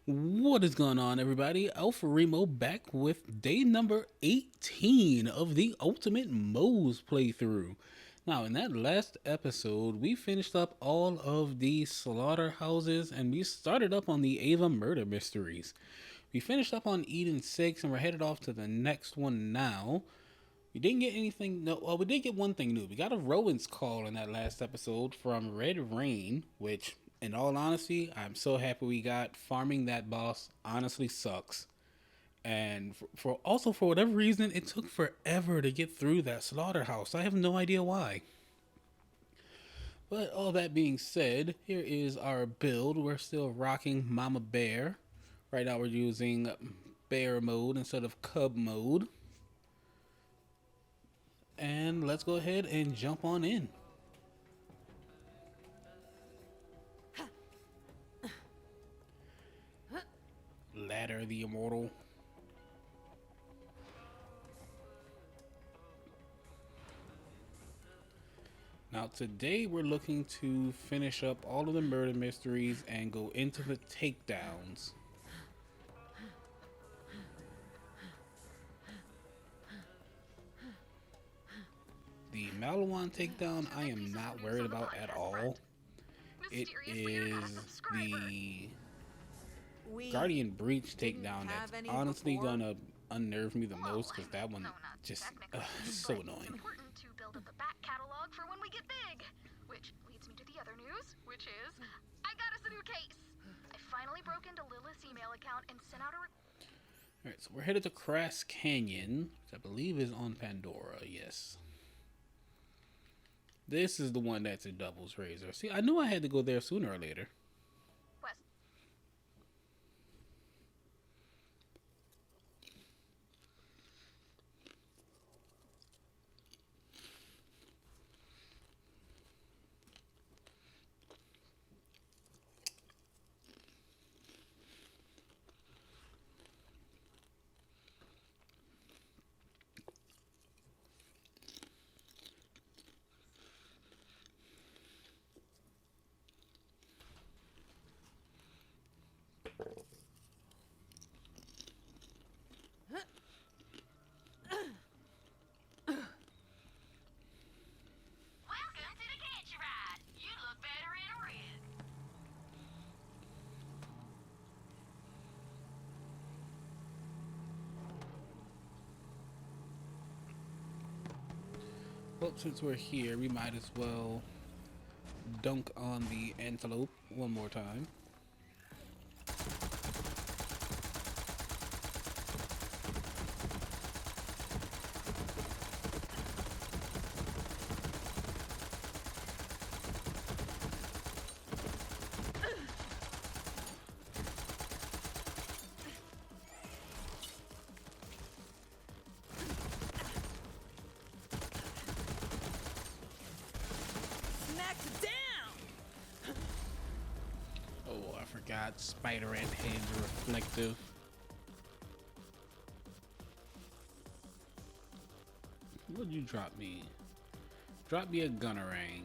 What is going on, everybody? Alpha Remo back with day number 18 of the Ultimate Moze playthrough. Now, in that last episode, we finished up all of the slaughterhouses and we started up on the Ava murder mysteries. We finished up on Eden 6 and we're headed off to the next one now. We didn't get anything. No, well, we did get one thing new. We got a Rowan's call in that last episode from Red Rain, which, in all honesty, I'm so happy we got. Farming that boss honestly sucks, and for also for whatever reason, it took forever to get through that slaughterhouse. I have no idea why. But all that being said, here is our build. We're still rocking Mama Bear. Right now, we're using bear mode instead of cub mode. And let's go ahead and jump on in. Ladder the Immortal. Now today we're looking to finish up all of the murder mysteries and go into the takedowns. The Malawan takedown I am not worried about at all. It is the Guardian Breach takedown that's honestly gonna unnerve me the most, because that one just so annoying. To build up a back catalog for when we get big, which leads me to the other news, which is I got us a new case. I finally broke into Lilith's email account and sent out a Alright, so we're headed to Crass Canyon, which I believe is on Pandora. Yes, this is the one that's a doubles razor. See, I knew I had to go there sooner or later. request. Welcome to the Catch a Ride. You look better in a red. Well, since we're here, we might as well dunk on the antelope one more time. Oh, I forgot spider ant heads are reflective. What'd you drop me? Drop me a gunnerang.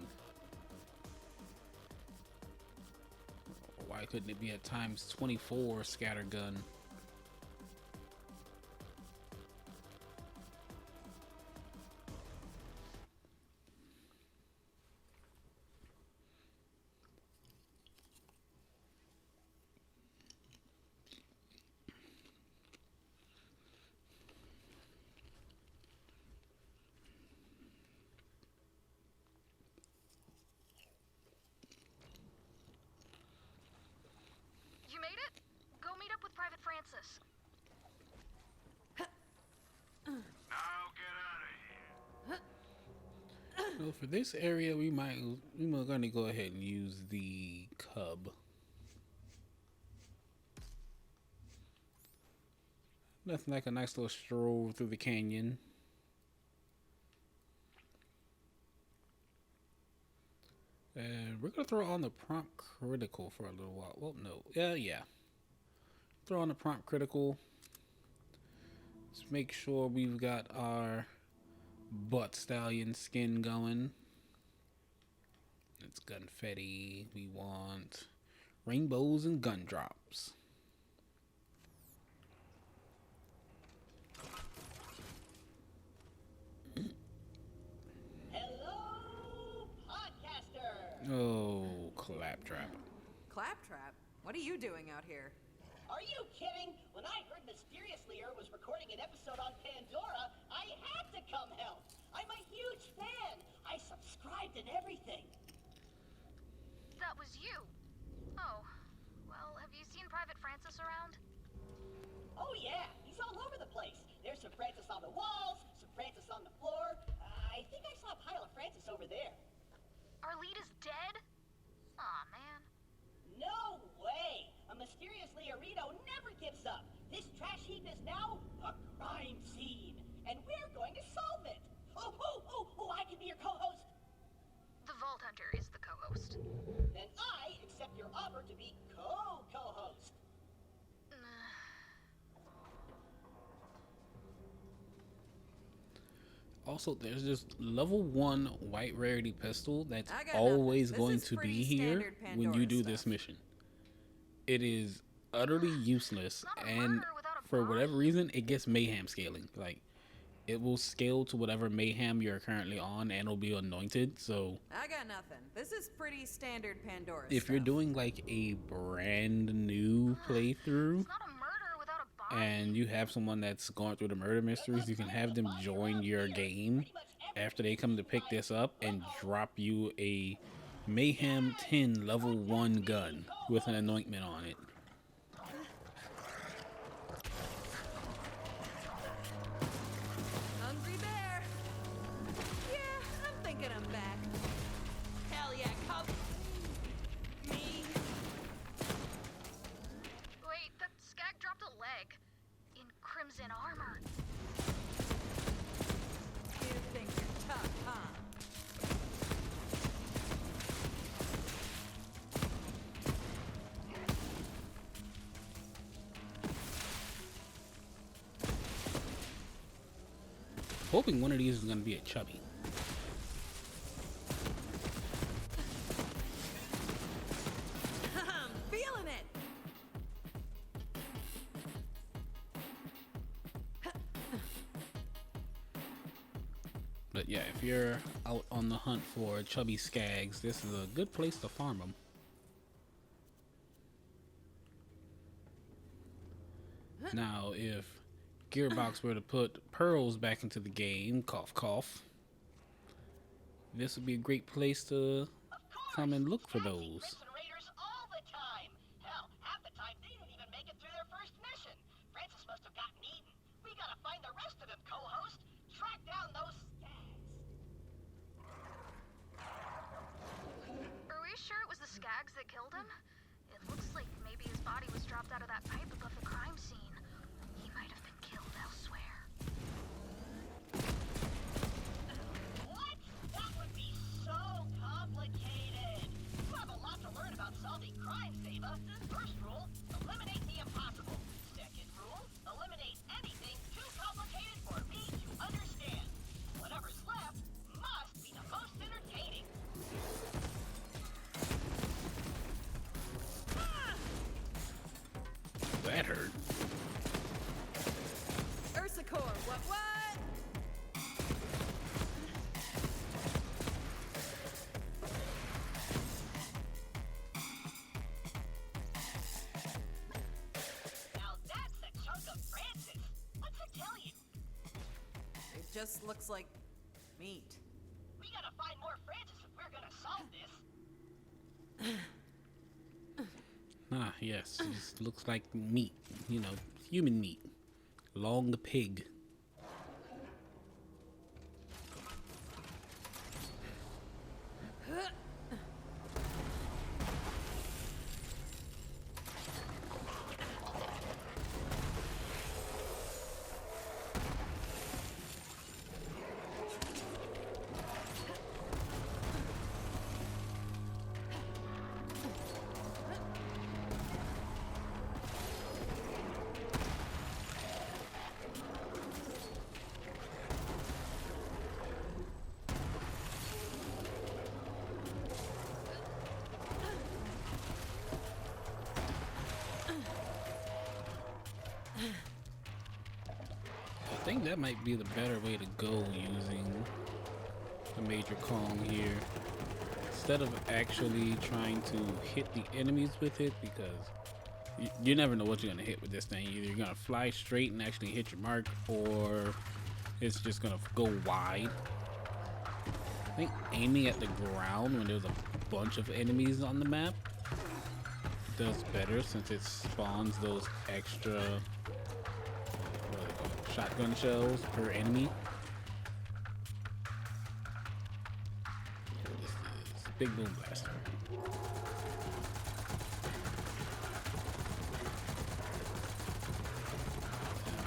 Why couldn't it be a times 24 scatter gun? You made it? Go meet up with Private Francis. Now get out of here. So for this area, we're gonna go ahead and use the cub. Nothing like a nice little stroll through the canyon. And we're gonna throw on the prompt critical for a little while. Well, no, yeah. Throw on the prompt critical. Let's make sure we've got our butt stallion skin going. It's gunfetti. We want rainbows and gun drops. Oh, Claptrap. Claptrap? What are you doing out here? Are you kidding? When I heard Mysteriously was recording an episode on Pandora, I had to come help. I'm a huge fan. I subscribed and everything. That was you. Oh, well, have you seen Private Francis around? Oh yeah, he's all over the place. There's some Francis on the walls, some Francis on the floor. I think I saw a pile of Francis over there. Our lead is dead? Aw, man. No way! A Mysteriously Arito never gives up. This trash heap is now a crime scene, and we're going to solve it. Oh, I can be your co-host. The Vault Hunter is the co-host. Then I accept your offer to be co-host. Also, there's this level 1 white rarity pistol that's I got always nothing. going This is to be pretty here standard when you Pandora do this stuff. mission. It is utterly useless, Not a and murder without a for body. whatever reason, it gets mayhem scaling. Like, it will scale to whatever mayhem you're currently on, and it'll be anointed. So I got nothing. This is pretty standard Pandora if you're stuff. doing like a brand new playthrough, It's not a murder without a body. and you have someone that's going through the murder mysteries, you can have them join your game after they come to pick this up and drop you a Mayhem 10 level 1 gun with an anointment on it. Hungry bear. Yeah, I'm thinking I'm back. Hell yeah, come. Me. Wait, that skag dropped a leg. In crimson armor. You think you're tough, huh? Hoping one of these is going to be a chubby. I'm feeling it. But yeah, if you're out on the hunt for chubby skags, this is a good place to farm them. Now, if Gearbox were to put pearls back into the game, cough cough, this would be a great place to come and look for those. Raiders all the time. Hell, half the time they don't even make it through their first mission. Francis must have gotten eaten. We gotta find the rest of them, co-host. Track down those skags. Are we sure it was the skags that killed him? It looks like maybe his body was dropped out of that pipe above the crime scene. He might have been killed elsewhere. What? That would be so complicated. You have a lot to learn about solving crimes, Ava. First rule, eliminate the impossible. Second rule, eliminate anything too complicated for me to understand. Whatever's left must be the most entertaining. That hurt. Ursicor, what? Now that's a chunk of Francis. What's it tell you? It just looks like meat. We gotta find more Francis if we're gonna solve this. Ah, yes, this looks like meat, you know, human meat. Long pig. I think that might be the better way to go using the Major Kong here. instead of actually trying to hit the enemies with it, because you never know what you're gonna hit with this thing. Either you're gonna fly straight and actually hit your mark, or it's just gonna go wide. I think aiming at the ground when there's a bunch of enemies on the map does better, since it spawns those extra shotgun shells per enemy. This is Big Boom Blaster.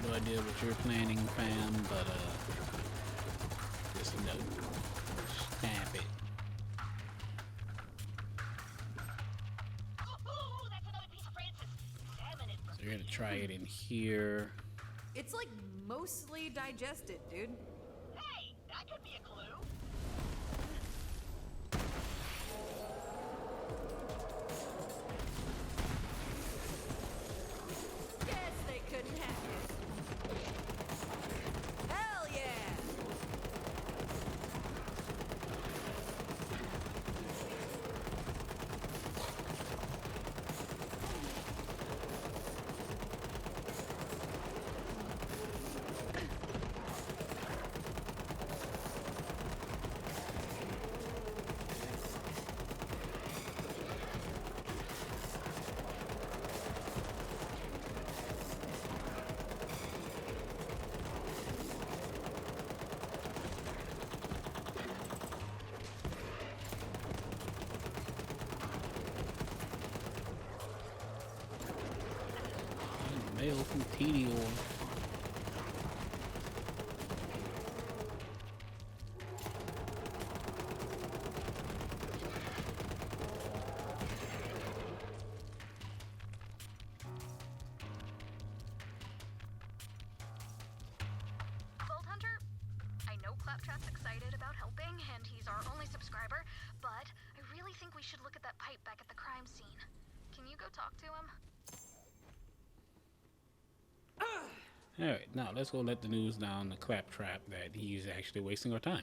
No idea what you're planning, fam, but just know. Stamp it. Ooh, that's another piece of Francis. Examine it. So you're gonna try it in here. It's like mostly digested, dude. Hey, that could be a clue. Guess they couldn't have it. Hell yeah! Mail from Tedior. Vault Hunter, I know Claptrap's excited about helping, and he's our only subscriber, but I really think we should look at that pipe back at the crime scene. Can you go talk to him? Alright, now let's go let the news down to Claptrap that he's actually wasting our time.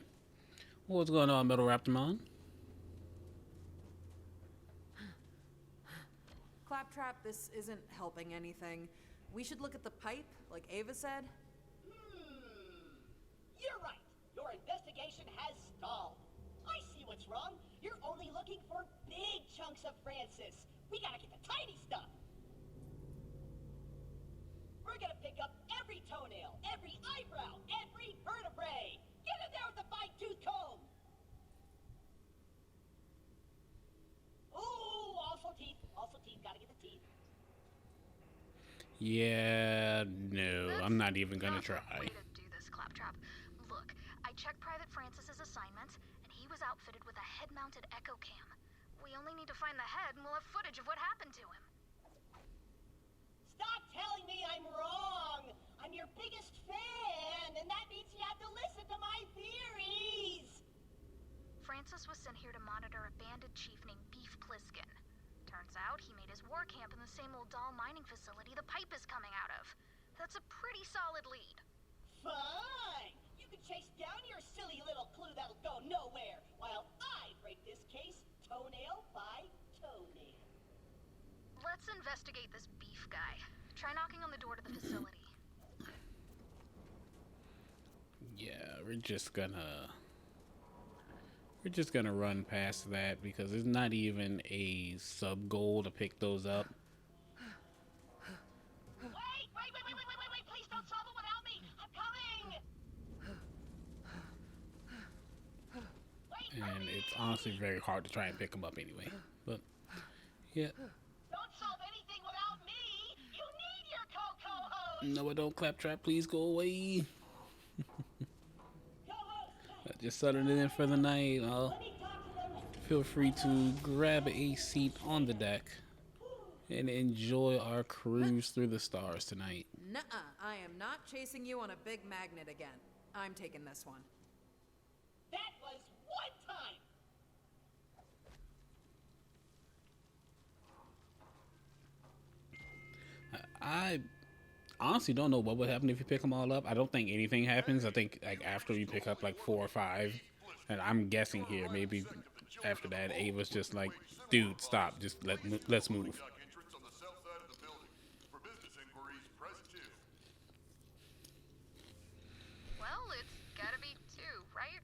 What's going on, Metal Raptormon? Claptrap, this isn't helping anything. We should look at the pipe, like Ava said. You're right. Your investigation has stalled. I see what's wrong. You're only looking for big chunks of Francis. We gotta get the tiny stuff. We're gonna pick up every toenail, every eyebrow, every vertebrae. Get in there with the fine-tooth comb. Ooh, also teeth. Also teeth. Gotta get the teeth. Yeah, no, I'm not even gonna Not the try. way to do this, Claptrap. Look, I checked Private Francis's assignments, and he was outfitted with a head-mounted echo cam. We only need to find the head, and we'll have footage of what happened to him. Stop telling me I'm wrong. I'm your biggest fan, and that means you have to listen to my theories. Francis was sent here to monitor a bandit chief named Beef Pliskin. Turns out he made his war camp in the same old doll mining facility the pipe is coming out of. That's a pretty solid lead. Fine. You can chase down your silly little clue that'll go nowhere, while I break this case toenail by toenail. Let's investigate this Beef guy. Try knocking on the door to the facility. Yeah, we're just gonna run past that because there's not even a sub goal to pick those up. Wait! Please don't solve it without me. I'm coming. And it's honestly very hard to try and pick them up anyway. But yeah, Don't solve anything without me. You need your co-host. no, I don't. Claptrap, please go away. Co-host, Just settling it in for the night. let me talk to them. Feel free to grab a seat on the deck and enjoy our cruise through the stars tonight. Nuh-uh, I am not chasing you on a big magnet again. I'm taking this one. That was one time. I honestly don't know what would happen if you pick them all up. I don't think anything happens. I think like after you pick up like 4 or 5, and I'm guessing here maybe after that, Ava's just like, dude, stop. Just let's move. Dock entrance on the south side of the building. For business inquiries, press 2. Well, it's gotta be 2, right?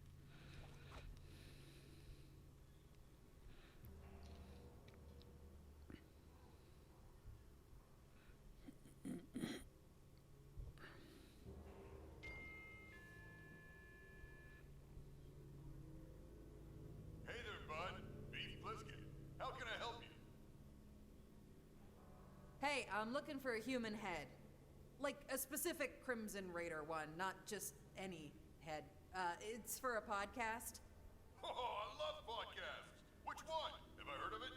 Hey there, bud. Beef Pliskin. How can I help you? Hey, I'm looking for a human head. Like a specific Crimson Raider one, not just any head. It's for a podcast. Oh, I love podcasts. Which one? Have I heard of it?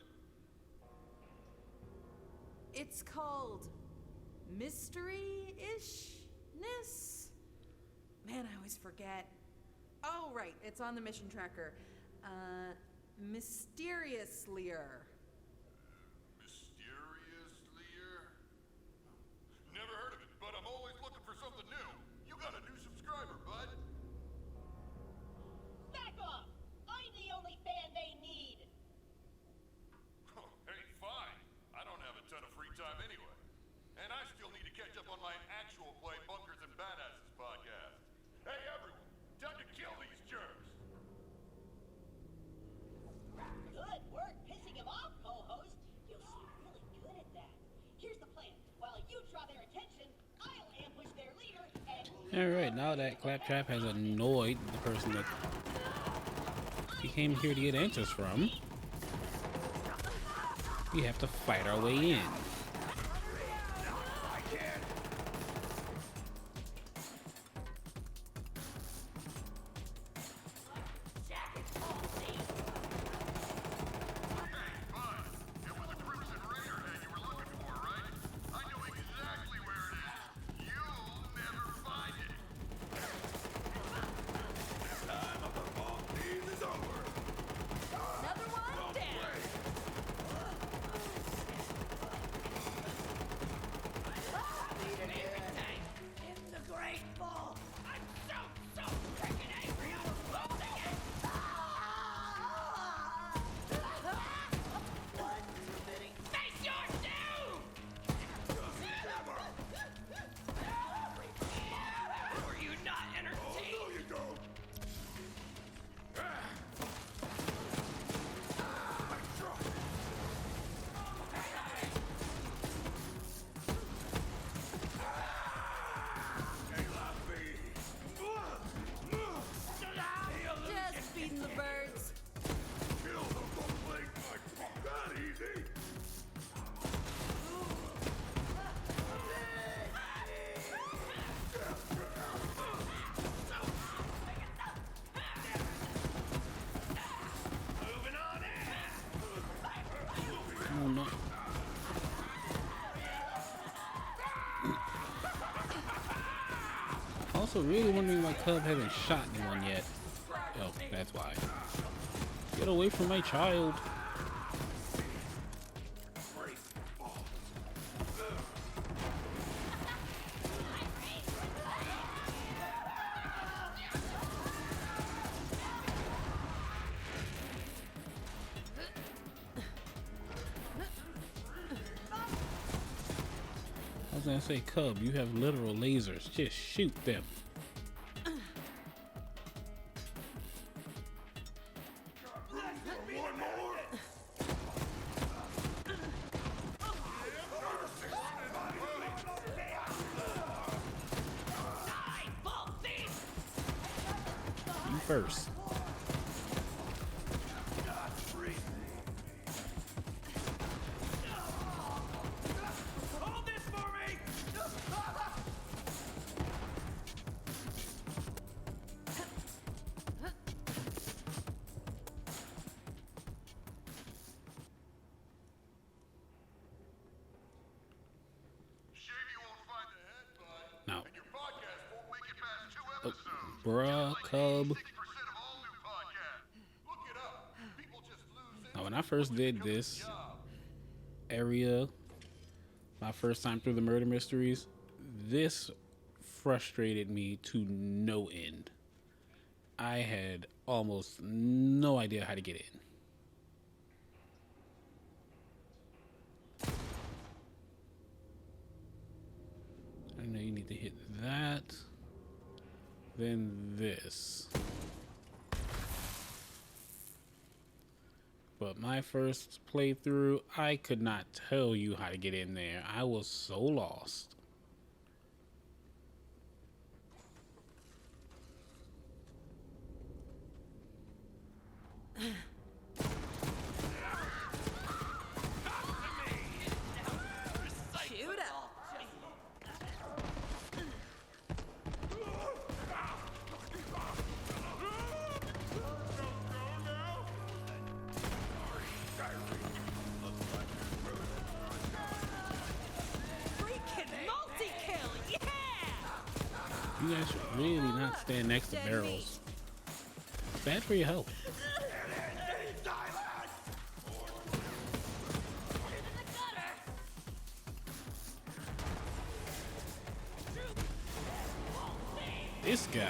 It's called Mystery-ishness? Man, I always forget. Oh, right, it's on the mission tracker. Mysteriouslier. Mysteriouslier? Never heard of it, but I'm always looking for something new. You got a new subscriber, bud. Back off! I'm the only fan they need! Hey, fine. I don't have a ton of free time anyway. And I still need to catch up on my actual play Bunkers and Badasses podcast. Hey, everyone. Time to kill these jerks. Good work pissing him off, co-host. You seem really good at that. Here's the plan. While you draw their attention, I'll ambush their leader and... Alright, now that Claptrap has annoyed the person that he came here to get answers from, we have to fight our way in. It was a Crimson Raider head you were looking for, right? I know exactly where it is. You'll never find it. Time of the ball team is over. Another one down! Just feeding the birds. Kill them both like that easy. Oh no. Also, really wondering why Cub hasn't shot anyone yet. Oh, that's why. Get away from my child. I was gonna say, Cub, you have literal lasers. Just shoot them. One more. You first. Hold this for me. Shame you won't find the head, bud. No. And your podcast won't make it past 2 episodes. Bruh, Cub. 60% of all new podcasts. Look it up. People just lose Now, when I first did this area, my first time through the murder mysteries, this frustrated me to no end. I had almost no idea how to get in. to hit that. Then this. But my first playthrough, I could not tell you how to get in there. I was so lost. Shoot up. Freaking multi-kill, yeah! You guys should really not stand next to barrels. It's bad for your health. This guy.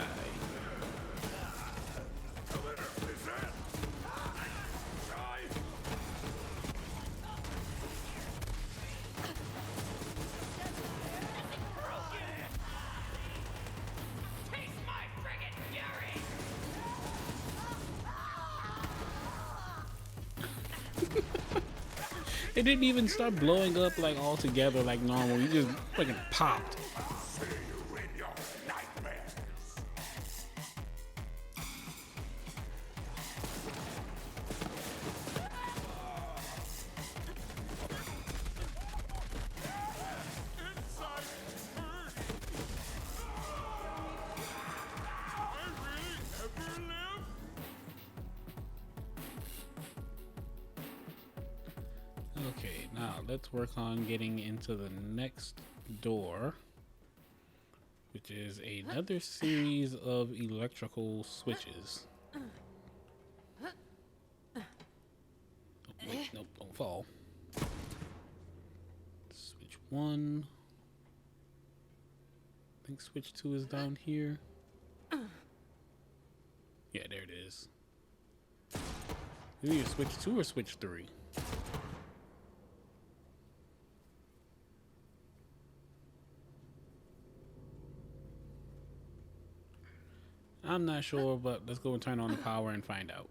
It didn't even start blowing up like all together like normal. You just fucking popped. Okay, now let's work on getting into the next door, which is another series of electrical switches. Oh, wait, nope, don't fall. Switch 1. I think switch 2 is down here. Yeah, there it is. Either switch 2 or switch 3. I'm not sure, but let's go and turn on the power and find out.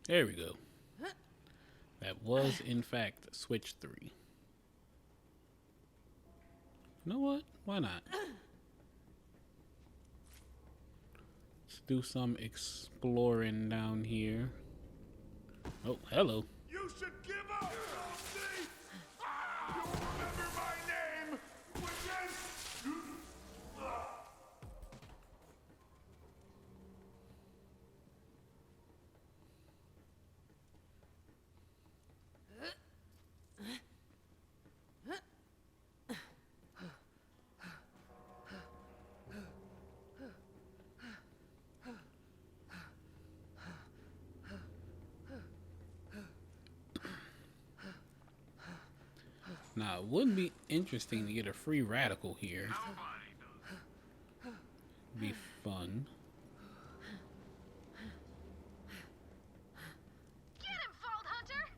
There we go. That was, in fact, switch 3. You know what? Why not? Let's do some exploring down here. Oh, hello. You should give up, Moze! You remember my name, which is... Now, it wouldn't be interesting to get a free radical here. Be fun. Get him, Vault Hunter!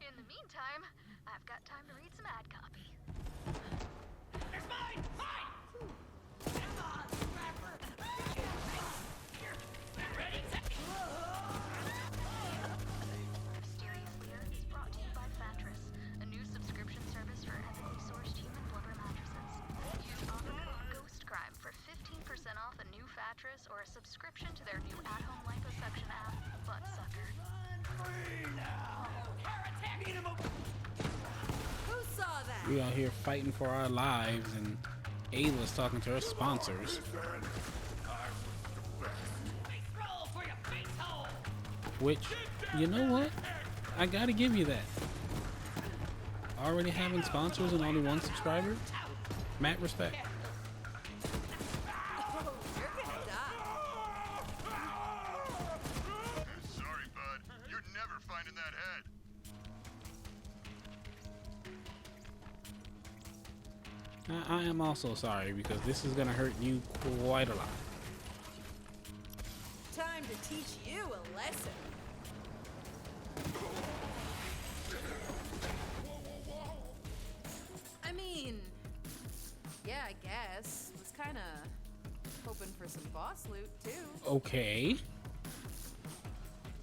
In the meantime, I've got time to read some ad copy. It's mine! Mine! Come on, scrapper! Here, ready, set. Mysterious Lear is brought to you by Fattress, a new subscription service for ethically sourced human blubber mattresses. Use offer code GHOSTCRIME for 15% off a new Fattress or a subscription to their new at-home liposuction app, Buttsucker. Who saw that? We out here fighting for our lives, and Ayla's talking to her sponsors. Roll for your face hole! Which, you know what? I gotta give you that. Already having sponsors and only one subscriber? Matt, respect. Oh, you're gonna die. Sorry, bud. You're never finding that head. I am also sorry because this is gonna hurt you quite a lot. Time to teach you a lesson. I mean, yeah, I guess. Was kind of hoping for some boss loot, too. Okay.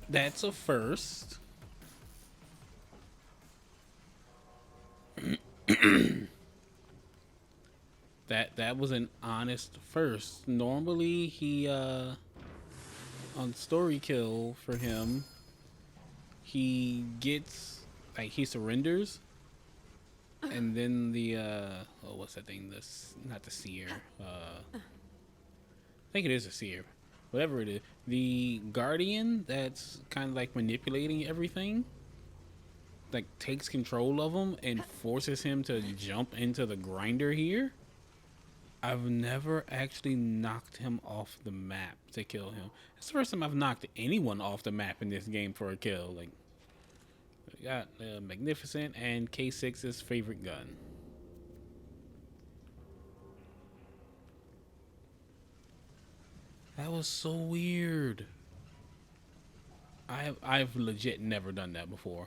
That's a first. That was an honest first. Normally he on story kill for him, he gets like he surrenders and then the oh, what's that thing? This, not the seer. I think it is a seer. Whatever it is. The guardian that's kind of like manipulating everything, like takes control of him and forces him to jump into the grinder here. I've never actually knocked him off the map to kill him. It's the first time I've knocked anyone off the map in this game for a kill. Like, we got Magnificent and K6's favorite gun. That was so weird. I've legit never done that before.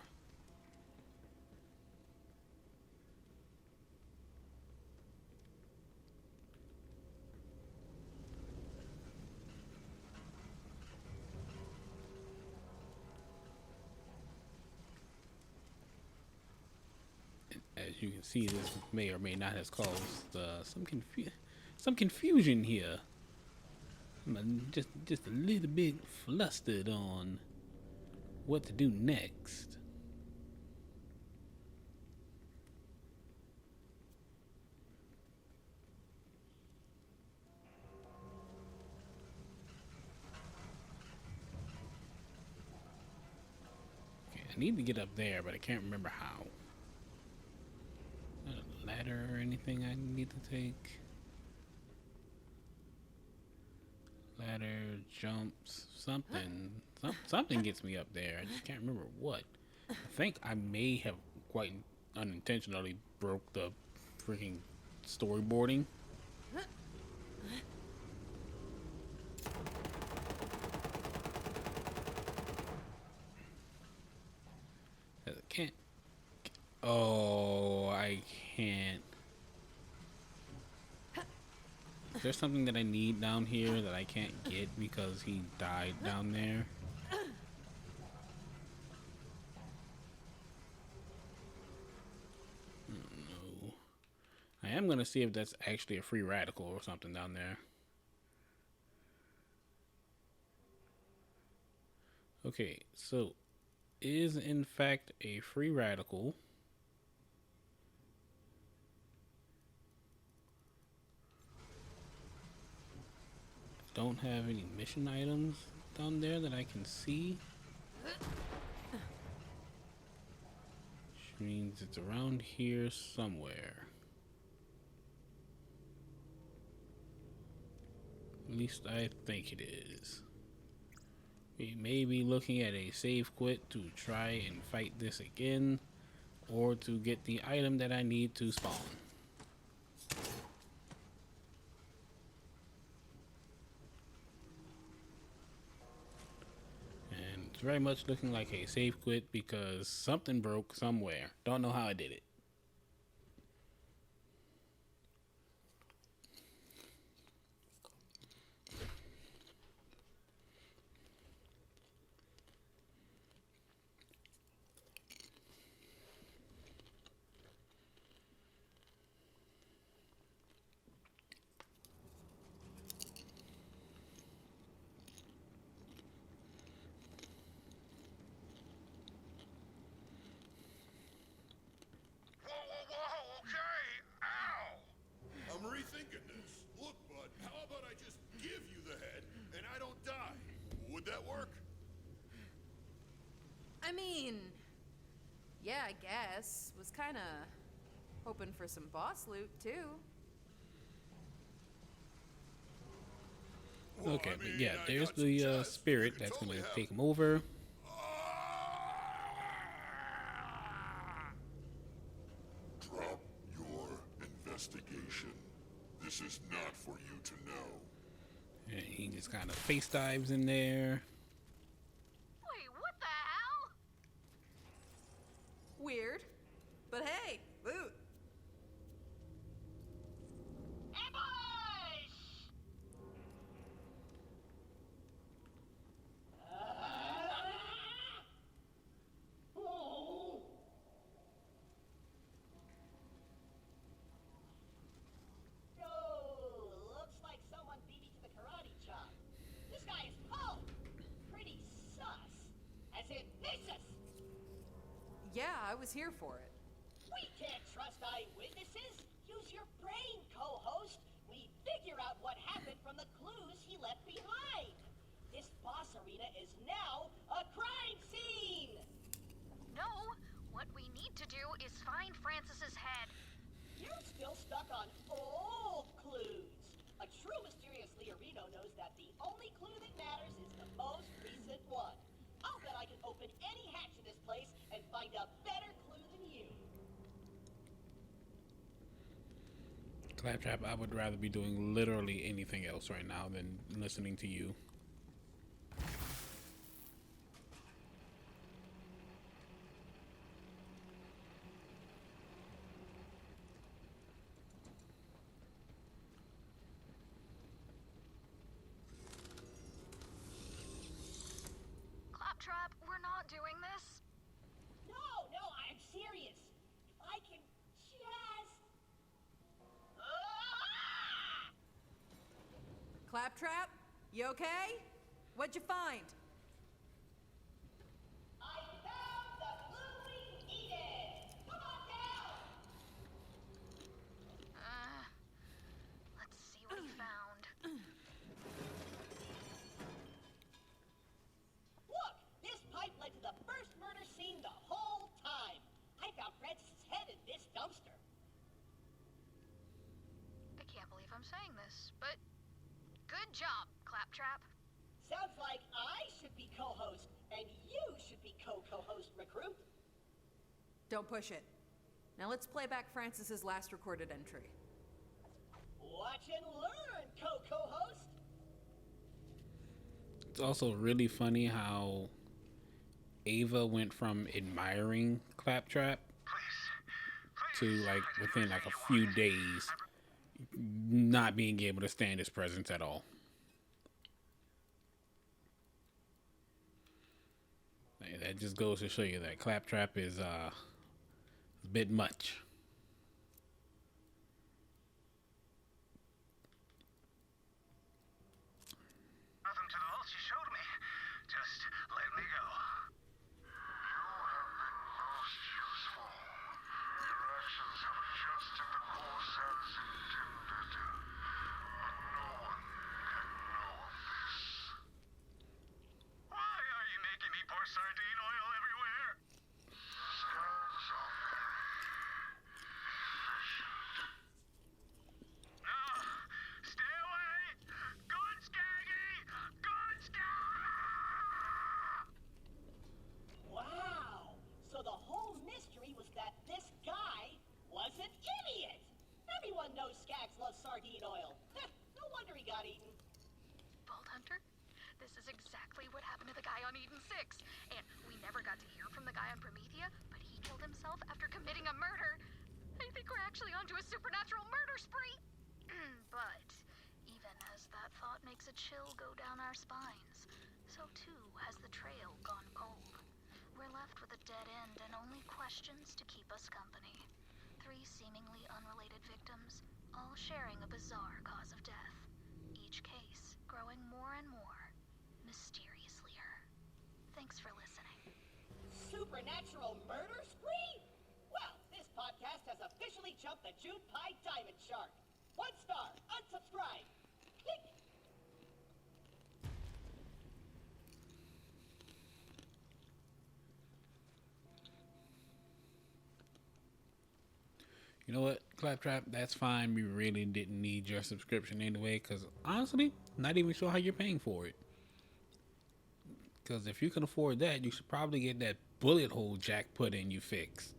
As you can see, this may or may not have caused some confusion here. I'm just a little bit flustered on what to do next. Okay, I need to get up there, but I can't remember how. Not a ladder or anything I need to take. Ladder, jumps, something. Something gets me up there. I just can't remember what. I think I may have quite unintentionally broke the freaking storyboarding. I can't. Oh, I can't. Is there something that I need down here that I can't get because he died down there? No. I am going to see if that's actually a free radical or something down there. Okay, so is in fact a free radical. Don't have any mission items down there that I can see. Which means it's around here somewhere. At least I think it is. We may be looking at a save quit to try and fight this again, or to get the item that I need to spawn. It's very much looking like a save quit because something broke somewhere. Don't know how I did it. I mean, yeah, I guess. Was kind of hoping for some boss loot, too. Okay, but yeah, there's the spirit that's going to take him over. face dives in there. Wait, what the hell? Weird. But hey, loot. Ambush! Oh. Oh, looks like someone beat me to the karate chop. This guy is pretty sus. As in vicious. Yeah, I was here for it. We can't trust eyewitnesses. Use your brain, co-host. We figure out what happened from the clues he left behind. This boss arena is now a crime scene. No, what we need to do is find Francis's head. You're still stuck on old clues. A true mysterious Leorino knows that the only clue that matters is the most recent one. I'll bet I can open any hatch in this place and find a better clue than you. Claptrap, I would rather be doing literally anything else right now than listening to you. Claptrap, we're not doing this. No, I'm serious. If I can just... Ah! Claptrap, you okay? What'd you find? I found the clue we needed. Come on down. Let's see what he found. Look, this pipe led to the first murder scene the whole time. I found Francis's head in this dumpster. I can't believe I'm saying this, but good job, Claptrap. Sounds like I should be co-host, and you should be co-host, recruit. Don't push it. Now let's play back Francis's last recorded entry. Watch and learn, co-host. It's also really funny how Ava went from admiring Claptrap to like within like a few days not being able to stand his presence at all. That just goes to show you that Claptrap is a bit much. Nothing to the vault she showed me. Just let me go. You have been most useful. Your actions have adjusted the course as intended. But no one can know of this. Why are you making me pour sardine oil everywhere? Scans are very efficient. No! Stay away! Good Skaggy! Good Skaggy! Wow. So the whole mystery was that this guy was an idiot. Everyone knows Skags loves sardine oil. No wonder he got eaten. Vault Hunter, this is exactly what happened to the guy on Eden 6. And we never got to hear from the guy on Promethea, but he killed himself after committing a murder. I think we're actually onto a supernatural murder spree. But even as that thought makes a chill go down our spines, so too has the trail gone cold. We're left with a dead end and only questions to keep us company. 3 seemingly unrelated victims, all sharing a bizarre cause of death. Each case growing more and more mysteriouslier. Thanks for listening. Supernatural murder spree? Well, this podcast has officially jumped the June Pie Diamond Shark. 1 star, unsubscribe. Click. You know what, Claptrap? That's fine. We really didn't need your subscription anyway, because honestly, not even sure how you're paying for it. Because if you can afford that, you should probably get that bullet hole Jack put in you fixed.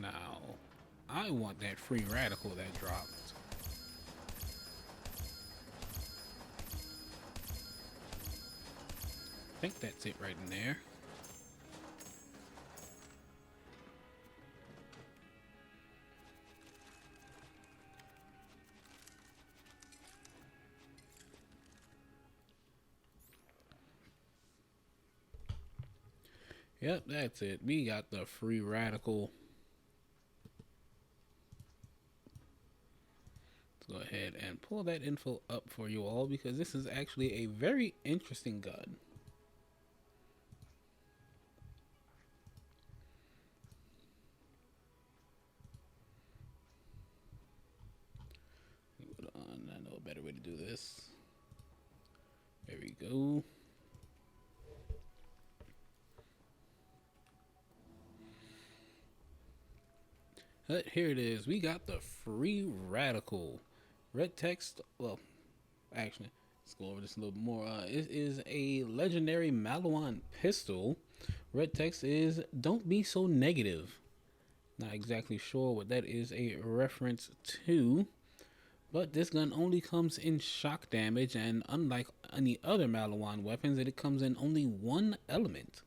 Now, I want that free radical that dropped. I think that's it right in there. Yep, that's it. We got the free radical. Let's go ahead and pull that info up for you all because this is actually a very interesting gun. Hold on, I know a better way to do this. There we go. But here it is. We got the free radical. Red text. Well, actually, let's go over this a little more. It is a legendary Maliwan pistol. Red text is "Don't be so negative." Not exactly sure what that is a reference to, but this gun only comes in shock damage, and unlike any other Maliwan weapons, it comes in only one element.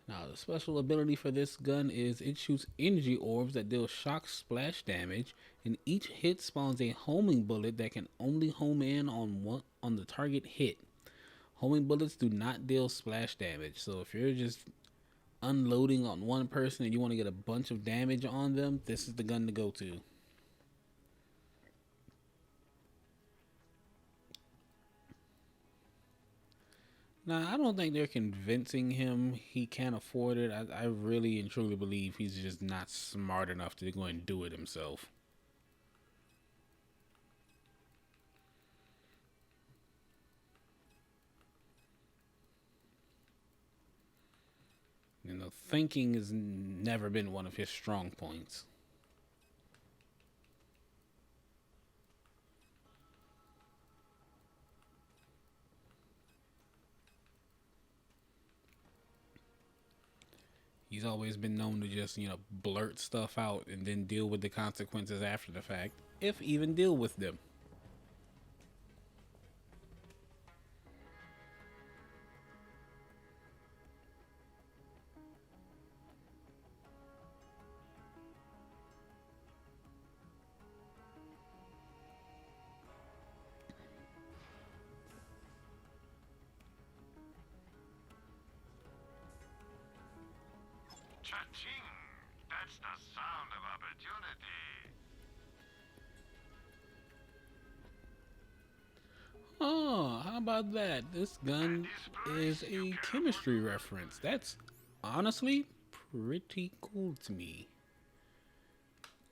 Now, the special ability for this gun is it shoots energy orbs that deal shock splash damage, and each hit spawns a homing bullet that can only home in on the target hit. Homing bullets do not deal splash damage, so if you're just unloading on one person and you want to get a bunch of damage on them, this is the gun to go to. Now, I don't think they're convincing him he can't afford it. I really and truly believe he's just not smart enough to go and do it himself. You know, thinking has never been one of his strong points. He's always been known to just, blurt stuff out and then deal with the consequences after the fact, if even deal with them. Cha-ching! That's the sound of opportunity. Oh, how about that? This gun is a chemistry reference. That's honestly pretty cool to me.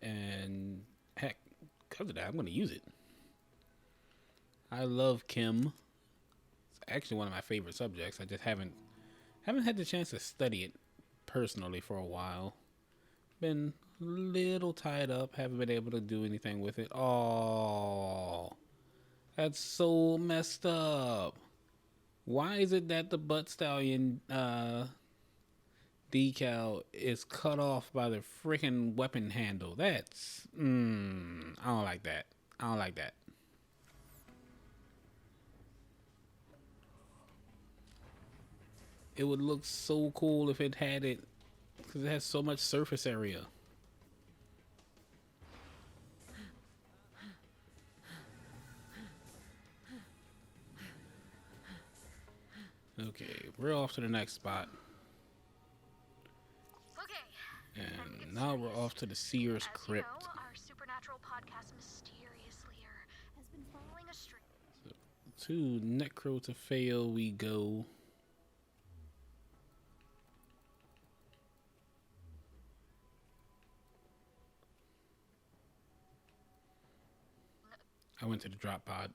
And heck, because of that, I'm going to use it. I love chem. It's actually one of my favorite subjects. I just haven't had the chance to study it personally for a while. Been a little tied up, haven't been able to do anything with it. Oh, that's so messed up. Why is it that the butt stallion decal is cut off by the freaking weapon handle? That's I don't like that. I don't like that. It would look so cool if it had it, because it has so much surface area. Okay, we're off to the next spot. Okay. And now we're off to the Seer's As Crypt. you know, our supernatural podcast mysteriously has been following a string. To Necrotafeo we go. I went to the drop pod.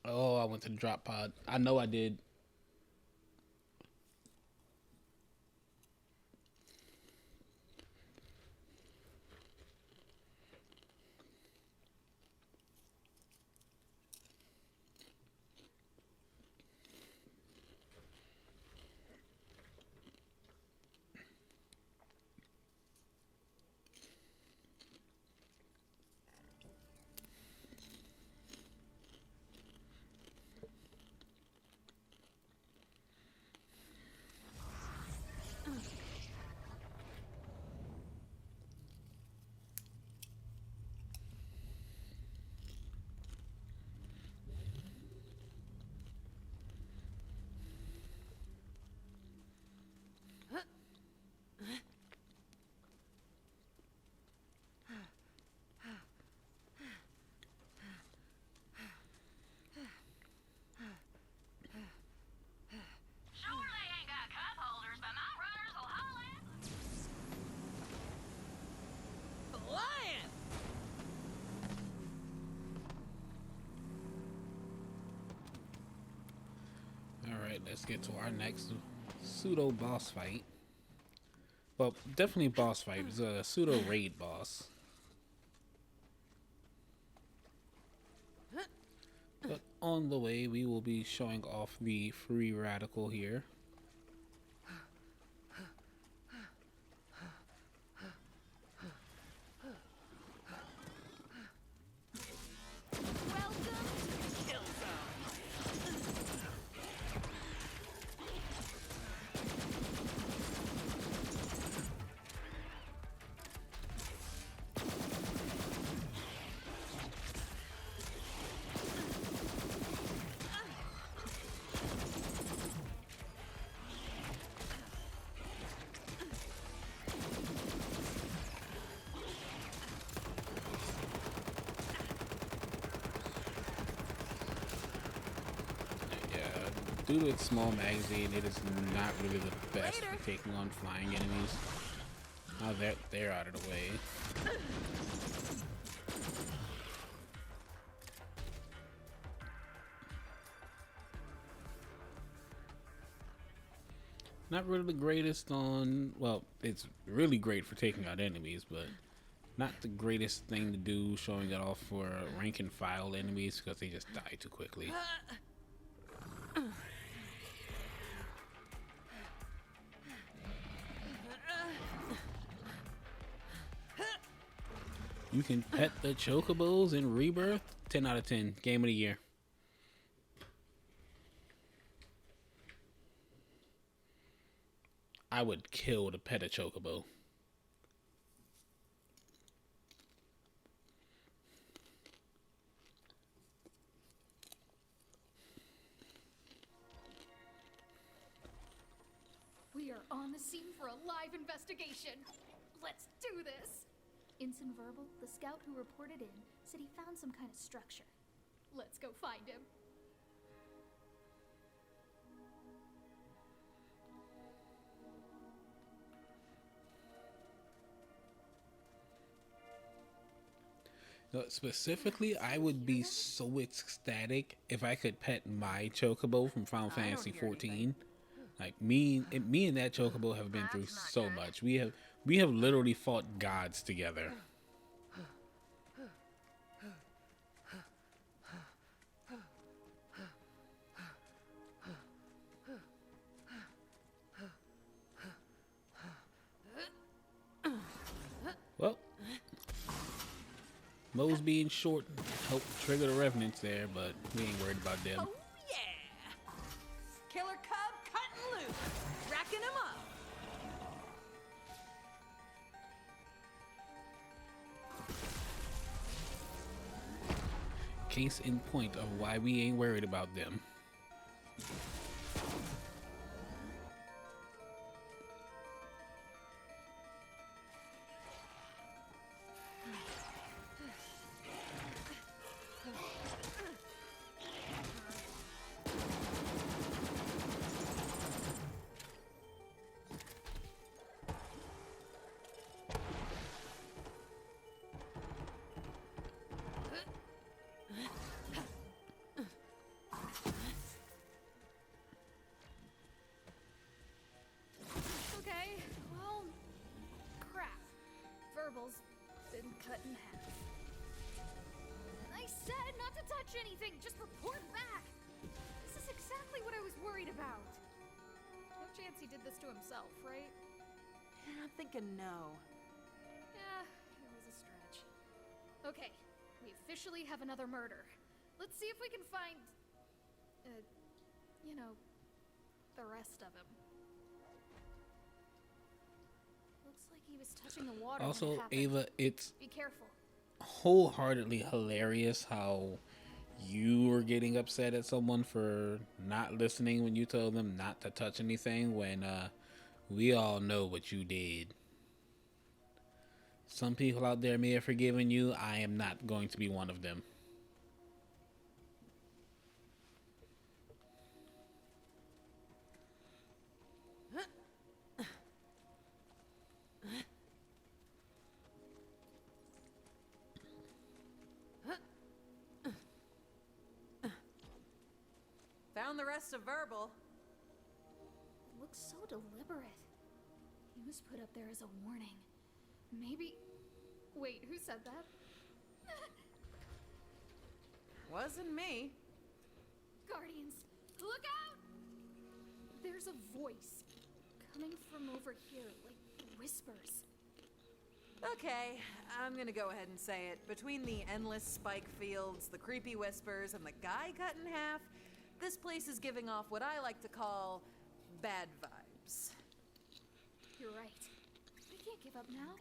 Oh, I went to the drop pod. I know I did. let's get to our next pseudo boss fight. Well, definitely boss fight. It's a pseudo raid boss. But on the way, we will be showing off the free radical here. Due to its small magazine, it is not really the best for taking on flying enemies. Now they're out of the way. Not really the greatest on, well, it's really great for taking out enemies, but not the greatest thing to do showing it off for rank and file enemies because they just die too quickly. You can pet the chocobos in Rebirth. 10 out of 10. Game of the year. I would kill to pet a chocobo. We are on the scene for a live investigation. Let's do this. Ensign Verbal, the scout who reported in, said he found some kind of structure. Let's go find him. Specifically, I would be so ecstatic if I could pet my chocobo from Final Fantasy 14. Like me and that chocobo have been through so much. We have literally fought gods together. Well, Moze being short helped trigger the revenants there, but we ain't worried about them. Oh yeah! Killer Cub cutting loose, racking him up. Case in point of why we ain't worried about them. Okay, well, crap. Verbal's been cut in half. I said not to touch anything, just report back. This is exactly what I was worried about. No chance he did this to himself, right? I'm thinking no. Yeah, it was a stretch. Okay, we officially have another murder. Let's see if we can find, you know, the rest of him. Looks like he was touching the water when Also, it happened. Ava, it's Be careful. wholeheartedly hilarious how you were getting upset at someone for not listening when you told them not to touch anything when we all know what you did. Some people out there may have forgiven you. I am not going to be one of them. Found the rest of Verbal. looks so deliberate. He was put up there as a warning. Maybe... Wait, who said that? Wasn't me. Guardians, look out! There's a voice coming from over here, like whispers. Okay, I'm gonna go ahead and say it. Between the endless spike fields, the creepy whispers, and the guy cut in half, this place is giving off what I like to call bad vibes. You're right. We can't give up now.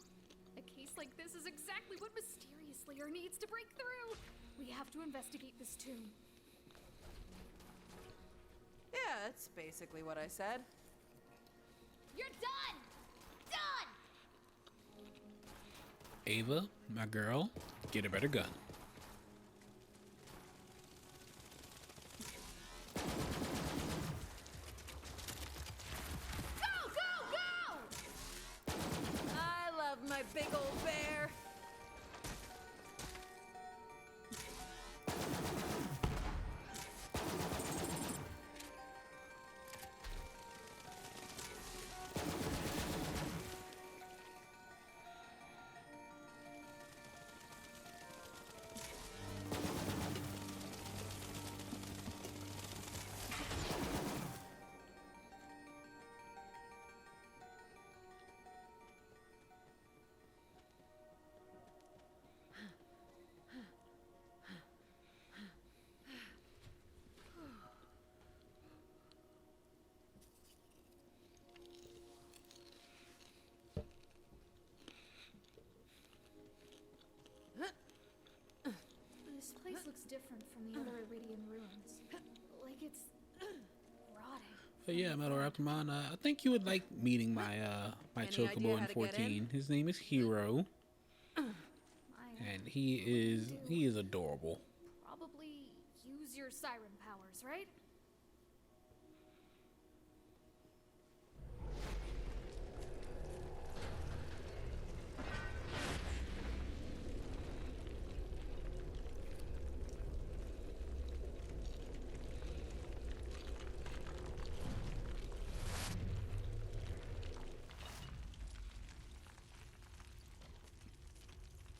A case like this is exactly what Mysterious Slayer needs to break through. We have to investigate this tomb. Yeah, that's basically what I said. You're done! Done! Ava, my girl, get a better gun. Go, go, go! I love my big old bear. This place looks different from the other Iridian ruins. Like it's rotting. But yeah, Metal Raptormon, I think you would like meeting my my Any Chocobo idea in how to get 14. His name is Hero, and he is adorable. Probably use your siren powers, right?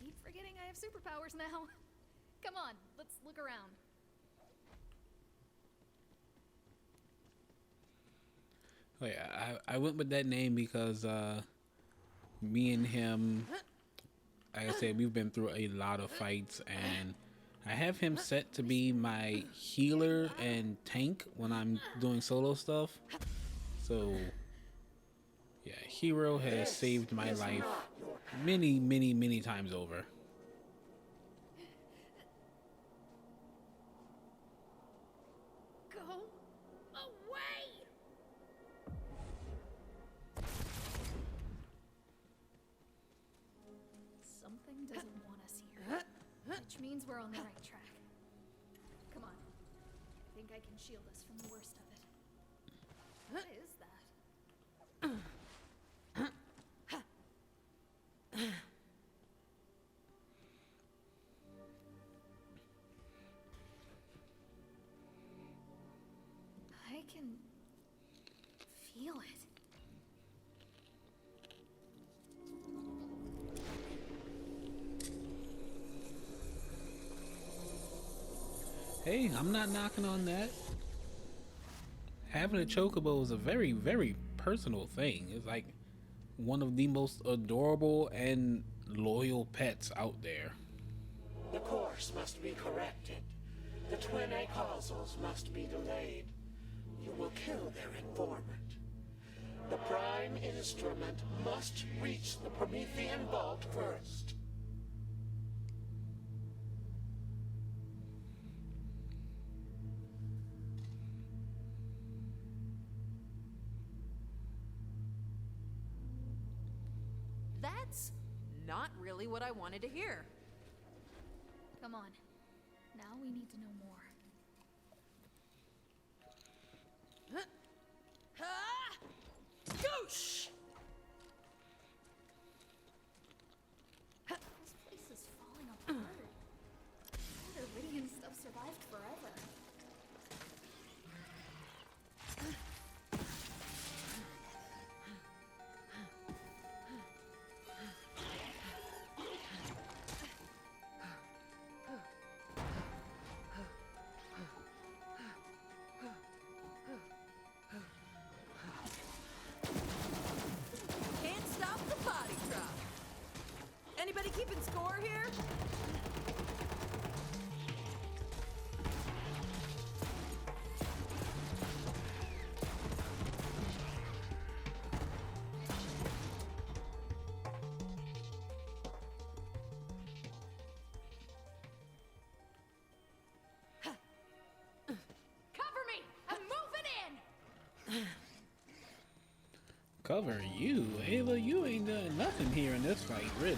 Keep forgetting I have superpowers now. Come on, let's look around. Oh yeah, I went with that name because me and him, like I said, we've been through a lot of fights, and I have him set to be my healer and tank when I'm doing solo stuff. So yeah, Hero has saved my life many, many, many times over. Go away! Something doesn't want us here, which means we're on the right track. Come on. I think I can shield us from the worst of it. What is that? I can feel it. Hey, I'm not knocking on that. Having a Chocobo is a very, very personal thing. It's like one of the most adorable and loyal pets out there. The course must be corrected. The twin acausals must be delayed. You will kill their informant. The prime instrument must reach the Promethean vault first. That's not really what I wanted to hear. Come on. Now we need to know more. Goosh! This place is falling apart. All the Iridian stuff survived forever. Cover you? Ava, you ain't done nothing here in this fight, really.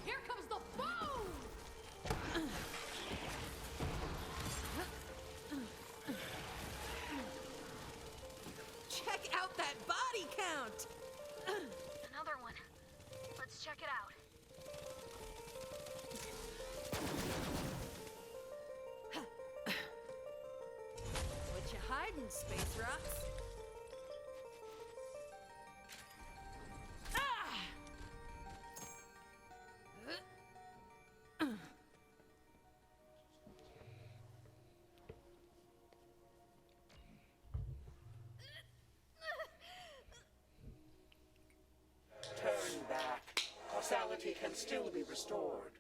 Here comes the boom! Check out that body count! Another one. Let's check it out. What you hiding, Space Rocks? Ah! Turn back. Causality can still be restored.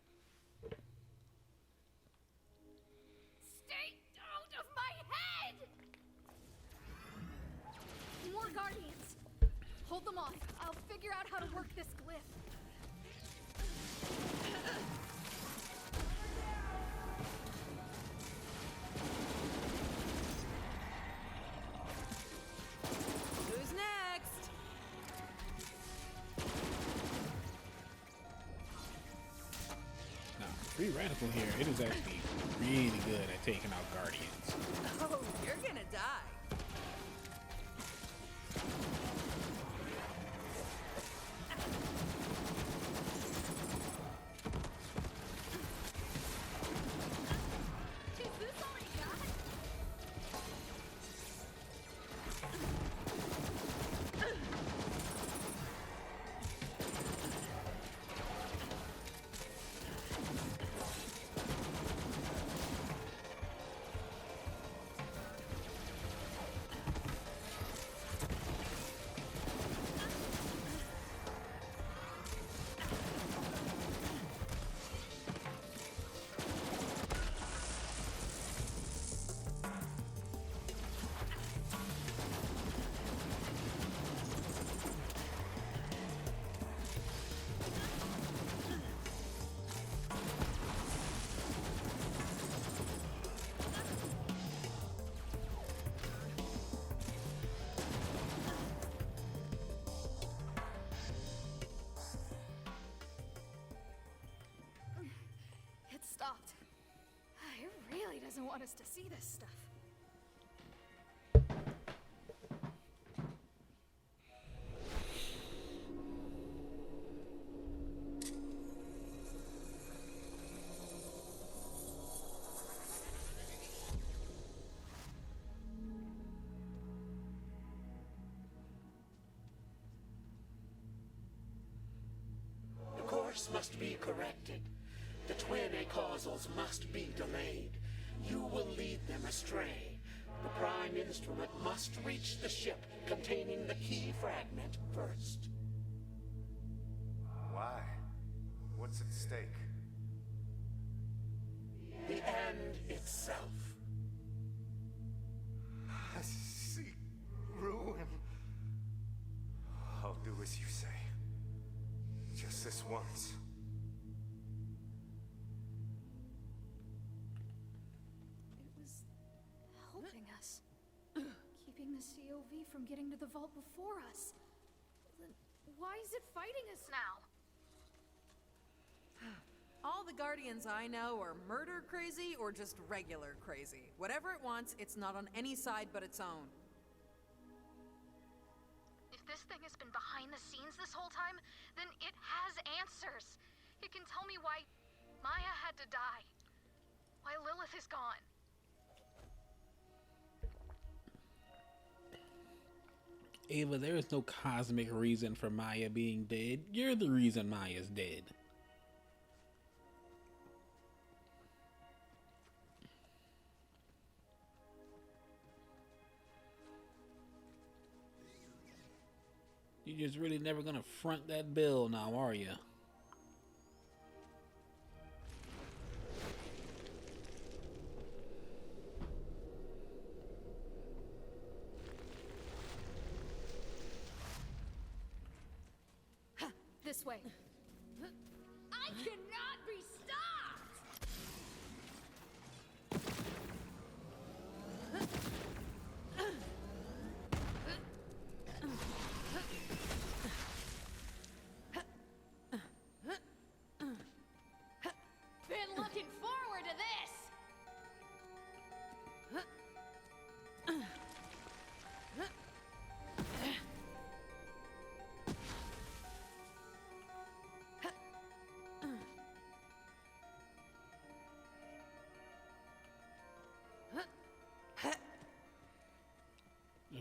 Stay out of my head! More Guardians. Hold them off. I'll figure out how to work this glyph. Who's next? Now, Free Radical here, it is actually really good at taking out Guardians. Oh, you're gonna die. Is this all you got? It stopped. It really doesn't want us to see this stuff. The course must be corrected. The twin causals must be delayed. You will lead them astray. The prime instrument must reach the ship containing the key fragment first. Why? What's at stake? The end itself. I see ruin. I'll do as you say. Just this once. It was helping us. Keeping the COV from getting to the vault before us. Then why is it fighting us now? All the Guardians I know are murder crazy or just regular crazy. Whatever it wants, it's not on any side but its own. If this thing has been behind the scenes this whole time, then it has answers. It can tell me why Maya had to die. Why Lilith is gone. Ava, there is no cosmic reason for Maya being dead. You're the reason Maya's dead. You're just really never gonna front that bill now, are you?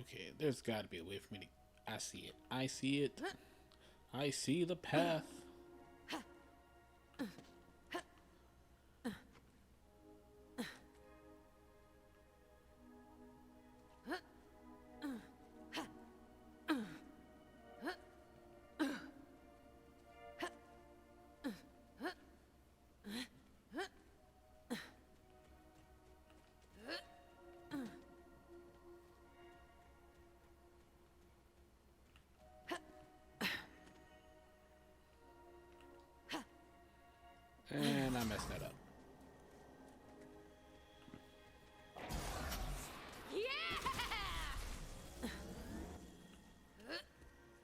Okay, there's got to be a way for me to. I see it. I see it. I see the path. And I messed that up. Yeah!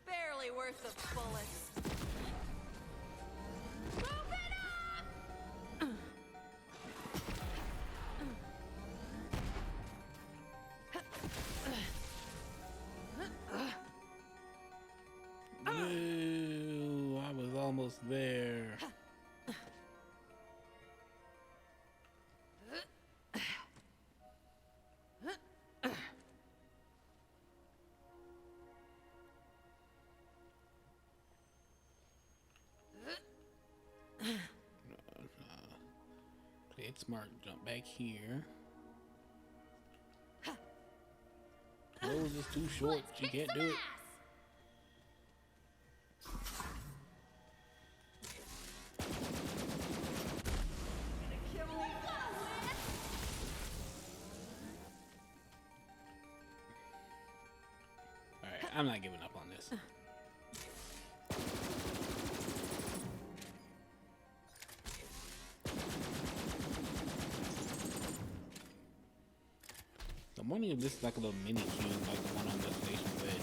Barely worth the bullets. Move it up! No, I was almost there. Play it smart. Jump back here. Clothes is too short. You can't do it. Alright, I'm not giving up on this. I'm wondering if this is like a little mini cube, like the one on the station's edge.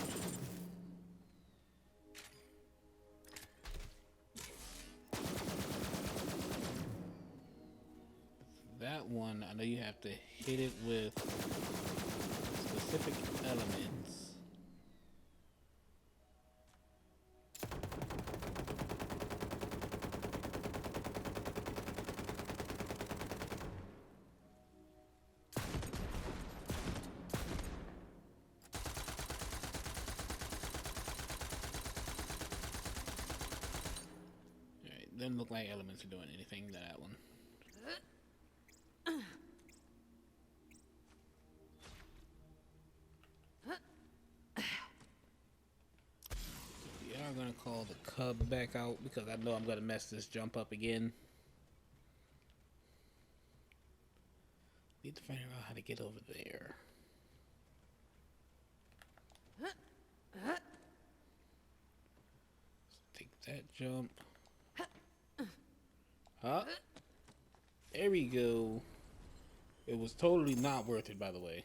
That one, I know you have to hit it with specific elements. Alright, doesn't look like elements are doing anything to that one. We are gonna call the cub back out because I know I'm gonna mess this jump up again. Need to figure out how to get over there. So take that jump. Up. There we go. It was totally not worth it, by the way.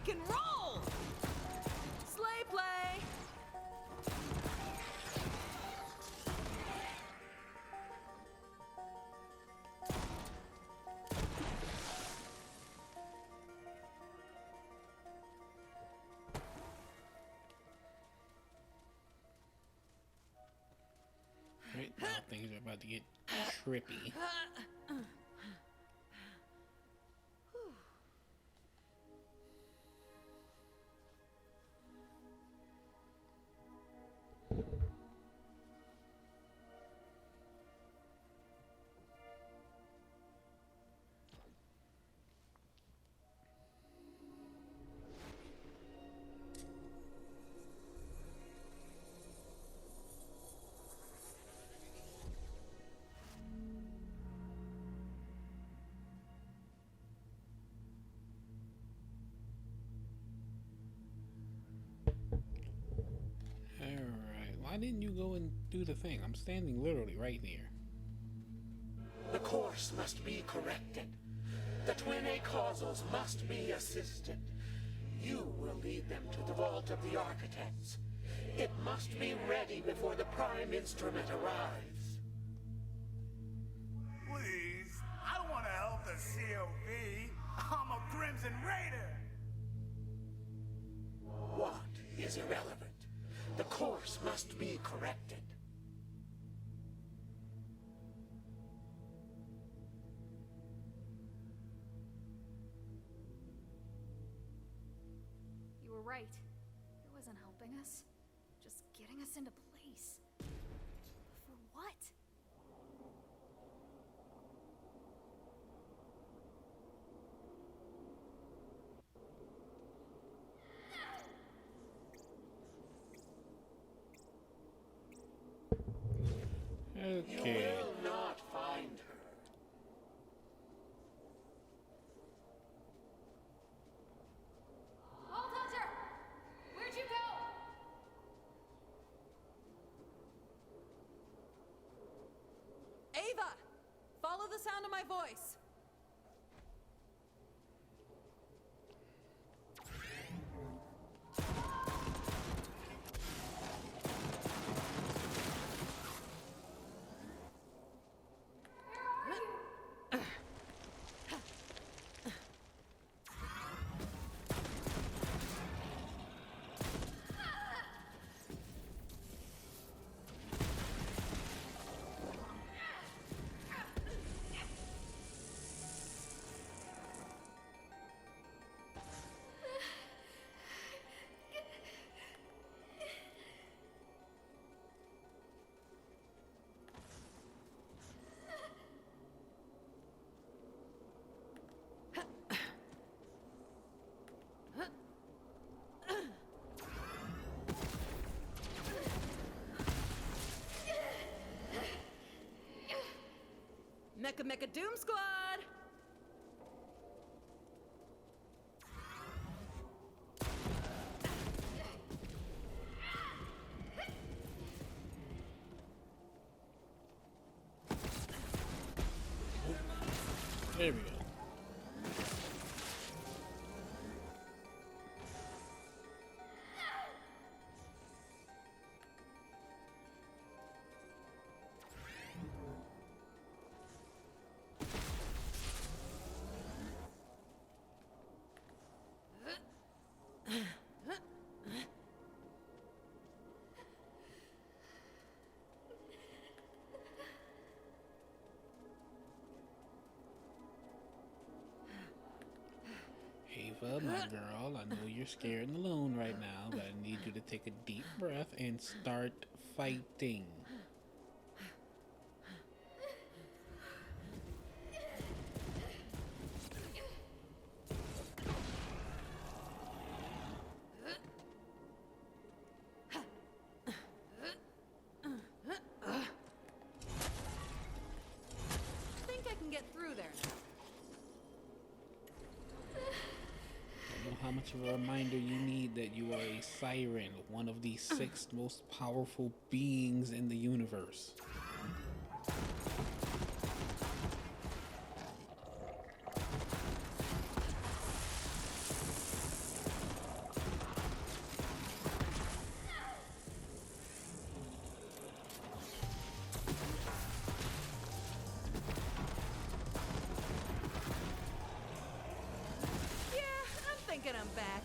Can roll! Sleigh play! Right now things are about to get trippy. Alright, why didn't you go and do the thing? I'm standing literally right here. The course must be corrected. The twin A-causals must be assisted. You will lead them to the vault of the architects. It must be ready before the prime instrument arrives. Please, I don't want to help the COV. I'm a Crimson Raider. What is irrelevant? The course must be corrected. You were right. It wasn't helping us. Just getting us into place. For what? You Okay. will not find her. Vault Hunter! Where'd you go? Ava! Follow the sound of my voice. Mecha Doom Squad! There we go. Ava, my girl, I know you're scared and alone right now, but I need you to take a deep breath and start fighting. I think I can get through there now. Don't know how much of a reminder you need that you are a siren, one of the 6 most powerful beings in the universe. Yeah, I'm thinking I'm back.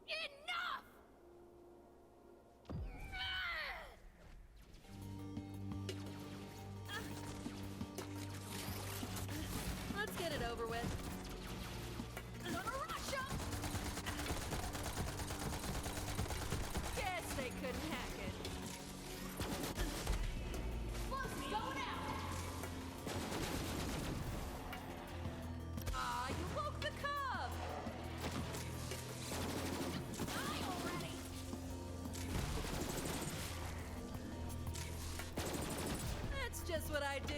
Enough! what I do.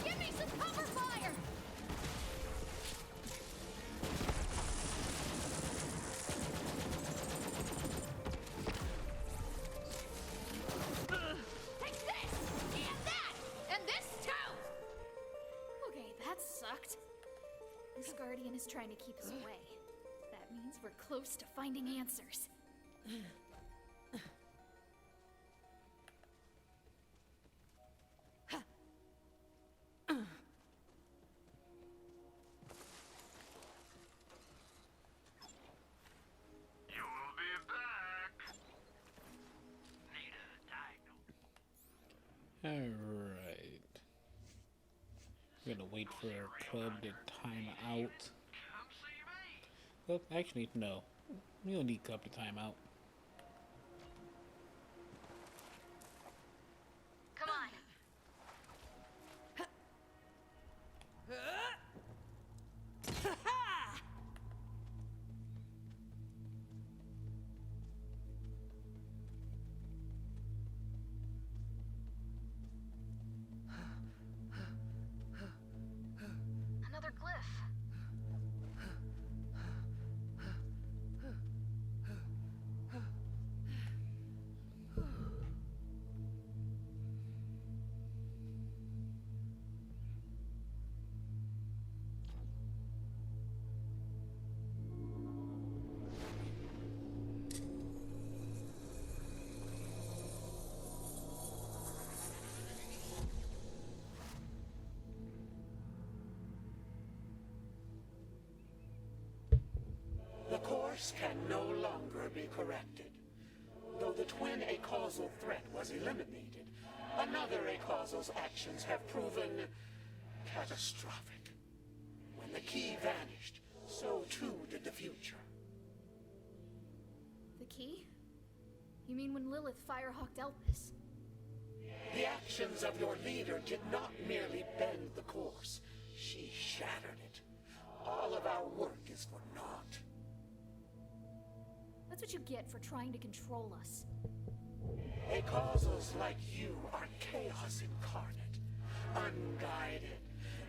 Give me some cover fire! Take this! And that! And this too! Okay, that sucked. This Guardian is trying to keep us away. That means we're close to finding answers. You will be back. Need a diagnose. Alright. We're gonna wait for our club to time out. Come see me. Well, actually, no. We don't need club to time out. Come on. Another glyph. The course can no longer be corrected. Though the twin acausal threat was eliminated, another acausal's actions have proven catastrophic. When the key vanished, so too did the future. The key? You mean when Lilith firehawked Elpis? The actions of your leader did not merely bend the course, she shattered it. All of our work is for naught. That's what you get for trying to control us. Acausals like you are chaos incarnate, unguided,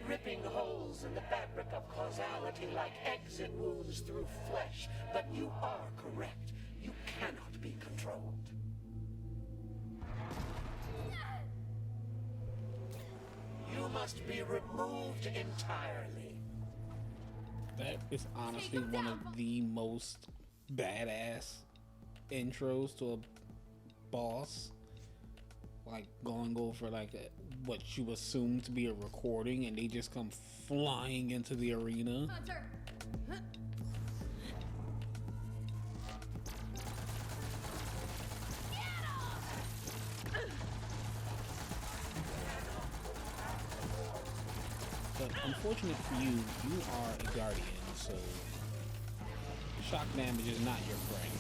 ripping holes in the fabric of causality like exit wounds through flesh. But you are correct. You cannot be controlled. You must be removed entirely. That is honestly one of the most badass intros to a boss. Like going over like what you assume to be a recording, and they just come flying into the arena. Hunter! But unfortunate for you, you are a guardian, so shock damage is not your friend.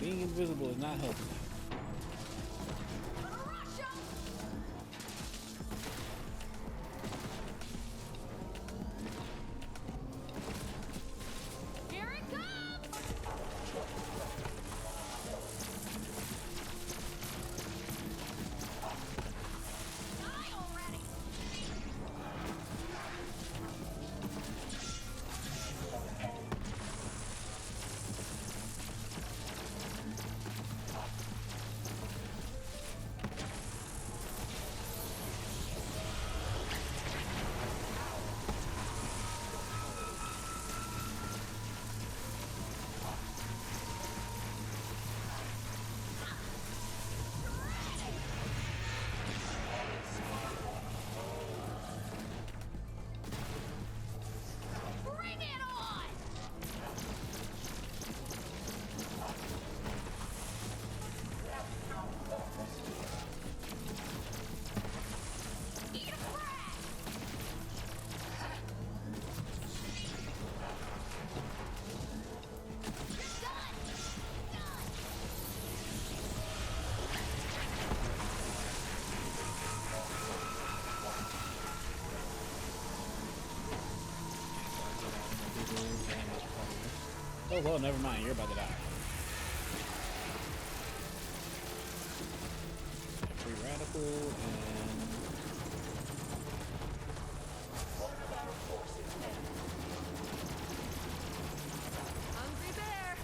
Being invisible is not helping you. Here it comes! Die already! Oh, well, never mind. You're about to die. Free radical and... Hungry bear.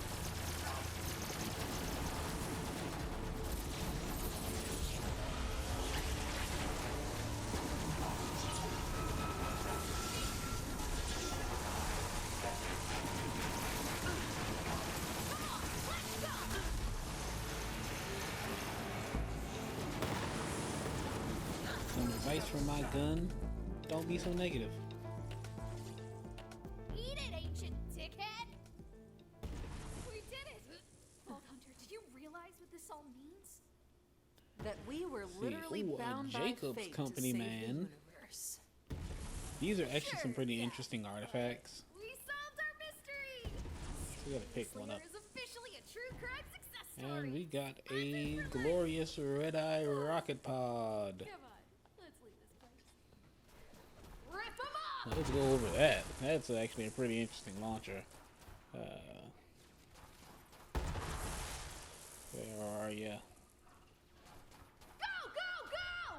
Some advice from my gun: don't be so negative. Eat it, ancient dickhead! We did it! Vault Hunter, do you realize what this all means? That we were literally Ooh, bound by Jacob's fate company to save man. the universe. These are actually some pretty interesting artifacts. We solved our mystery! So we gotta pick one up. Slayer is officially a true crime success story! And we got a glorious red-eye rocket pod. Come on, let's leave this place. Rip 'em up! Let's go over that. That's actually a pretty interesting launcher. Where are ya? Go, go, go!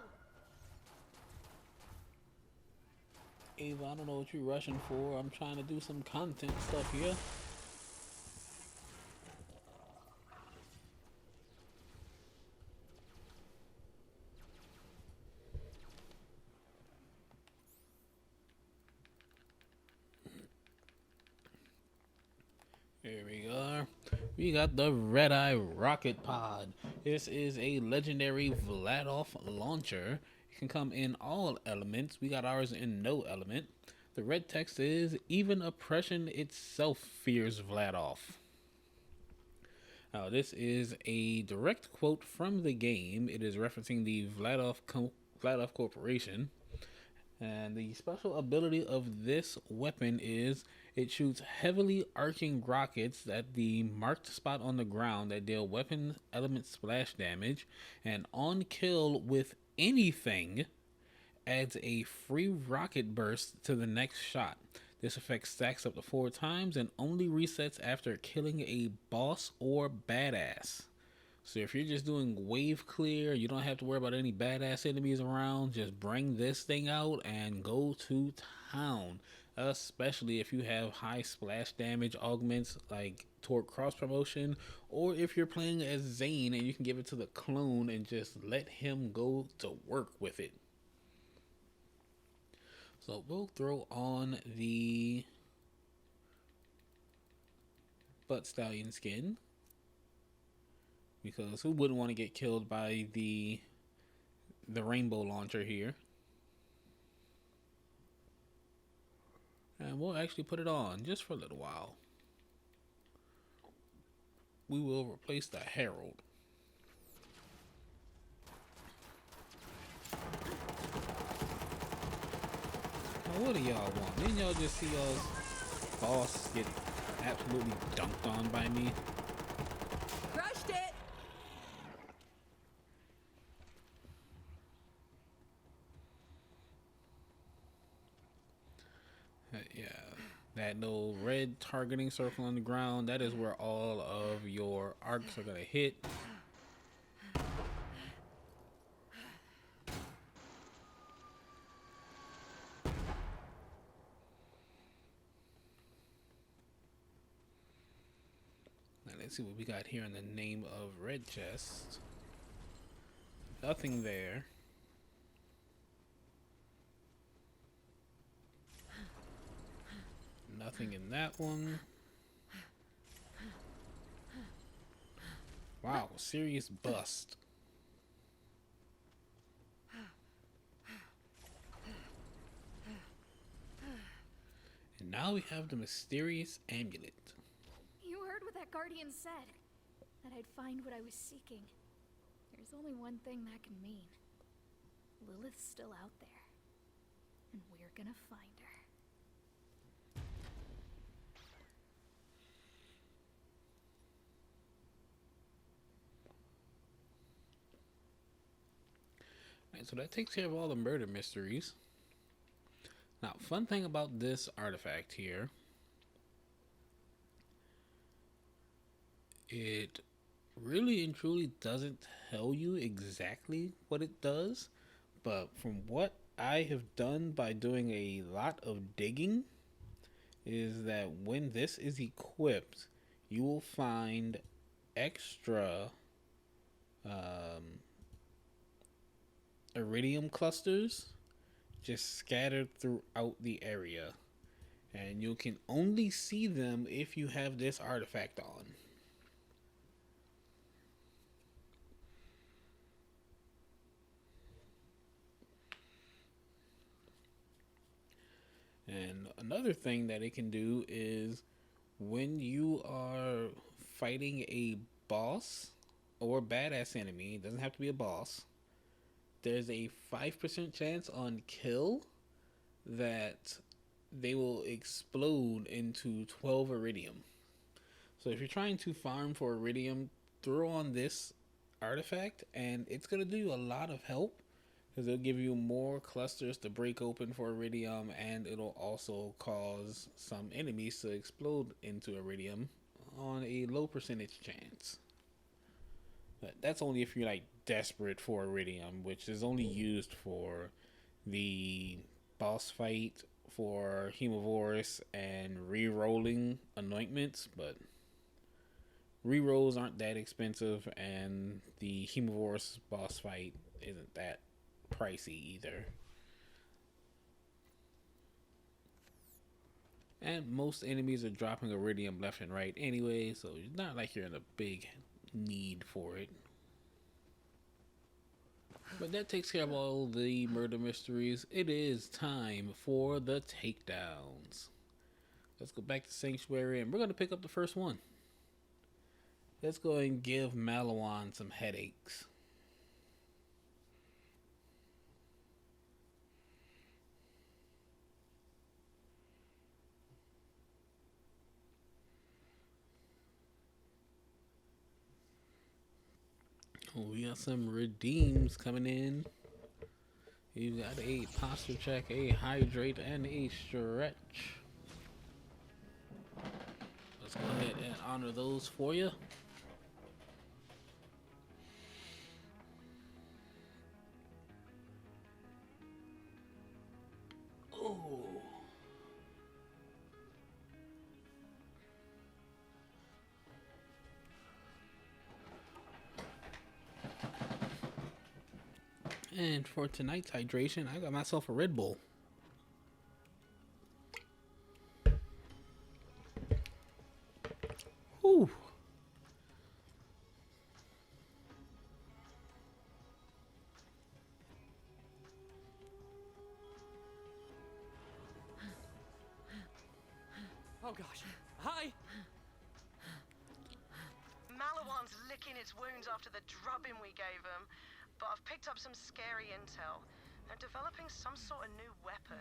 Ava, I don't know what you're rushing for. I'm trying to do some content stuff here. Here we are. We got the red-eye rocket pod. This is a legendary Vladoff launcher. It can come in all elements. We got ours in no element. The red text is, even oppression itself fears Vladoff. Now, this is a direct quote from the game. It is referencing the Vladoff Corporation. And the special ability of this weapon is it shoots heavily arcing rockets at the marked spot on the ground that deal weapon element splash damage, and on kill with anything adds a free rocket burst to the next shot. This effect stacks up to 4 times and only resets after killing a boss or badass. So if you're just doing wave clear, you don't have to worry about any badass enemies around. Just bring this thing out and go to town. Especially if you have high splash damage augments like Torque Cross Promotion, or if you're playing as Zane and you can give it to the clone and just let him go to work with it. So we'll throw on the Butt Stallion skin, because who wouldn't want to get killed by the rainbow launcher here? And we'll actually put it on just for a little while. We will replace the Herald. Now what do y'all want? Didn't y'all just see y'all's boss get absolutely dunked on by me? Crushed it! Yeah, that little red targeting circle on the ground, that is where all of your arcs are going to hit. Now let's see what we got here in the name of red chest. Nothing there. Nothing in that one. Wow, serious bust. And now we have the mysterious amulet. You heard what that guardian said. That I'd find what I was seeking. There's only one thing that can mean. Lilith's still out there. And we're gonna find her. Alright, so that takes care of all the murder mysteries. Now, fun thing about this artifact here. It really and truly doesn't tell you exactly what it does, but from what I have done by doing a lot of digging, is that when this is equipped, you will find extra um, iridium clusters just scattered throughout the area. And you can only see them if you have this artifact on. And another thing that it can do is when you are fighting a boss or badass enemy, it doesn't have to be a boss, there's a 5% chance on kill that they will explode into 12 iridium. So if you're trying to farm for iridium, throw on this artifact and it's going to do a lot of help because it'll give you more clusters to break open for iridium, and it'll also cause some enemies to explode into iridium on a low percentage chance. But that's only if you're like desperate for iridium, which is only used for the boss fight, for Hemovorous, and re-rolling anointments. But re-rolls aren't that expensive, and the Hemovorous boss fight isn't that pricey either. And most enemies are dropping iridium left and right anyway, so it's not like you're in a big need for it. But that takes care of all the murder mysteries. It is time for the takedowns. Let's go back to Sanctuary, and we're going to pick up the first one. Let's go and give Malawan some headaches. Oh, we got some redeems coming in. You got a posture check, a hydrate, and a stretch. Let's go ahead and honor those for you. Oh. And for tonight's hydration, I got myself a Red Bull. Whew. Oh gosh. Hi! Malawan's licking its wounds after the drubbing we gave him, but I've picked up some scary intel. They're developing some sort of new weapon.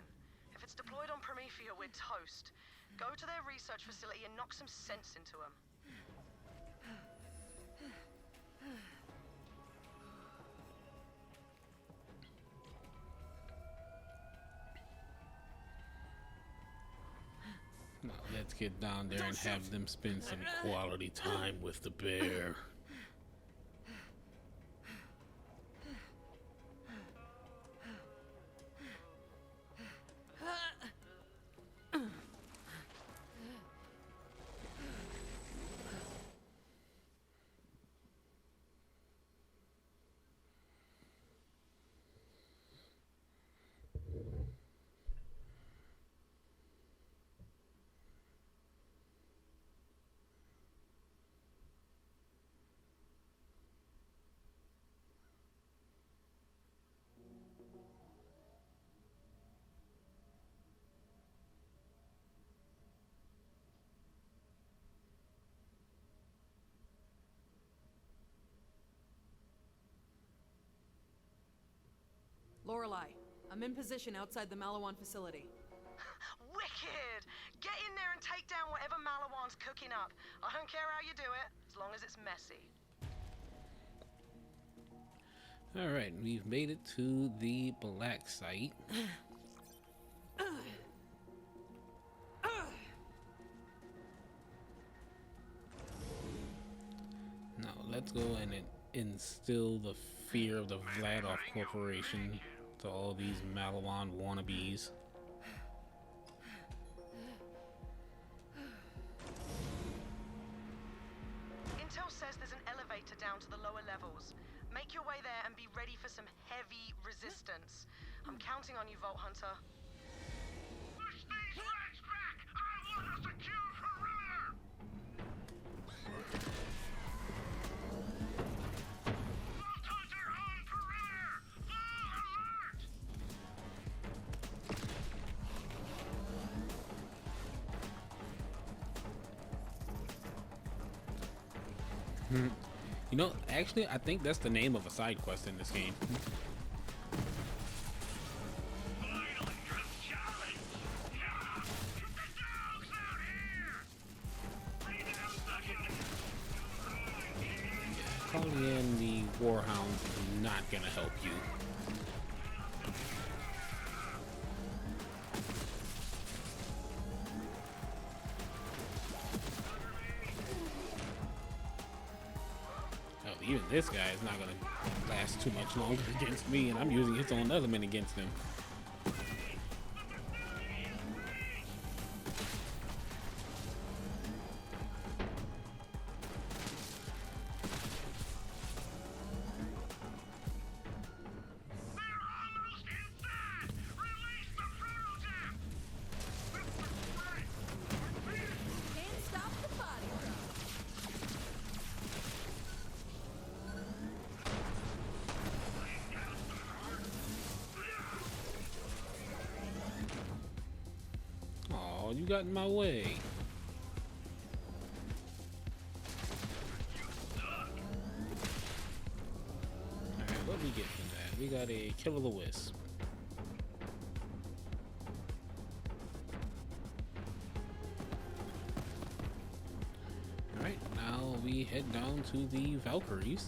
If it's deployed on Promethea, we're toast. Go to their research facility and knock some sense into them. Now let's get down there and have them spend some quality time with the bear. Lorelei, I'm in position outside the Malawan facility. Wicked! Get in there and take down whatever Malawan's cooking up. I don't care how you do it, as long as it's messy. Alright, we've made it to the black site. let's go and instill the fear of the Vladoff Corporation to all these Malawan wannabes. Intel says there's an elevator down to the lower levels. Make your way there and be ready for some heavy resistance. I'm counting on you, Vault Hunter. Push these rats back! I want a secure perimeter! Vault Hunter on perimeter! Full alert! You know, actually, I think that's the name of a side quest in this game. Finally, a challenge! Yeah! Get the dogs out here! Lay down, Bucket! Calling in the Warhound is not gonna help you. Oh, even this guy is not gonna last too much longer against me, and I'm using his own element against him. They're almost inside! Release the prototype! This is great! Can't stop the body drop. Oh, you got in my way. Alright, what we get from that? We got a Kill of the Wisp. Alright, now we head down to the Valkyries.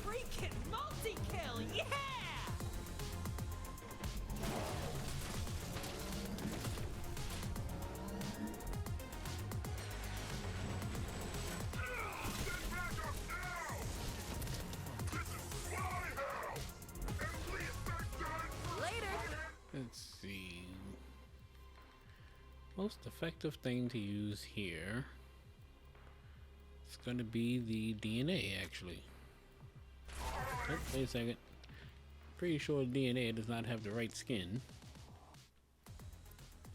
Freaking multi-kill, yeah! Get back up now! This is my house! And we expect done! Later! Let's see. Most effective thing to use here. It's going to be the DNA, actually. Oh, wait a second. Pretty sure DNA does not have the right skin.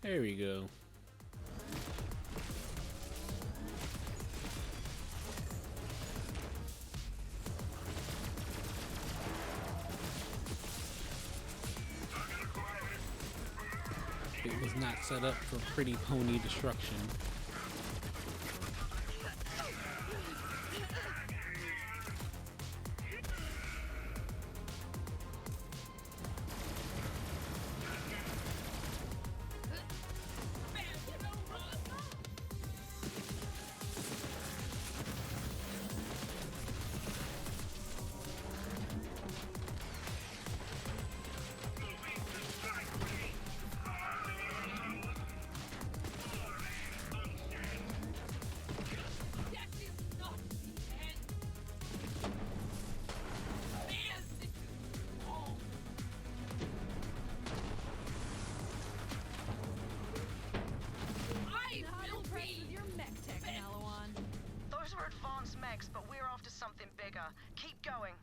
There we go. It was not set up for pretty pony destruction. Not impressed with your mech tech, Malawan. Those are advanced mechs, but we're after something bigger. Keep going.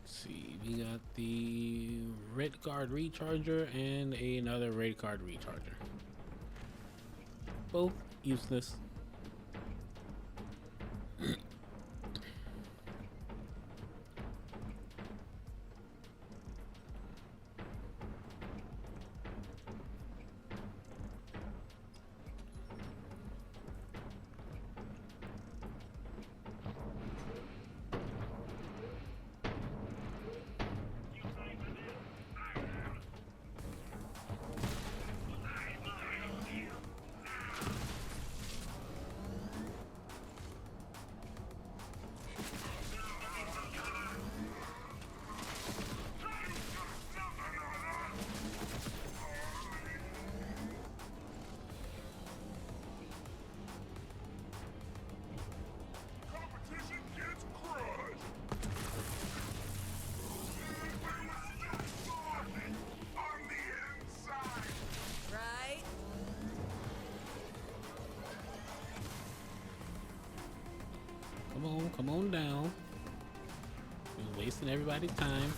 Let's see, we got the red card recharger and another red card recharger. Both useless. everybody time.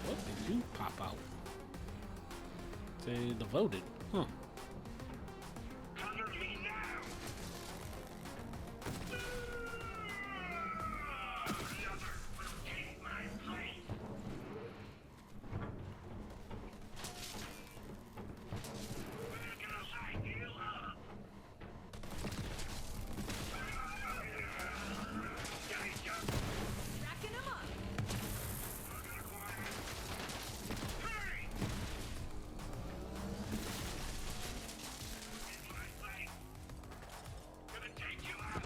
What did you pop out? Say devoted. Huh. Cover me now! The other will take my place! Because I heal up! Tracking him up. Hurry! Gonna take you out!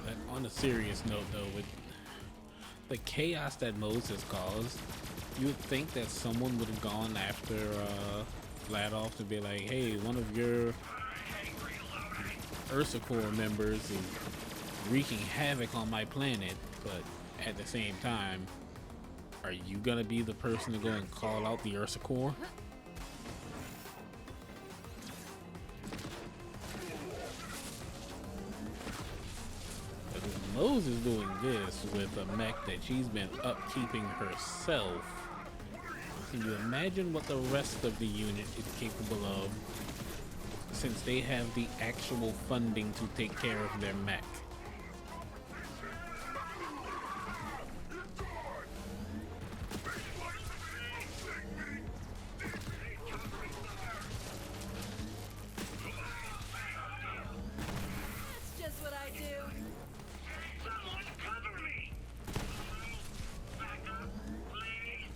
But on a serious note, though, with the chaos that Moze has caused, you would think that someone would have gone after Vladoff to be like, hey, one of your Ursa Corps members is wreaking havoc on my planet. But at the same time, are you gonna be the person to go and call out the Ursa Corps? Moze is doing this with a mech that she's been upkeeping herself. Can you imagine what the rest of the unit is capable of, since they have the actual funding to take care of their mech? That's just what I do. Someone cover me! Back up, please!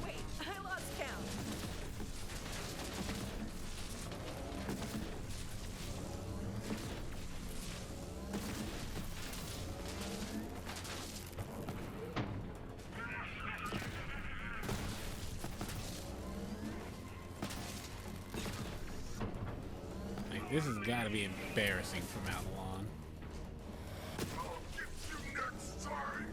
Wait, I lost count. Like, this has got to be embarrassing for Madelon. I'll get you next time!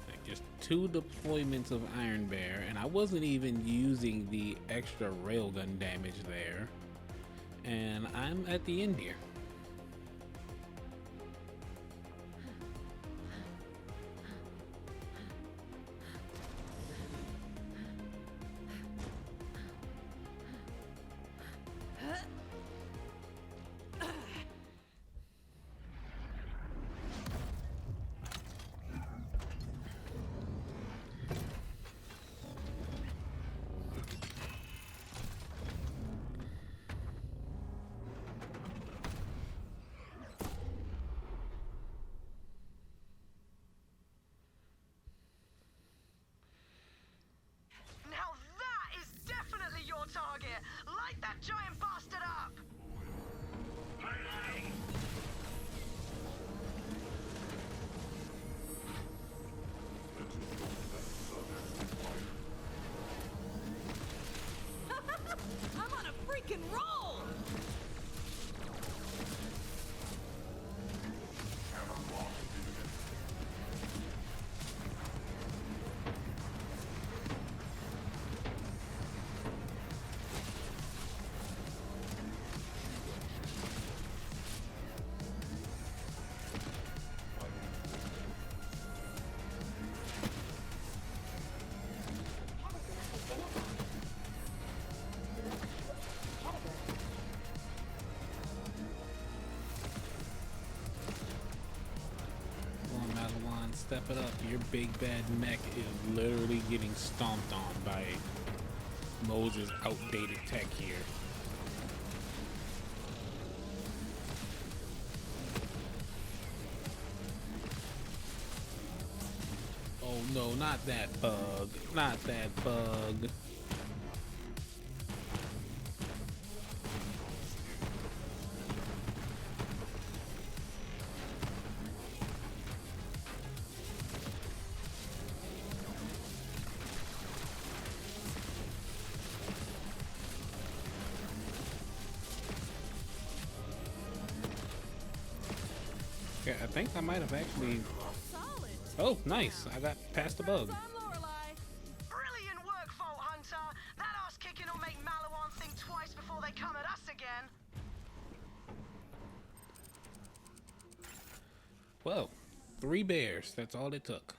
Like, just 2 deployments of Iron Bear, and I wasn't even using the extra railgun damage there. And I'm at the end here. step it up. Your big bad mech is literally getting stomped on by Moze's outdated tech here. Oh no, not that bug. Not that bug. Yeah, I think I might have actually... Solid. Oh, nice. I got past the bug. Time, Lorelei. Brilliant work, Vault Hunter. That ass kicking will make Malawan think twice before they come at us again. Well, 3 bears. That's all it took.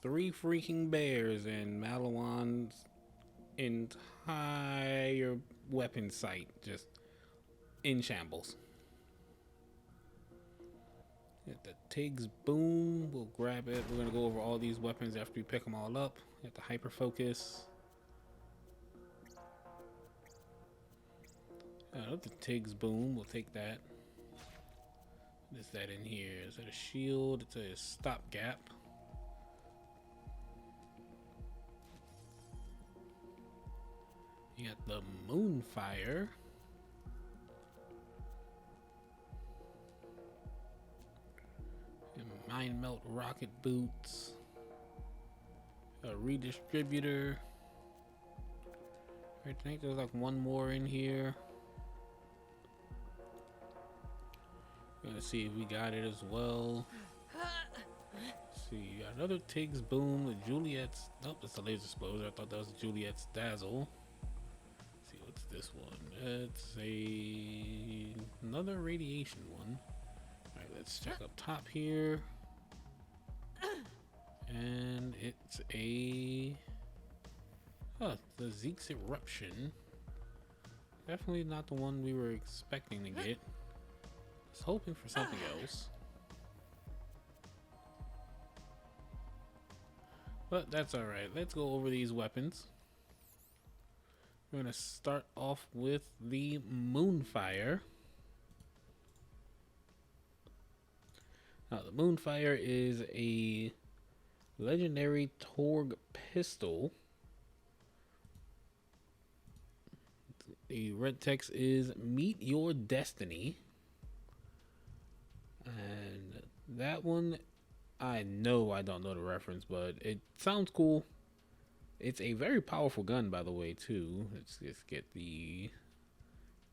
3 freaking bears and Malawan's entire weapon sight just in shambles. Get the Tig's boom. We'll grab it. We're gonna go over all these weapons after we pick them all up. Get the hyper focus. The Tig's boom. We'll take that. What is that in here? Is that a shield? It's a stopgap. You got the Moonfire. And Mind Melt rocket boots. A redistributor. I think there's like one more in here. Gonna see if we got it as well. Let's see, got another Tig's boom, the Juliet's. Nope, it's a laser exploder. I thought that was Juliet's dazzle. Let's see, what's this one? It's another radiation one. All right, let's check up top here. And it's the Zeke's eruption. Definitely not the one we were expecting to get. Was hoping for something else, but that's all right. Let's go over these weapons. We're gonna start off with the Moonfire. Now, the Moonfire is a legendary Torg pistol. The red text is "Meet Your Destiny." And that one, I know I don't know the reference, but it sounds cool. It's a very powerful gun, by the way, too. Let's just get the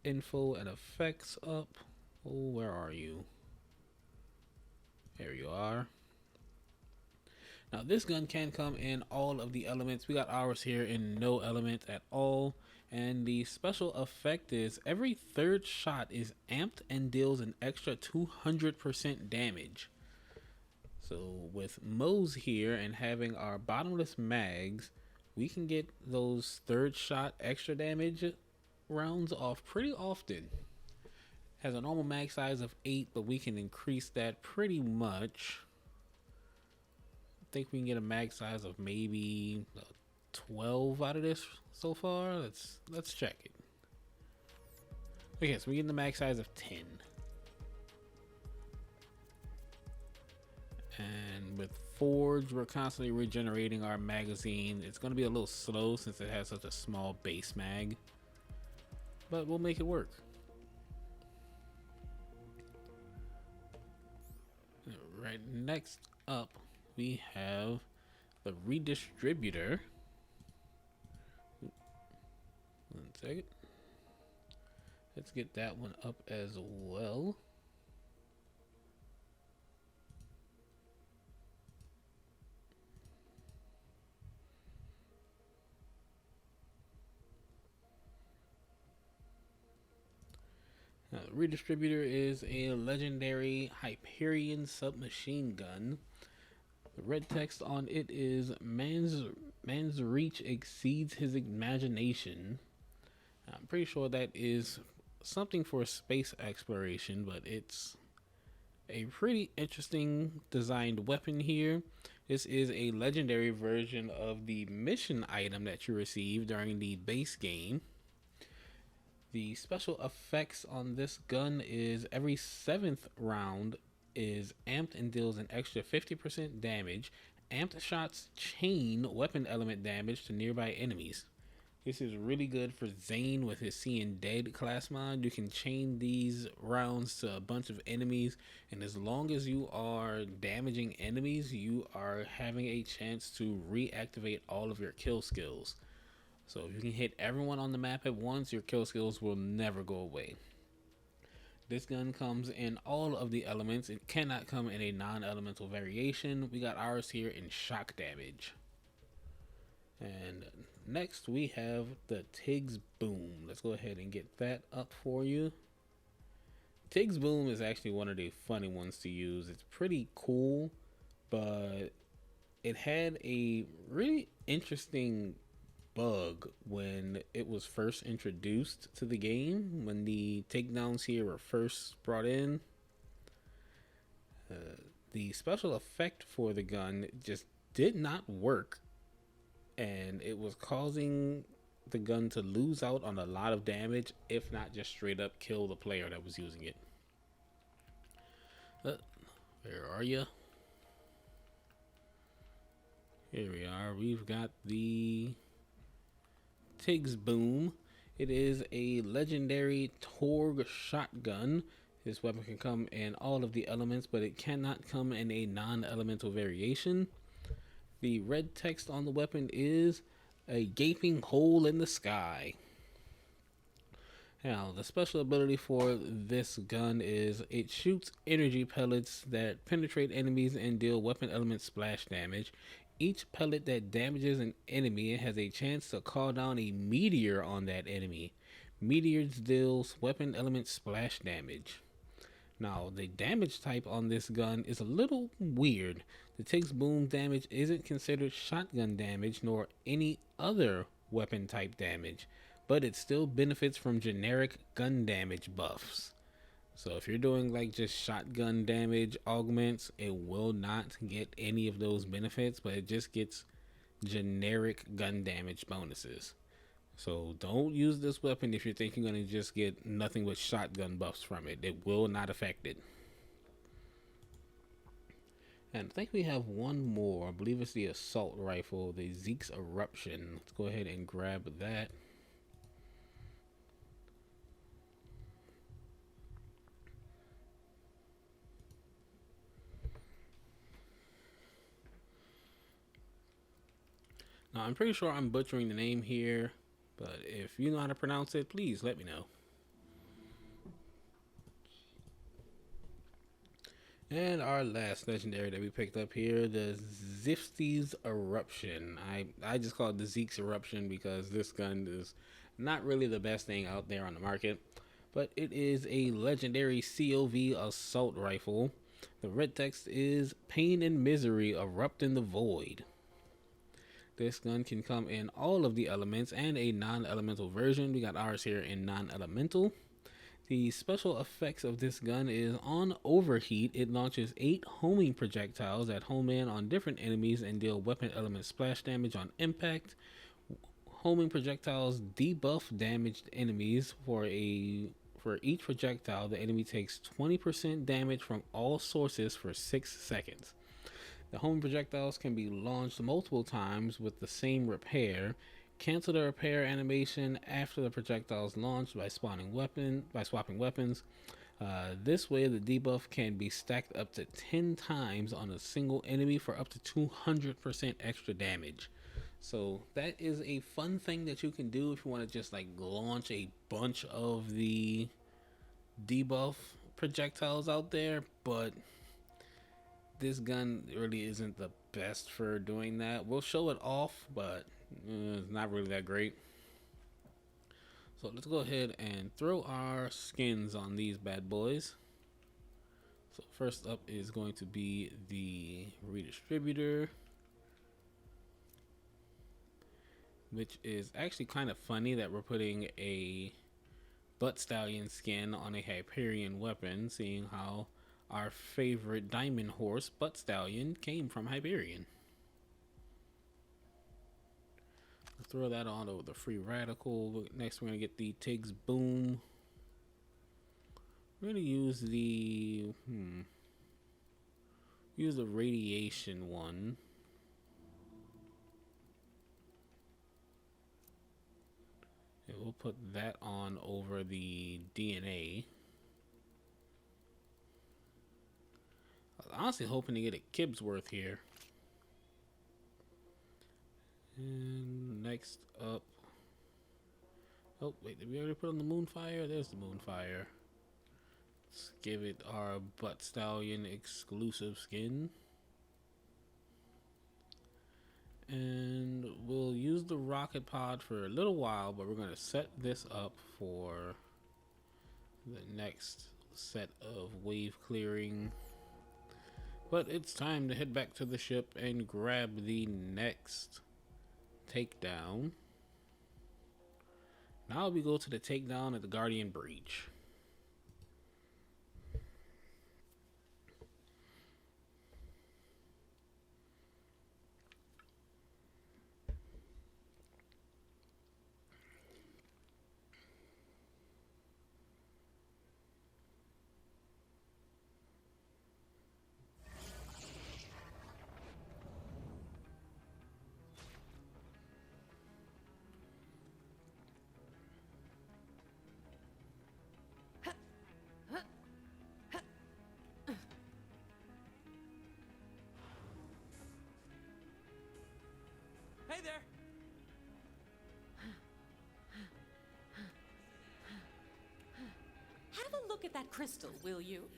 info and effects up. Oh, where are you? There you are. Now, this gun can come in all of the elements. We got ours here in no element at all. And the special effect is every third shot is amped and deals an extra 200% damage. So with Moze here and having our bottomless mags, we can get those third shot extra damage rounds off pretty often. Has a normal mag size of 8, but we can increase that pretty much. I think we can get a mag size of maybe 12 out of this so far. Let's check it. Okay, so we're getting the max size of 10. And with Forge, we're constantly regenerating our magazine. It's going to be a little slow since it has such a small base mag, but we'll make it work. Right, next up we have the redistributor. One second. Let's get that one up as well. Now, the redistributor is a legendary Hyperion submachine gun. The red text on it is man's reach exceeds his imagination. I'm pretty sure that is something for space exploration, but it's A pretty interesting designed weapon here. This is a legendary version of the mission item that you receive during the base game. The special effects on this gun is every 7th round is amped and deals an extra 50% damage. Amped shots chain weapon element damage to nearby enemies. This is really good for Zane with his Seeing Dead class mod. You can chain these rounds to a bunch of enemies, and as long as you are damaging enemies, you are having a chance to reactivate all of your kill skills. So if you can hit everyone on the map at once, your kill skills will never go away. This gun comes in all of the elements. It cannot come in a non-elemental variation. We got ours here in shock damage. And next we have the Tig's Boom. Let's go ahead and get that up for you. Tig's Boom is actually one of the funny ones to use. It's pretty cool, but it had a really interesting bug when it was first introduced to the game, when the takedowns here were first brought in. The special effect for the gun just did not work, and it was causing the gun to lose out on a lot of damage, if not just straight up kill the player that was using it. Where are you? Here we are. We've got the Tig's Boom. It is a legendary Torg shotgun. This weapon can come in all of the elements, but it cannot come in a non-elemental variation. The red text on the weapon is a gaping hole in the sky. Now, the special ability for this gun is it shoots energy pellets that penetrate enemies and deal weapon element splash damage. Each pellet that damages an enemy has a chance to call down a meteor on that enemy. Meteors deals weapon element splash damage. Now, the damage type on this gun is a little weird. The Tig's Boom damage isn't considered shotgun damage nor any other weapon type damage, but it still benefits from generic gun damage buffs. So if you're doing like just shotgun damage augments, it will not get any of those benefits, but it just gets generic gun damage bonuses. So don't use this weapon if you think you're going to just get nothing but shotgun buffs from it. It will not affect it. And I think we have one more. I believe it's the assault rifle, the Zeke's Eruption. Let's go ahead and grab that. Now, I'm pretty sure I'm butchering the name here, but if you know how to pronounce it, please let me know. And our last legendary that we picked up here, the Zifsty's Eruption. I just call it the Zeke's Eruption because this gun is not really the best thing out there on the market, but it is a legendary COV assault rifle. The red text is Pain and Misery Erupt in the Void. This gun can come in all of the elements and a non-elemental version. We got ours here in non-elemental. The special effects of this gun is on overheat, it launches 8 homing projectiles that home in on different enemies and deal weapon element splash damage on impact. Homing projectiles debuff damaged enemies. For each projectile, the enemy takes 20% damage from all sources for 6 seconds. The homing projectiles can be launched multiple times with the same repair. Cancel the repair animation after the projectiles launch by swapping weapons. This way, the debuff can be stacked up to 10 times on a single enemy for up to 200% extra damage. So that is a fun thing that you can do if you want to just like launch a bunch of the debuff projectiles out there, but this gun really isn't the best for doing that. We'll show it off, but it's not really that great. So let's go ahead and throw our skins on these bad boys. So first up is going to be the redistributor, which is actually kind of funny that we're putting a butt stallion skin on a Hyperion weapon, seeing how our favorite diamond horse, Butt Stallion, came from Hyperion. We'll throw that on over the free radical. Next, we're going to get the Tig's Boom. We're going to use the radiation one. And we'll put that on over the DNA. I was honestly hoping to get a Kibsworth here. And next up, oh wait, did we already put on the Moonfire? There's the Moonfire. Let's give it our Butt Stallion exclusive skin. And we'll use the rocket pod for a little while, but we're going to set this up for the next set of wave clearing. But it's time to head back to the ship and grab the next takedown. Now we go to the takedown at the Guardian Breach. Hey there! Have a look at that crystal, will you?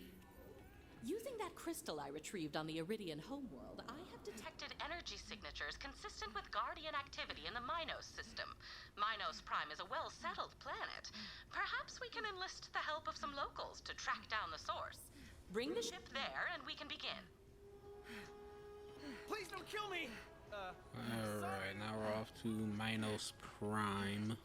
Using that crystal I retrieved on the Iridian homeworld, I have detected energy signatures consistent with Guardian activity in the Minos system. Minos Prime is a well-settled planet. Perhaps we can enlist the help of some locals to track down the source. Bring the ship there and we can begin. Please don't kill me! Alright, now we're off to Minos Prime.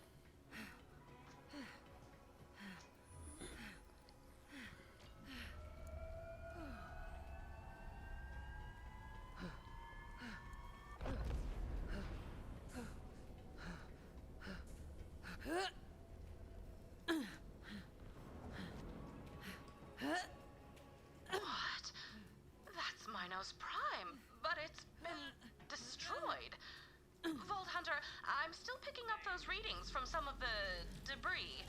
What? That's Minos Prime, but it's been destroyed. Vault Hunter, I'm still picking up those readings from some of the debris.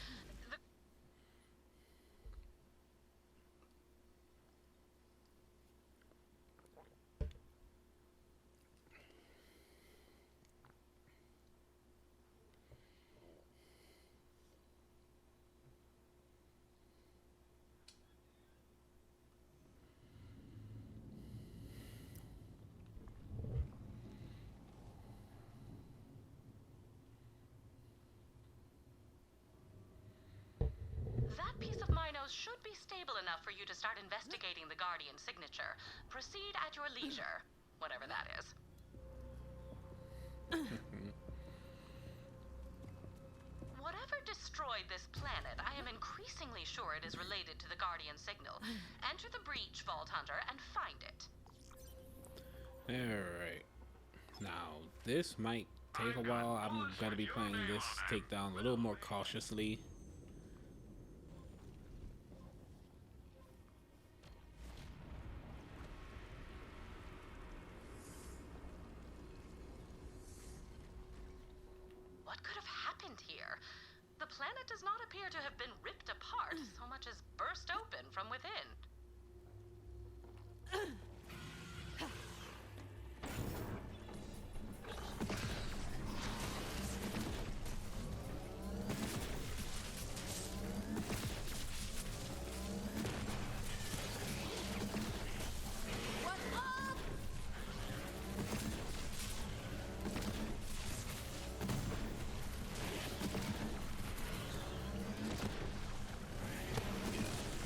That piece of Minos should be stable enough for you to start investigating the Guardian signature. Proceed at your leisure, whatever that is. Whatever destroyed this planet, I am increasingly sure it is related to the Guardian signal. Enter the breach, Vault Hunter, and find it. Alright. Now, this might take a while. I'm going to be playing this takedown a little more cautiously. What could have happened here? The planet does not appear to have been ripped apart, so much as burst open from within.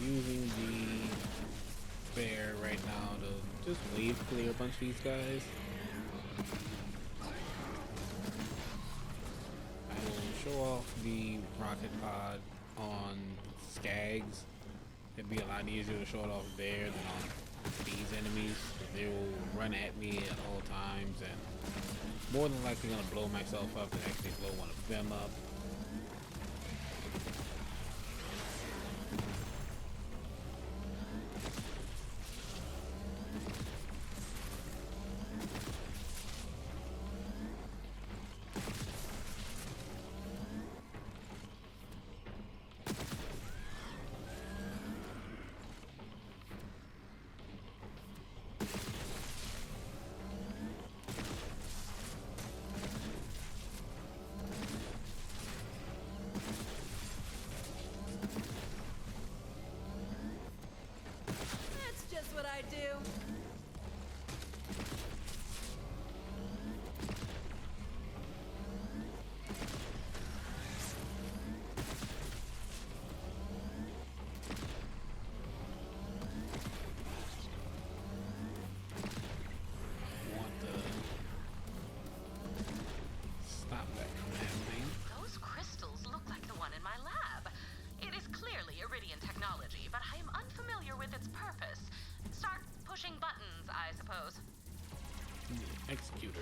Using the bear right now to just wave clear a bunch of these guys. I will show off the rocket pod on Skags It'd be a lot easier to show it off there than on these enemies. They will run at me at all times, and more than likely gonna blow myself up and actually blow one of them up. That's just what I do. Want to stop that from happening. Those crystals look like the one in my lab. It is clearly Iridian technology, but I am unfamiliar with its purpose. Start pushing buttons, I suppose. Executor.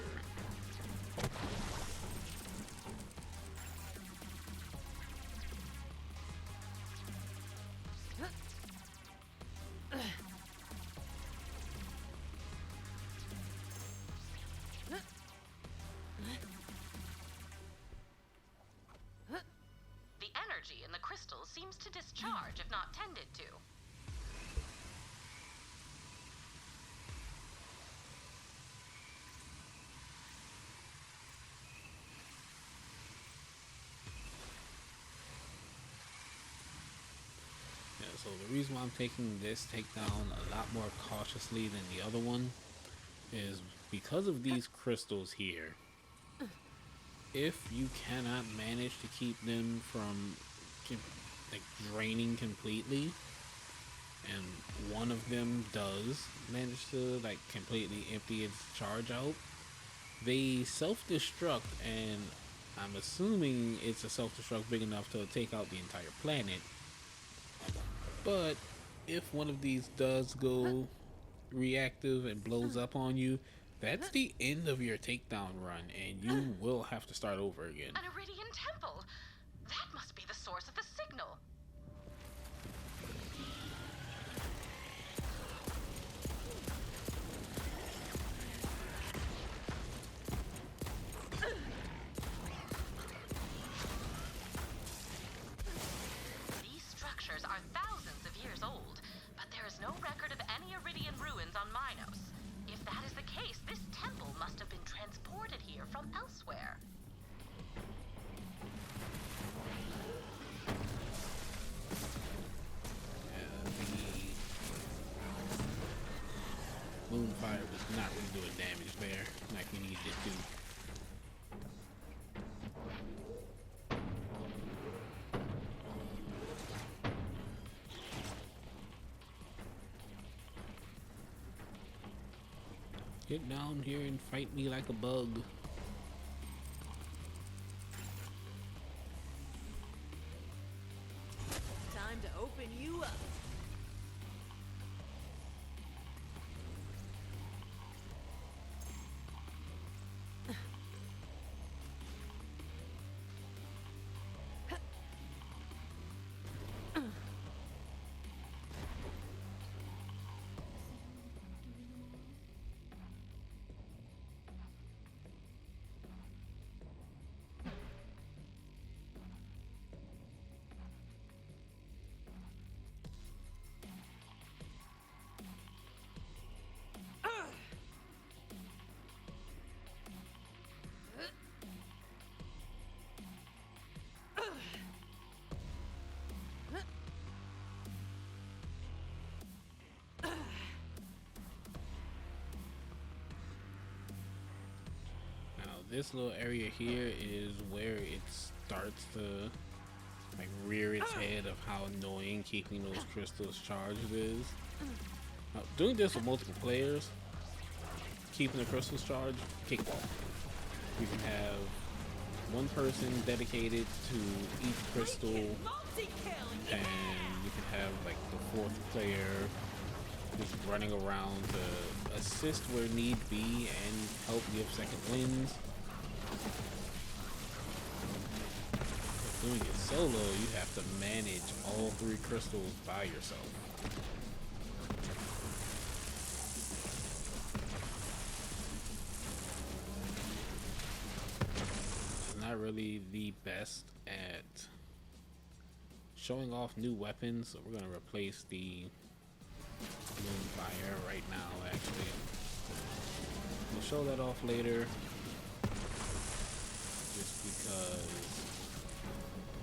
The energy in the crystals seems to discharge if not tended to. Yeah, so the reason why I'm taking this takedown a lot more cautiously than the other one is because of these crystals here. If you cannot manage to keep them from like draining completely, and one of them does manage to like completely empty its charge out, they self-destruct, and I'm assuming it's a self-destruct big enough to take out the entire planet. But if one of these does go reactive and blows up on you, that's the end of your takedown run, and you will have to start over again. An Iridian temple! That must be the source of the signal. These structures are thousands of years old, but there is no record of any Iridian ruins on Minos. If that is the case, this temple must have been transported here from elsewhere. The Moonfire was not really doing damage there like we needed it to. Get down here and fight me like a bug. Time to open you up. This little area here is where it starts to like rear its head of how annoying keeping those crystals charged is. Now, doing this with multiple players, keeping the crystals charged, kickball. You can have one person dedicated to each crystal, and you can have like the fourth player just running around to assist where need be and help give second wins. Doing it solo, you have to manage all 3 crystals by yourself. Not really the best at showing off new weapons, so we're gonna replace the Moonfire right now. Actually, we'll show that off later, just because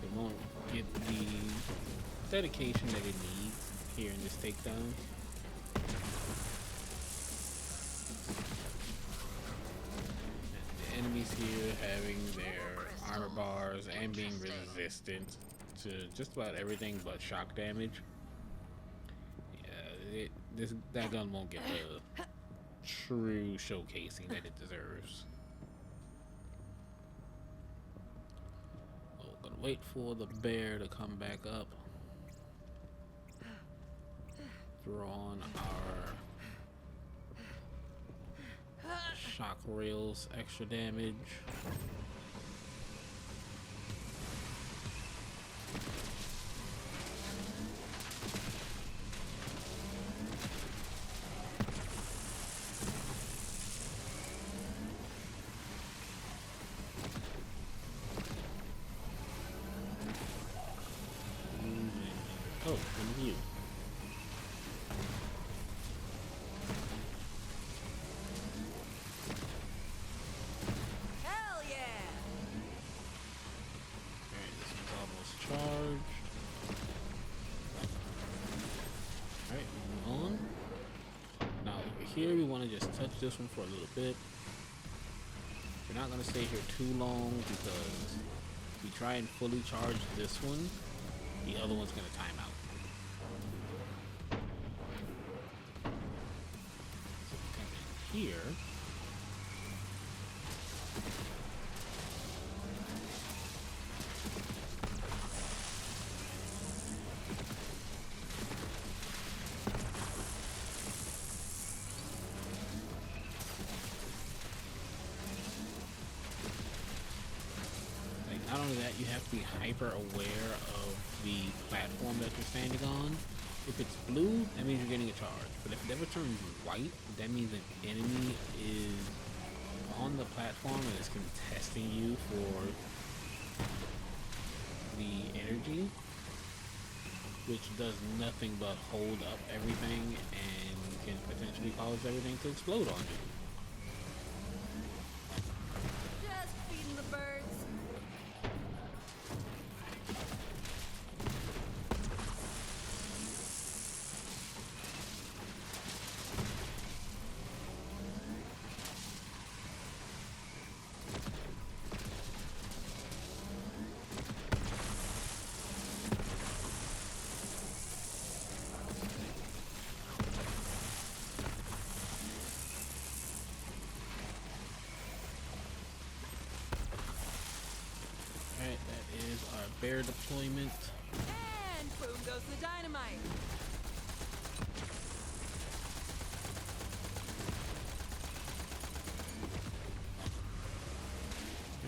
it won't get the dedication that it needs here in this takedown. And the enemies here having their armor bars and being resistant to just about everything but shock damage. Yeah, that gun won't get the true showcasing that it deserves. We're gonna wait for the bear to come back up. Throw on our shock rails, extra damage. Oh, one of you. Hell yeah! Alright, this one's almost charged. Alright, moving on. Now over here we want to just touch this one for a little bit. We're not going to stay here too long because if we try and fully charge this one, the other one's going to time out. So we come in here. Not only that, you have to be hyper aware of the platform that you're standing on. If it's blue, that means you're getting a charge. But if it ever turns white, that means an enemy is on the platform and is contesting you for the energy, which does nothing but hold up everything and can potentially cause everything to explode on you. Just feeding the birds. Alright, that is our bear deployment. And boom goes the dynamite.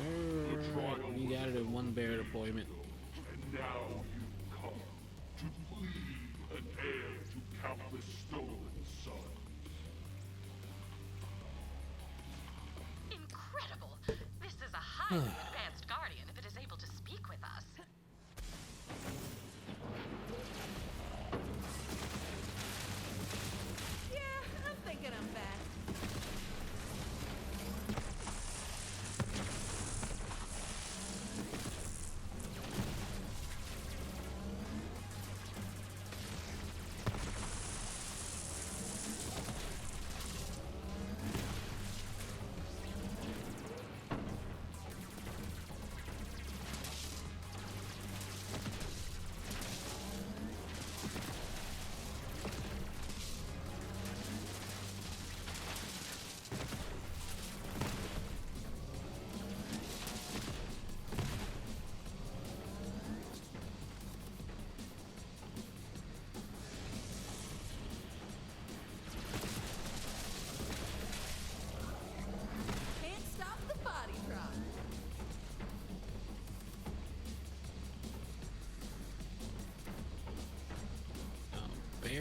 Alright, we got it in one bear deployment. And now you come to bleed an heir to countless stolen sons. Incredible! This is a highly advanced guardian if it is able to speak with us. Yeah, I'm thinking I'm back.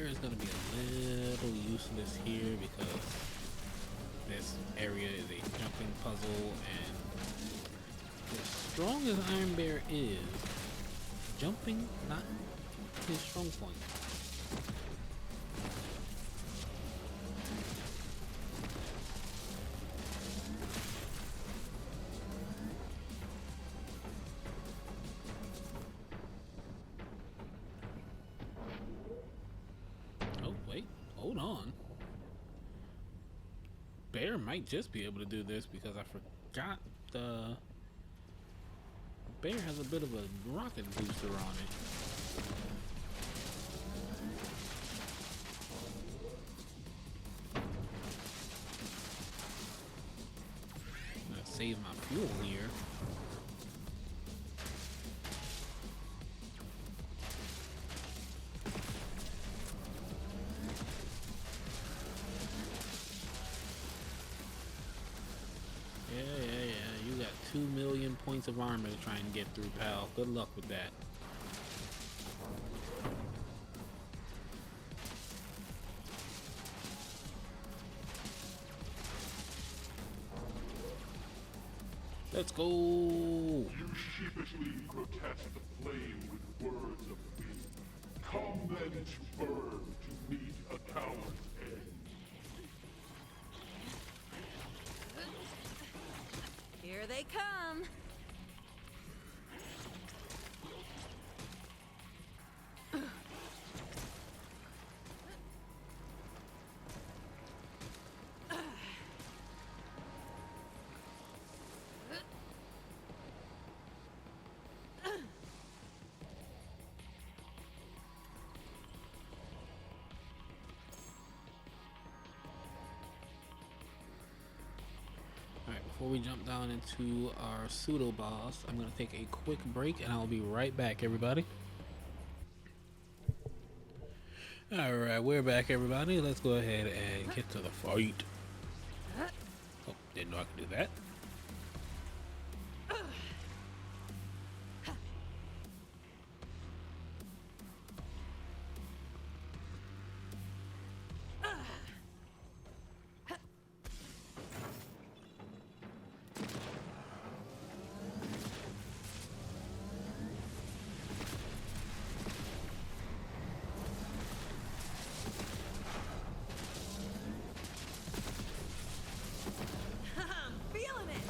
bear is going to be a little useless here because this area is a jumping puzzle, and as strong as Iron Bear is, jumping not his strong point. Oh wait, hold on. Bear might just be able to do this because I forgot the bear has a bit of a rocket booster on it. I'm gonna save my fuel here. Yeah. You got 2 million points of armor to try and get through, pal. Good luck with that. Let's go! You sheepishly protest the flame with words of faith. Come then to burn to meet a coward's end. Here they come. Alright, before we jump down into our pseudo boss, I'm going to take a quick break and I'll be right back, everybody. Alright, we're back, everybody. Let's go ahead and get to the fight. Oh, didn't know I could do that. I'm feeling it.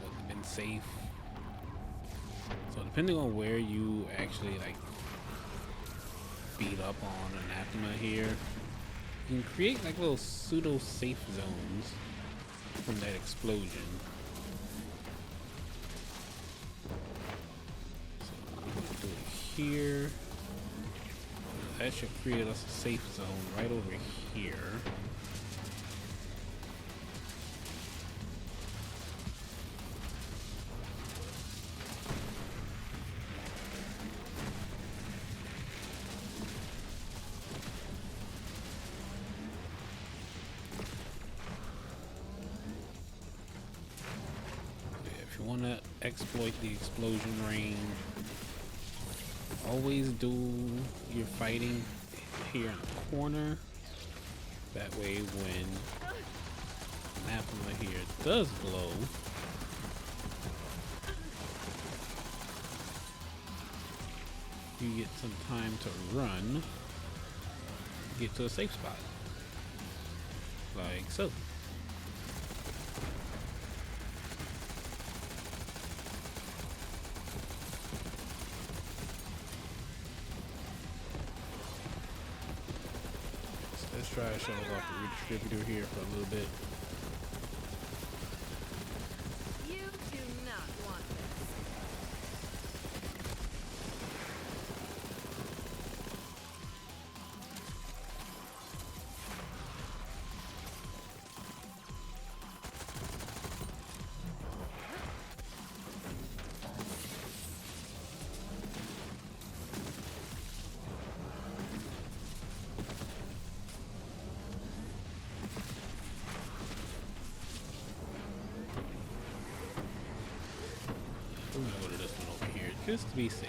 Wouldn't have been safe. So depending on where you actually like beat up on Anathema here, you can create like little pseudo safe zones from that explosion. So I'm gonna do it here. That should create us a safe zone right over here. If you want to exploit the explosion range, always do your fighting here in the corner. That way when Anathema here does glow, you get some time to run, get to a safe spot. Like so. Let's try to shut off the redistributor here for a little bit. You do not want this. just to be safe.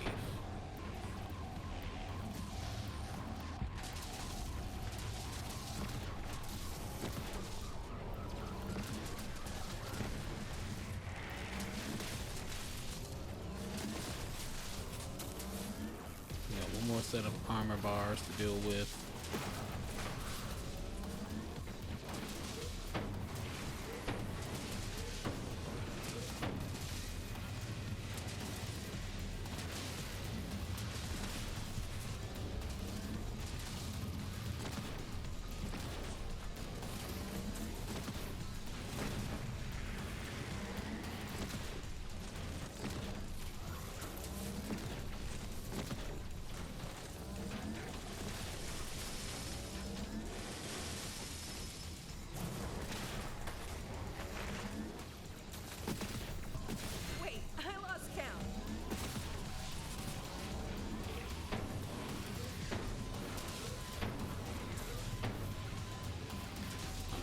We got one more set of armor bars to deal with. Wait, I lost count.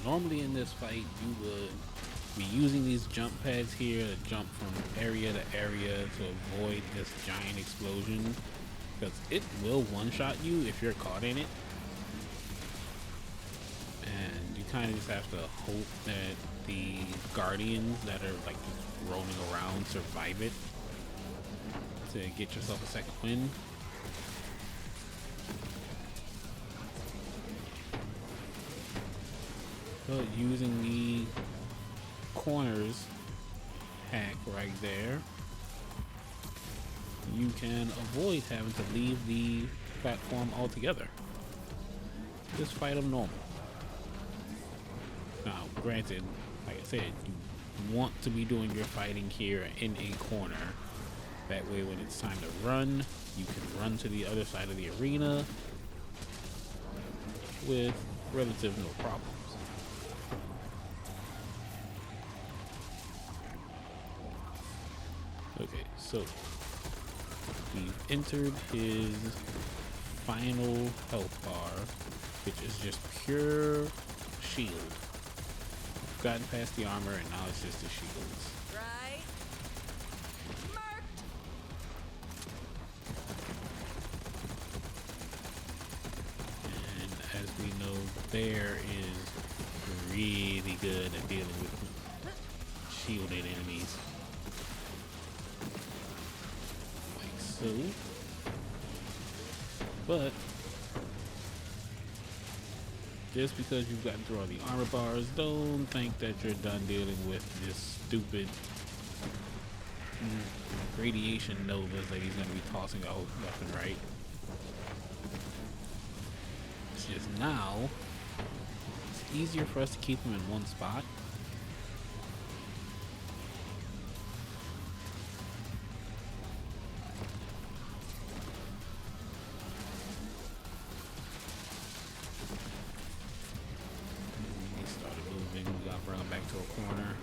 Normally in this fight, you would be using these jump pads here to jump from area to area to avoid this giant explosion, because it will one-shot you if you're caught in it. And you kind of just have to hope that the guardians that are like just roaming around survive it to get yourself a second win. But using the corners hack right there, you can avoid having to leave the platform altogether. Just fight them normal. Now, granted, like I said, you want to be doing your fighting here in a corner. That way, when it's time to run, you can run to the other side of the arena with relative no problems. Okay, so we've entered his final health bar, which is just pure shield. We've gotten past the armor and now it's just the shields. Right? Marked! And as we know, Bear is really good at dealing with shielded enemies. Like so. But just because you've gotten through all the armor bars, don't think that you're done dealing with this stupid radiation novas that he's going to be tossing out left and right. It's just now, it's easier for us to keep him in one spot. He started moving, we got to bring him back to a corner.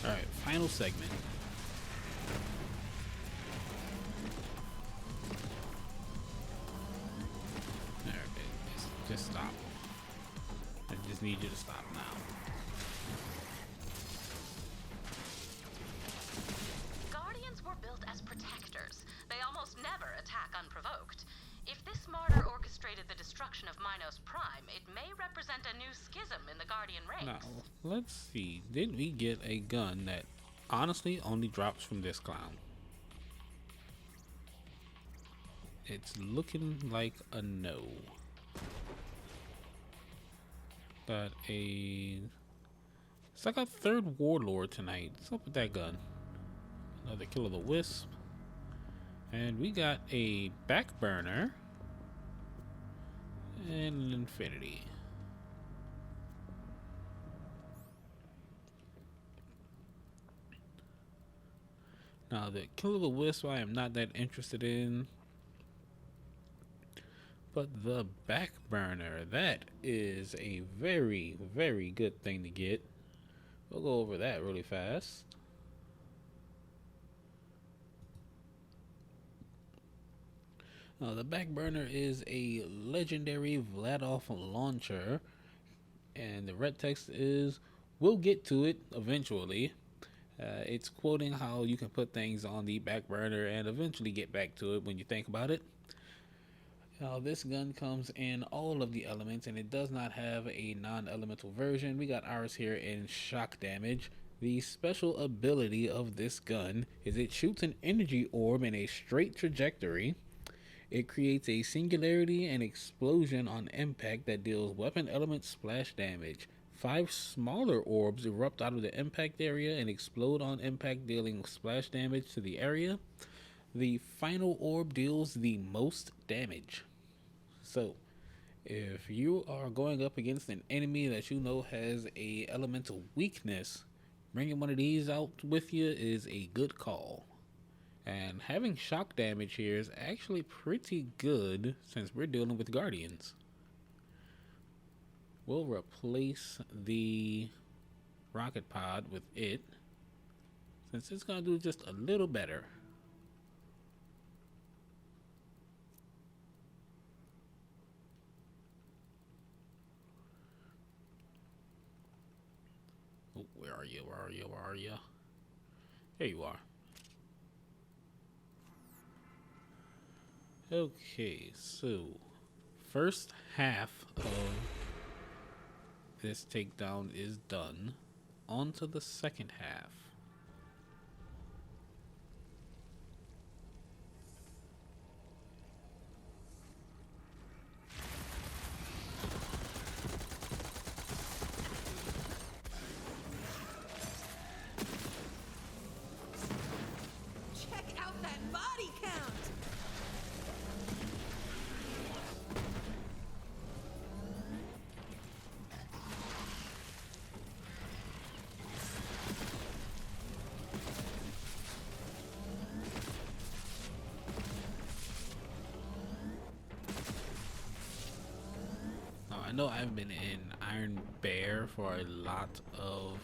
Alright, final segment. Alright, just stop. I just need you to stop now. Guardians were built as protectors. They almost never attack unprovoked. If this martyr orchestrated the destruction of Minos Prime, it may represent a new schism in the Guardian ranks. Now, let's see. Did we get a gun that honestly only drops from this clown? It's looking like a no. Got a... It's like a third warlord tonight. What's up with that gun? Another Kill of the Wisp. And we got a back burner. And an infinity. Now the Kill of the Wisp I am not that interested in. But the back burner, that is a very, very good thing to get. We'll go over that really fast. The back burner is a legendary Vladoff launcher, and the red text is, "We'll get to it eventually." It's quoting how you can put things on the back burner and eventually get back to it when you think about it. Now, this gun comes in all of the elements and it does not have a non elemental version. We got ours here in shock damage. The special ability of this gun is it shoots an energy orb in a straight trajectory. It creates a singularity and explosion on impact that deals weapon element splash damage. 5 smaller orbs erupt out of the impact area and explode on impact, dealing splash damage to the area. The final orb deals the most damage. So, if you are going up against an enemy that you know has a elemental weakness, bringing one of these out with you is a good call. And having shock damage here is actually pretty good since we're dealing with guardians. We'll replace the rocket pod with it, since it's going to do just a little better. Oh, where are you? Where are you? Where are you? There you are. Okay, so first half of this takedown is done. On to the second half. Check out that body count! Now, I know I've been in Iron Bear for a lot of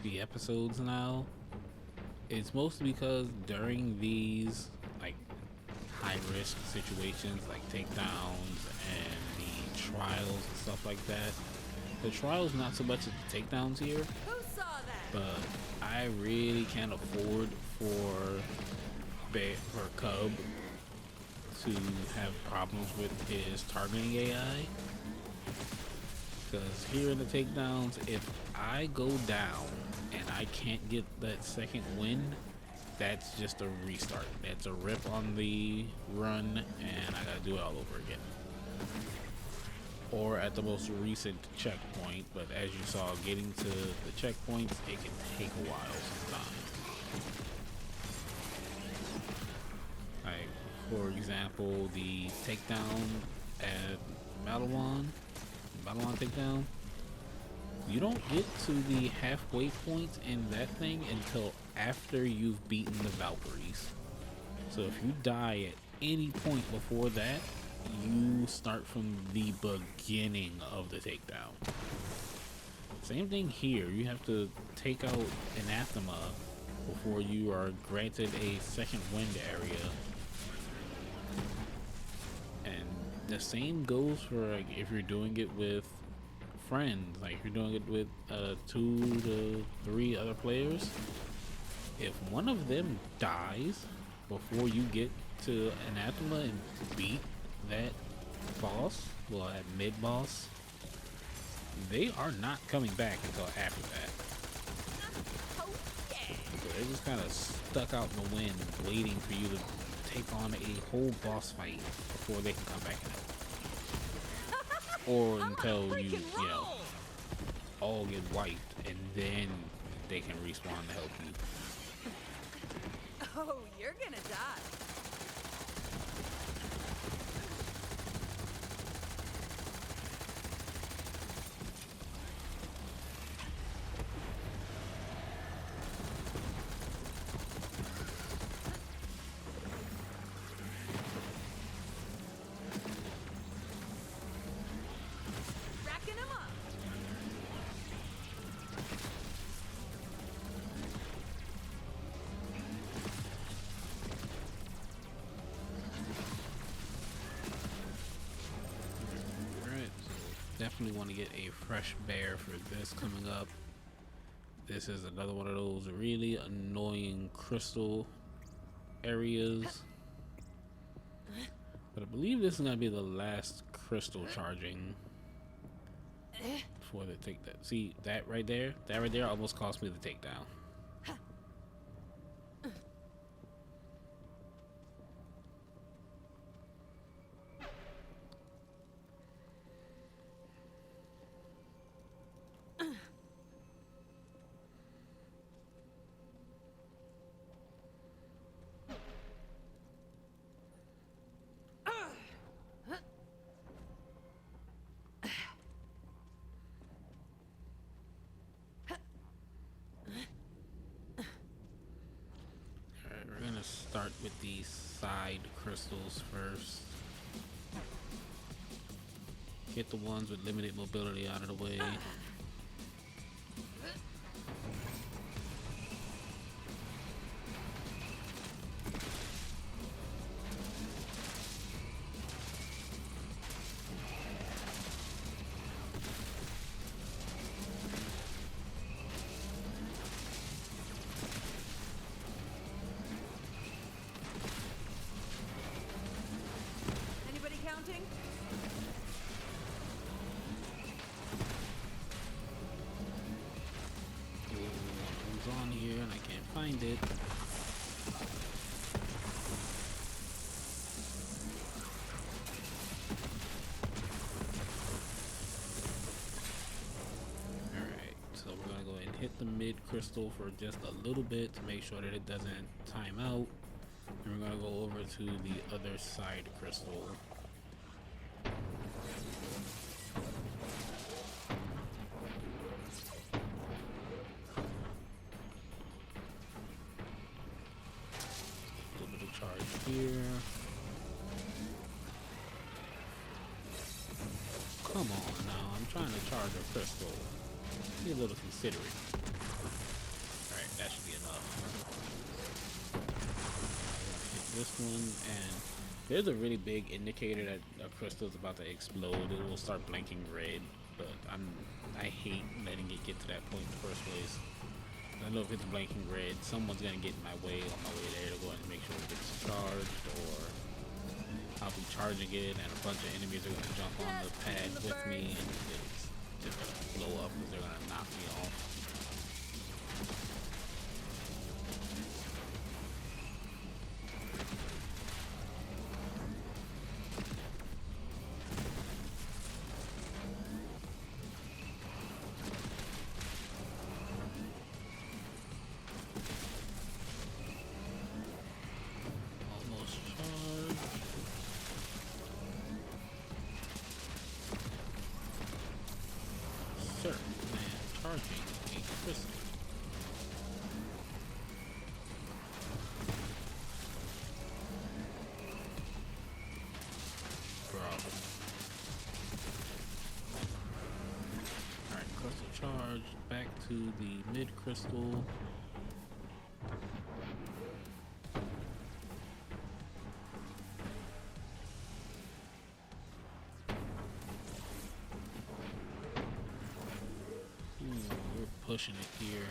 the episodes now. It's mostly because during these like high risk situations like takedowns and the trials and stuff like that, the trials not so much as the takedowns here, Who saw that? but I really can't afford for Cub to have problems with his targeting AI. Because here in the takedowns, if I go down and I can't get that second win, that's just a restart. That's a rip on the run and I gotta do it all over again. Or at the most recent checkpoint, but as you saw, getting to the checkpoints, it can take a while sometimes. Like, for example, the takedown at Malawan takedown, you don't get to the halfway point in that thing until after you've beaten the Valkyries. So if you die at any point before that, you start from the beginning of the takedown. Same thing here. You have to take out Anathema before you are granted a second wind area. And the same goes for like if you're doing it with friends, like if you're doing it with 2 to 3 other players. If one of them dies before you get to Anathema and beat that boss, well, that mid boss, they are not coming back until after that. So they're just kind of stuck out in the wind, waiting for you to take on a whole boss fight before they can come back and help. Or until you know, all get wiped, and then they can respawn to help you. Oh, you're gonna die. Racking 'em up. Definitely want to get a fresh bear for this coming up. This is another one of those really annoying crystal areas. But I believe this is going to be the last crystal charging before they take that. See, that right there almost cost me the takedown. Start with the side crystals first. Get the ones with limited mobility out of the way. On here and I can't find it. Alright, so we're gonna go ahead and hit the mid crystal for just a little bit to make sure that it doesn't time out. And we're gonna go over to the other side crystal. Here. Come on now, I'm trying to charge a crystal. Be a little considerate. Alright, that should be enough. Hit this one, and there's a really big indicator that a crystal is about to explode. It will start blinking red, but I hate letting it get to that point in the first place. I know if it's blinking red, someone's gonna get in my way on my way there to go and make sure it gets charged, or I'll be charging it and a bunch of enemies are gonna jump on the pad with me and it's just gonna blow up because they're gonna knock me off. Sir, man, charging a crystal. Bravo. Alright, crystal charged. Back to the mid crystal. Pushing it here.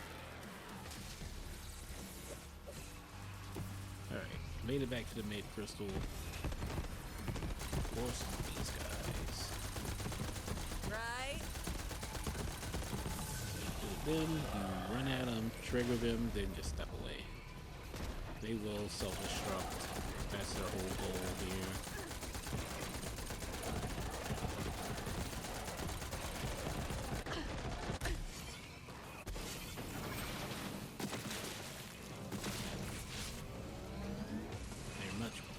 Alright, made it back to the mid crystal. Force these guys. Right. Then you run at them, trigger them, then just step away. They will self-destruct. That's their whole goal here.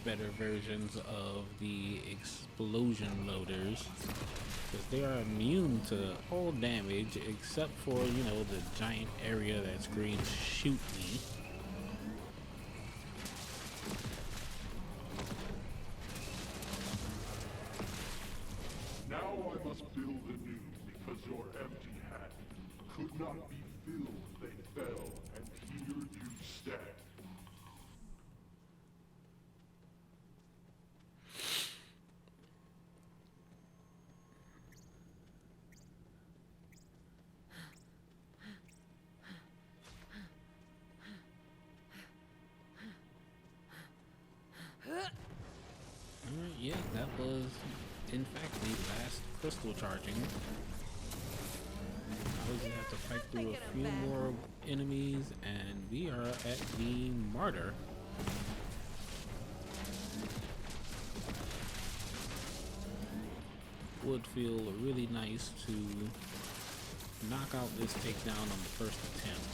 Better versions of the explosion loaders, because they are immune to all damage except for, you know, the giant area that screams "shoot me." Now I must build anew, because your empty hat could not be filled. They fell, and here you stand. was, in fact, the last crystal charging. Now we just have to fight through a few more enemies, and we are at the martyr. Would feel really nice to knock out this takedown on the first attempt.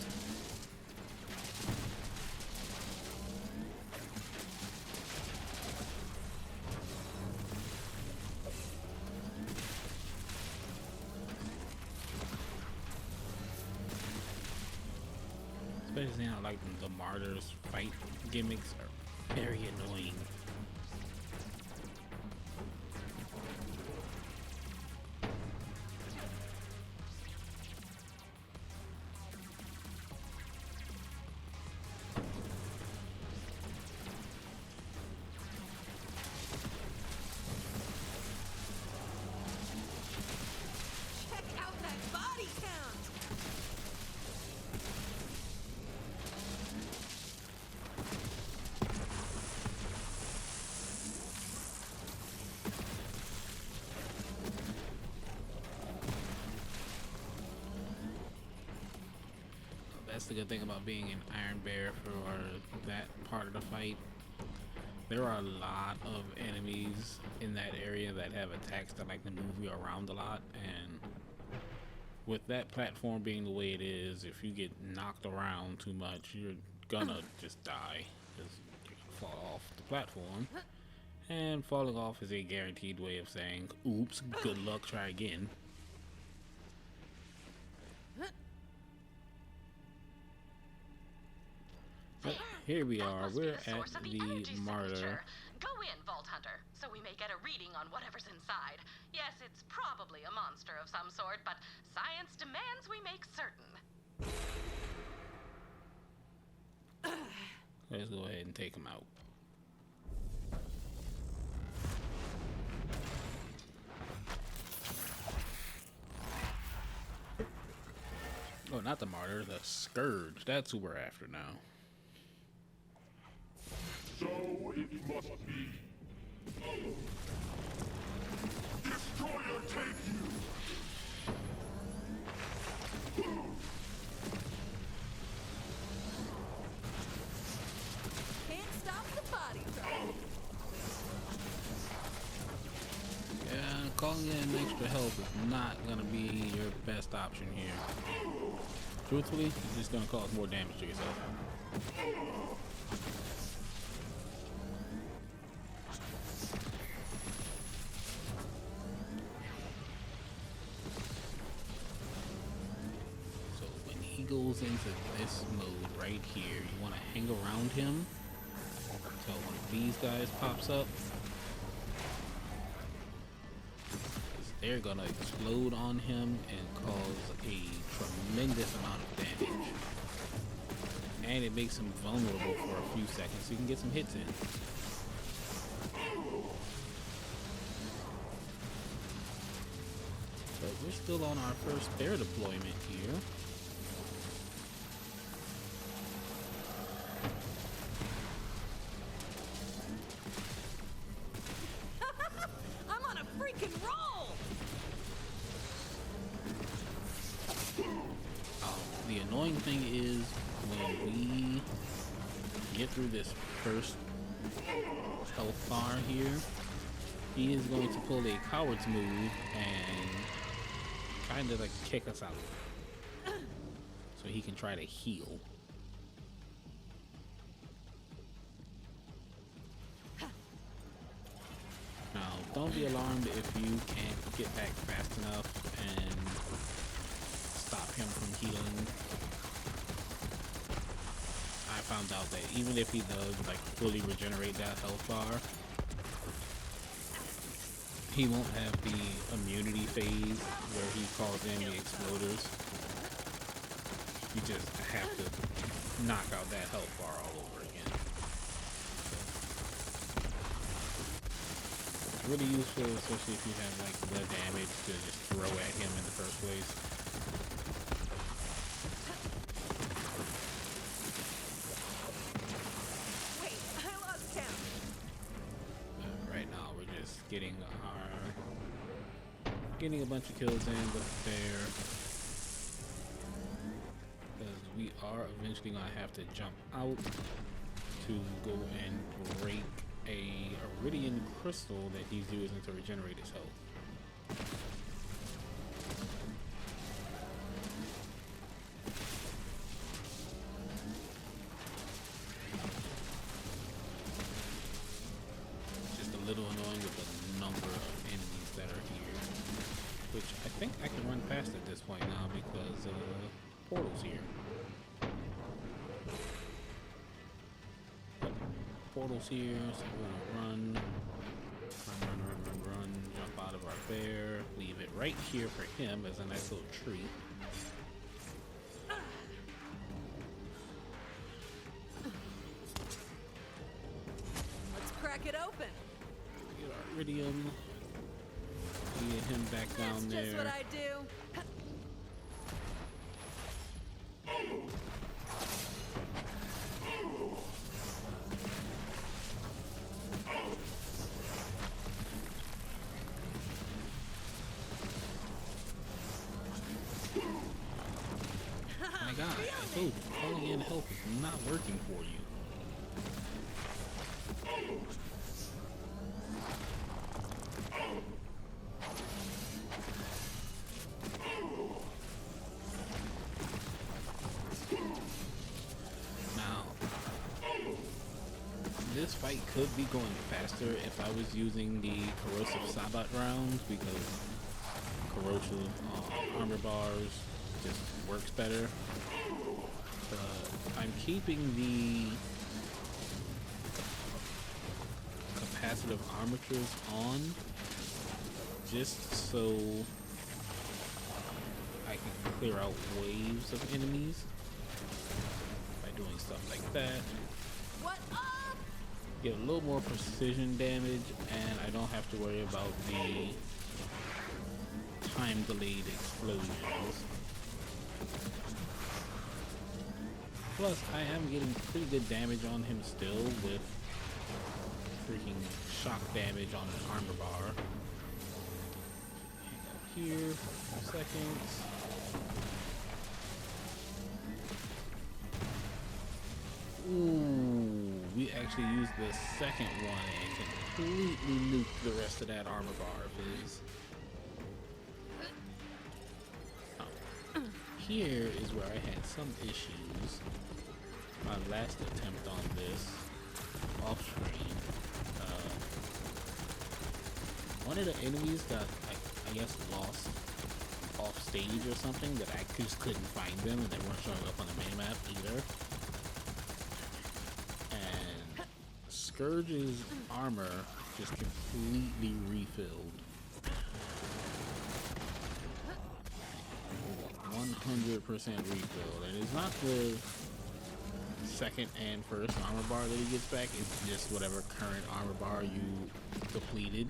Especially now, like the martyrs fight gimmicks are very annoying. Check out that body count! That's the good thing about being an Iron Bear for that part of the fight. There are a lot of enemies in that area that have attacks that like to move you around a lot, and with that platform being the way it is, if you get knocked around too much, you're gonna just die because you're gonna fall off the platform. And falling off is a guaranteed way of saying, oops, good luck, try again. But here we are, we're at the martyr. Go in, Vault Hunter, so we may get a reading on whatever's inside. Yes, it's probably a monster of some sort, but science demands we make certain. Let's go ahead and take him out. Oh, not the martyr, the scourge. That's who we're after now. So it must be. Destroyer, take you! Can't stop the body throw. Yeah, calling in extra help is not gonna be your best option here. Truthfully, you're just gonna cause more damage to yourself. So when he goes into this mode right here, you want to hang around him until one of these guys pops up. They're gonna explode on him and cause a tremendous amount of damage. And it makes him vulnerable for a few seconds so you can get some hits in. But we're still on our first bear deployment here. I'm on a freaking roll! The annoying thing is when we get through this first health bar here, he is going to pull a coward's move and kind of like kick us out so he can try to heal. Now, don't be alarmed if you can't get back fast enough and stop him from healing. I found out that even if he does like fully regenerate that health bar, he won't have the immunity phase where he calls in the exploders. You just have to knock out that health bar all over again. It's really useful, especially if you have like the damage to just throw at him in the first place. Wait, I lost count. Right now we're just getting our getting a bunch of kills in with the bear. Because we are eventually going to have to jump out to go and break a iridium crystal that he's using to regenerate his health. Just a little annoying with the number of enemies that are here, which I think I can run past at this point now because portal's here. Portal's here, so we're gonna run, jump out of our bear, leave it right here for him as a nice little treat. Let's crack it open. Get our iridium, get him back down there. That's just what I do. My God, I told you, calling in help is not working for you. Now, this fight could be going faster if I was using the corrosive sabot rounds, because corrosive armor bars just works better. I'm keeping the capacitive armatures on just so I can clear out waves of enemies by doing stuff like that. What up? Get a little more precision damage, and I don't have to worry about the time delayed explosions. Plus, I am getting pretty good damage on him still with freaking shock damage on the armor bar. Hang out here for 2 seconds. Ooh, we actually used the second one and completely nuked the rest of that armor bar of his. Here is where I had some issues. My last attempt on this off screen. One of the enemies got, I guess, lost off stage or something, that I just couldn't find them, and they weren't showing up on the minimap either. And Scourge's armor just completely refilled. 100% refilled, and it's not the second and first armor bar that he gets back, it's just whatever current armor bar you depleted.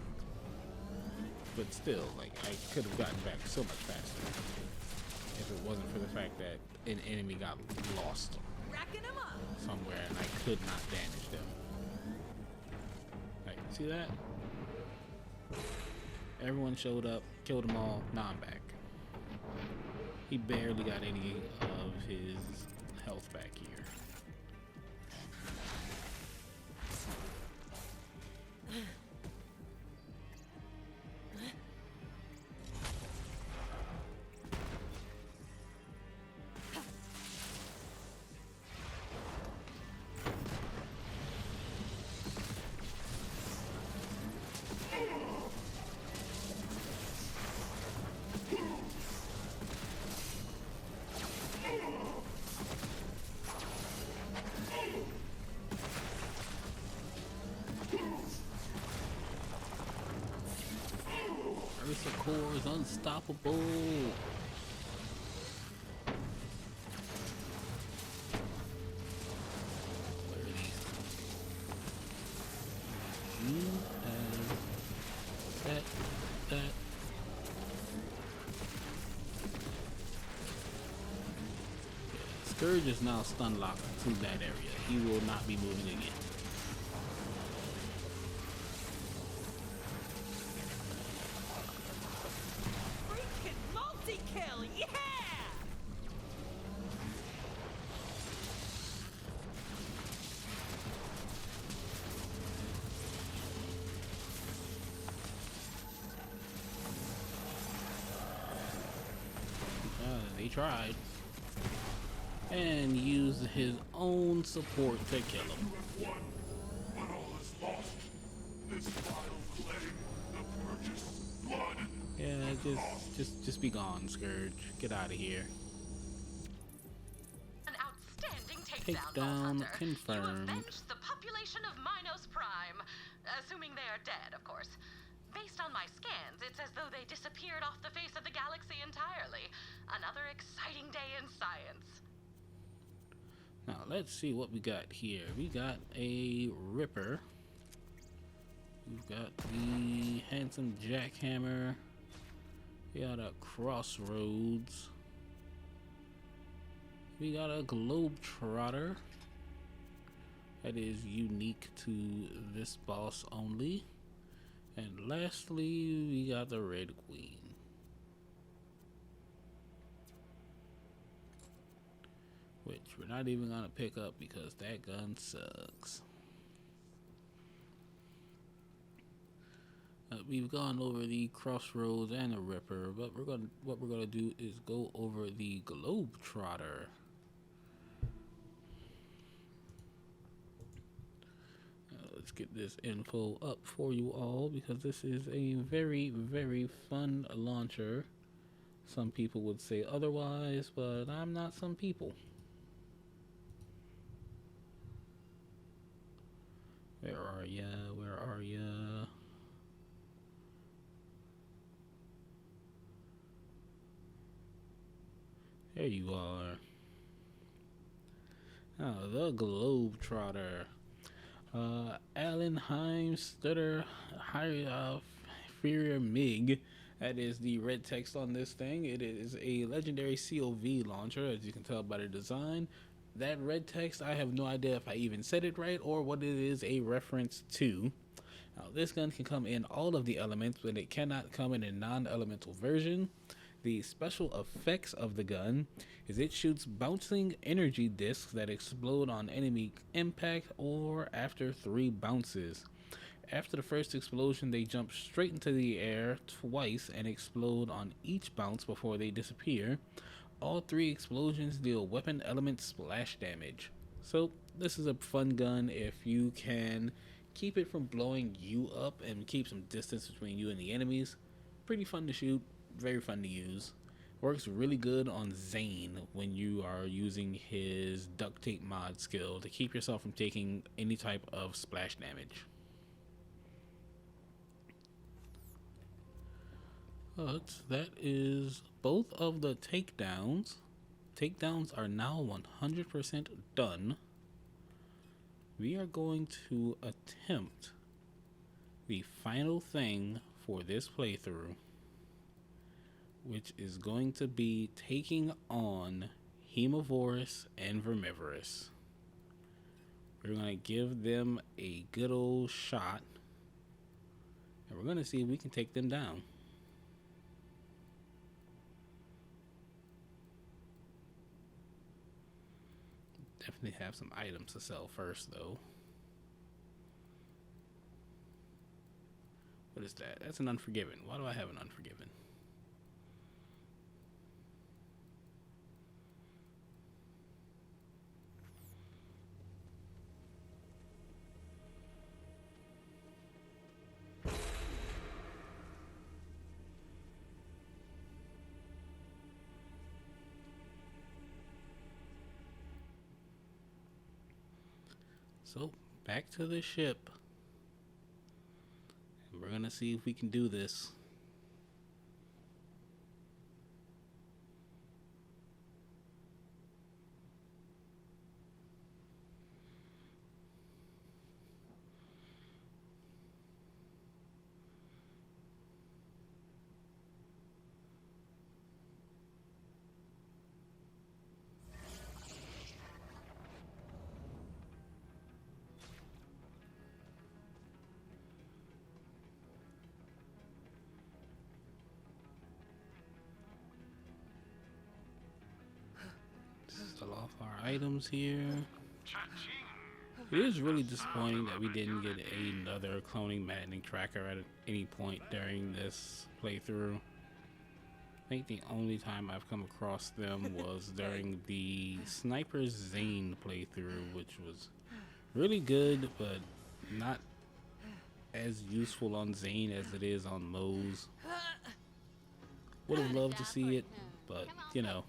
But still, like, I could have gotten back so much faster if it wasn't for the fact that an enemy got lost somewhere and I could not damage them. Like, see that? Everyone showed up, killed them all, now I'm back. He barely got any of his health back here. Ursa Core is unstoppable. Where are these? That. Scourge is now stun locked to that area. He will not be moving again. They tried. And used his own support to kill him. You have won, but all is lost. This vile claim, the purchase, blood. Yeah, just be gone, Scourge. Get out of here. An outstanding Takedown Vault Hunter. confirmed. You avenged the population of Minos Prime, assuming they are dead, of course. Based on my scans, it's as though they disappeared off the face of the galaxy entirely. Another exciting day in science. Now let's see what we got here. We got a Ripper. We've got the handsome Jackhammer. We got a Crossroads. We got a Globetrotter. That is unique to this boss only. And lastly, we got the Red Queen. Which we're not even gonna pick up because that gun sucks. We've gone over the Crossroads and the Ripper, but what we're gonna do is go over the Globetrotter. Let's get this info up for you all because this is a very, very fun launcher. Some people would say otherwise, but I'm not some people. Where are ya? Where are ya? There you are. Now, the Globetrotter. Alan Stutter Inferior MiG. That is the red text on this thing. It is a legendary COV launcher, as you can tell by the design. That red text, I have no idea if I even said it right or what it is a reference to. Now, this gun can come in all of the elements, but it cannot come in a non-elemental version. The special effects of the gun is it shoots bouncing energy discs that explode on enemy impact or after 3 bounces. After the first explosion, they jump straight into the air twice and explode on each bounce before they disappear. All 3 explosions deal weapon element splash damage. So this is a fun gun if you can keep it from blowing you up and keep some distance between you and the enemies. Pretty fun to shoot, very fun to use. Works really good on Zane when you are using his duct tape mod skill to keep yourself from taking any type of splash damage. But that is both of the takedowns. Takedowns are now 100% done. We are going to attempt the final thing for this playthrough, which is going to be taking on Hemovorous and Vermivorous. We're going to give them a good old shot, and we're going to see if we can take them down. Definitely have some items to sell first, though. What is that? That's an Unforgiven. Why do I have an Unforgiven? So, back to the ship. And we're gonna see if we can do this. Sell off our items here. It is really disappointing that we didn't get another cloning maddening tracker at any point during this playthrough. I think the only time I've come across them was during the Sniper Zane playthrough, which was really good, but not as useful on Zane as it is on Moze. Would have loved to see it, but you know,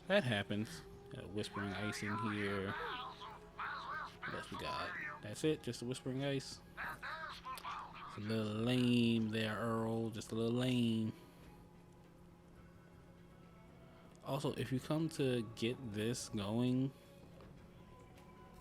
that happens. Whispering Ice in here. What else we got? That's it, just the Whispering Ice. It's a little lame there, Earl. Just a little lame. Also, if you come to get this going,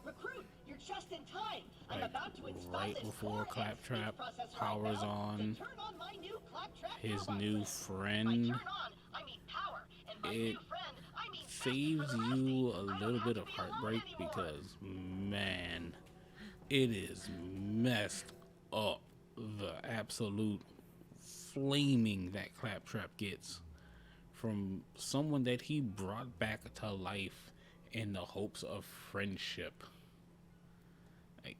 Recruit, you're just in time. I'm like about to install right this before core Claptrap X processor powers right now on to turn on my new Claptrap his robot new suit. By friend, turn on, I mean power, and by it new friend, I mean saves Bestie for the you Rusty. a I don't little have bit to of be alone heartbreak anymore. because, man, it is messed up. The absolute flaming that Claptrap gets from someone that he brought back to life in the hopes of friendship. Like,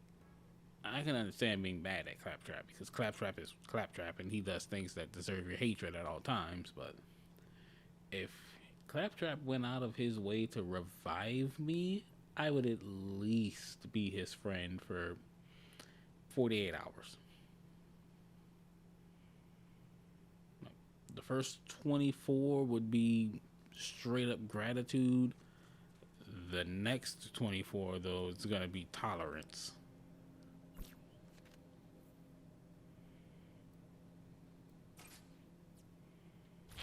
I can understand being mad at Claptrap because Claptrap is Claptrap and he does things that deserve your hatred at all times, but if Claptrap went out of his way to revive me, I would at least be his friend for 48 hours. The first 24 would be straight up gratitude. The next 24, though, is going to be tolerance.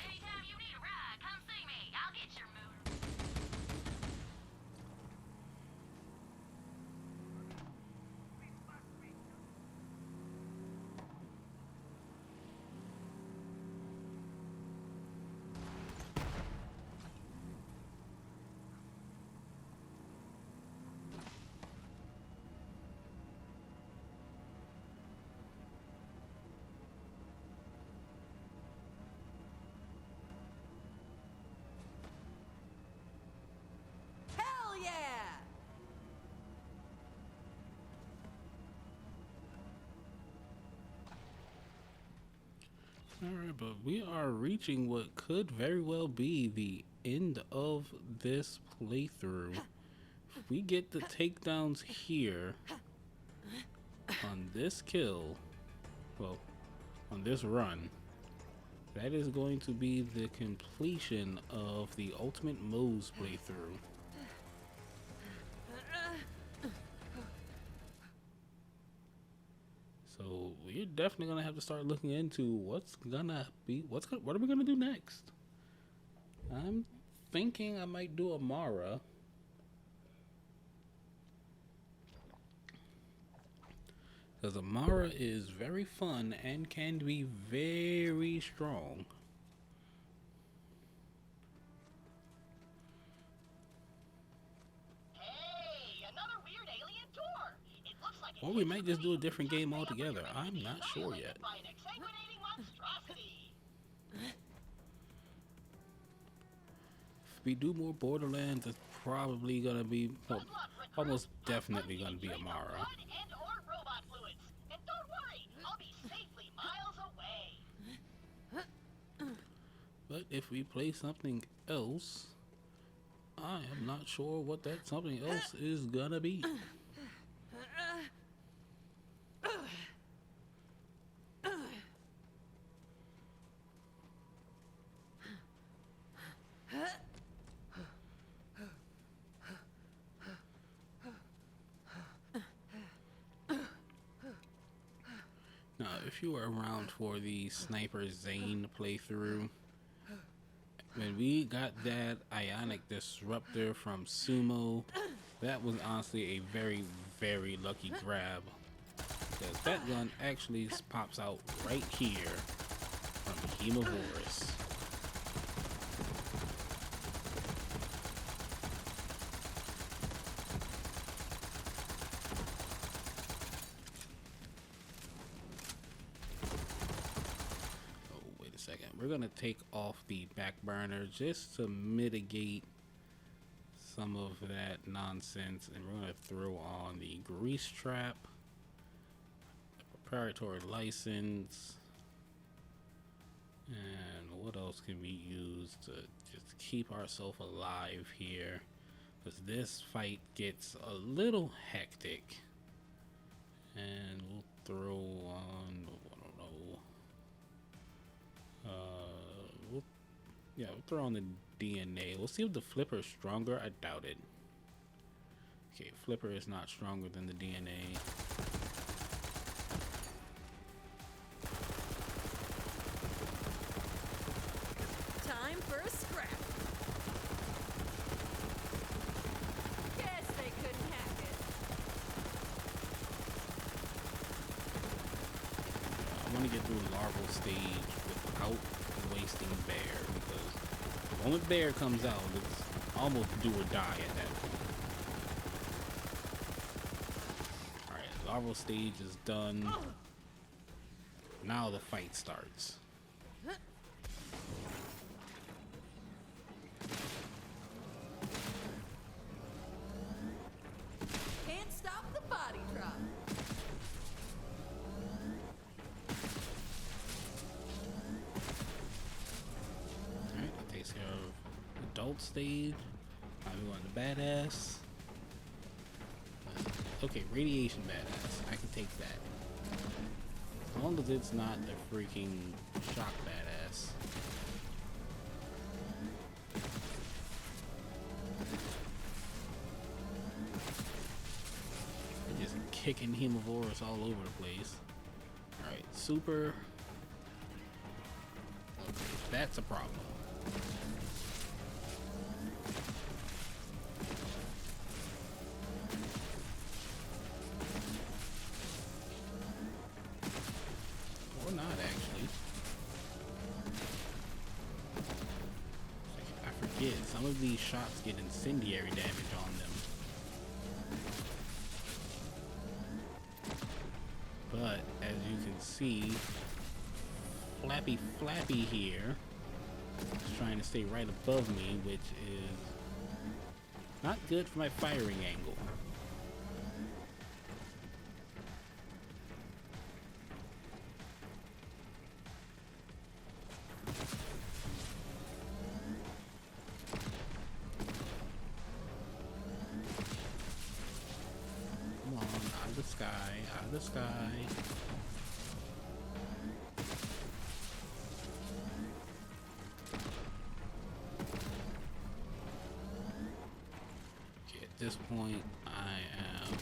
Anytime you need a ride, come see me. I'll get your motor. Hell yeah! Alright, but we are reaching what could very well be the end of this playthrough. If we get the takedowns here on this kill, well, on this run, that is going to be the completion of the Ultimate Moze playthrough. So we're definitely gonna have to start looking into what are we gonna do next. I'm thinking I might do Amara. Because Amara is very fun and can be very strong. Hey, another weird alien door. It looks like Or we might just do a different game altogether. I'm not sure yet. by an exsanguinating monstrosity. If we do more Borderlands, it's probably gonna be, well, almost definitely gonna be Amara. Blood and or robot fluids. And don't worry, I'll be safely miles away. But if we play something else, I am not sure what that something else is gonna be. Now, if you were around for the Sniper Zane playthrough, when we got that ionic disruptor from Sumo, that was honestly a very, very lucky grab. Because that gun actually pops out right here from Hemovorus. We're gonna take off the back burner just to mitigate some of that nonsense, and we're gonna throw on the grease trap, the preparatory license, And what else can we use to just keep ourselves alive here? Because this fight gets a little hectic. And we'll throw on, I don't know. We'll throw on the DNA. We'll see if the flipper is stronger. I doubt it. Okay, flipper is not stronger than the DNA. Time for a scrap. Guess they couldn't hack it. I want to get through the larval stage without wasting bear, because the moment bear comes out, it's almost do or die at that point. Alright, larval stage is done. Now the fight starts. Can't stop the body drop. Alright, that takes care of adult stage. Now we want the badass. Okay, radiation badass. I can take that. As long as it's not the freaking shock badass. They're just kicking Hemovorus all over the place. Alright, super. Okay, that's a problem. Or not, actually. I forget, some of these shots get incendiary damage on them. But, as you can see, Flappy here is trying to stay right above me, which is not good for my firing angle. Come on, out of the sky, out of the sky. Okay, at this point, I am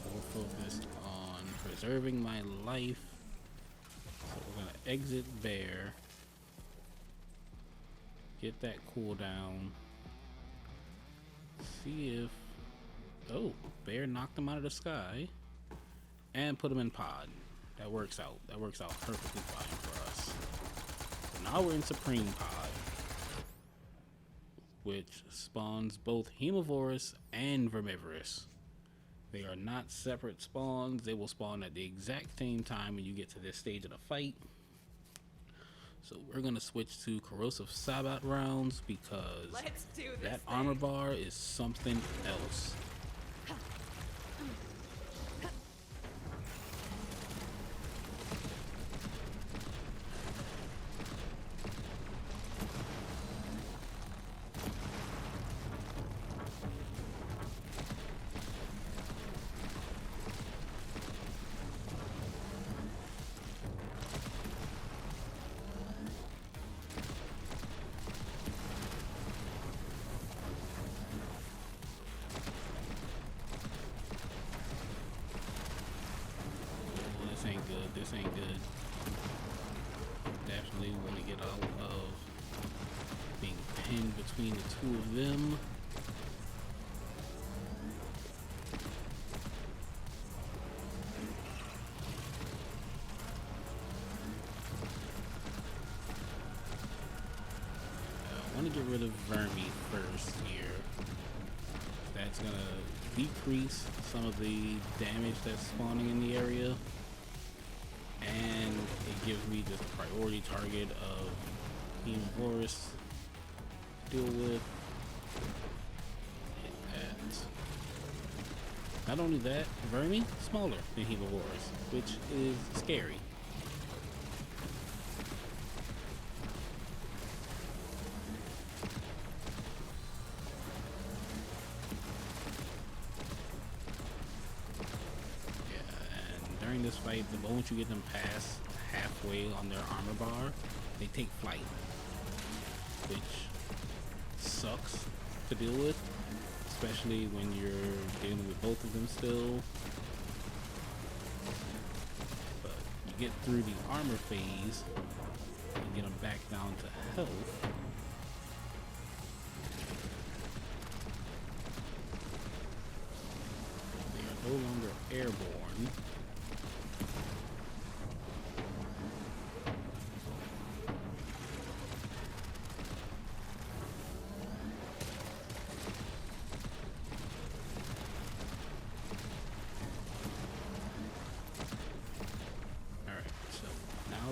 more focused on preserving my life. So we're gonna exit Bear. Get that cooldown. See if... Oh, Bear knocked him out of the sky. And put him in pod. That works out. That works out perfectly fine for us. So now we're in Supreme Pod, which spawns both Hemovorus and Vermivorous. They are not separate spawns. They will spawn at the exact same time when you get to this stage of the fight. So we're gonna switch to corrosive Sabbat rounds because Let's do this that thing. armor bar is something else. This ain't good. Definitely want to get out of being pinned between the two of them. I want to get rid of Vermi first here. That's gonna decrease some of the damage that's spawning in the area. And it gives me just a priority target of Hemovorus to deal with. Hit that. Not only that, Vermi smaller than herbivores, which is scary. During this fight, the moment you get them past halfway on their armor bar, they take flight, which sucks to deal with, especially when you're dealing with both of them still. But you get through the armor phase and get them back down to health. They are no longer airborne.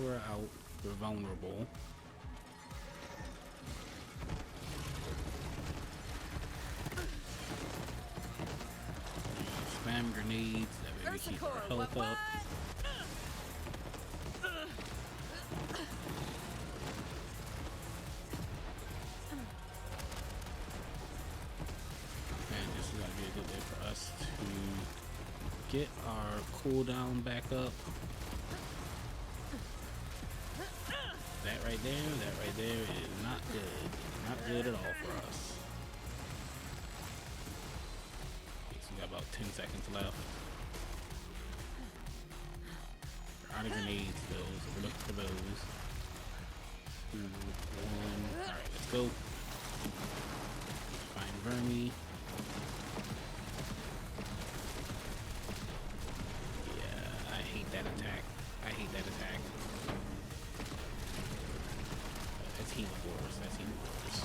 We're out, we're vulnerable. Spam grenades, that way we keep our health up. And this is gonna be a good way for us to get our cooldown back up. That right there is not good. Not good at all for us. Okay, so we got about 10 seconds left. There aren't grenades though, so we're looking for those. 2, 1. Alright, let's go. Find Vermi. Yeah, I hate that attack. I hate that attack. That's herbivores. That's herbivores.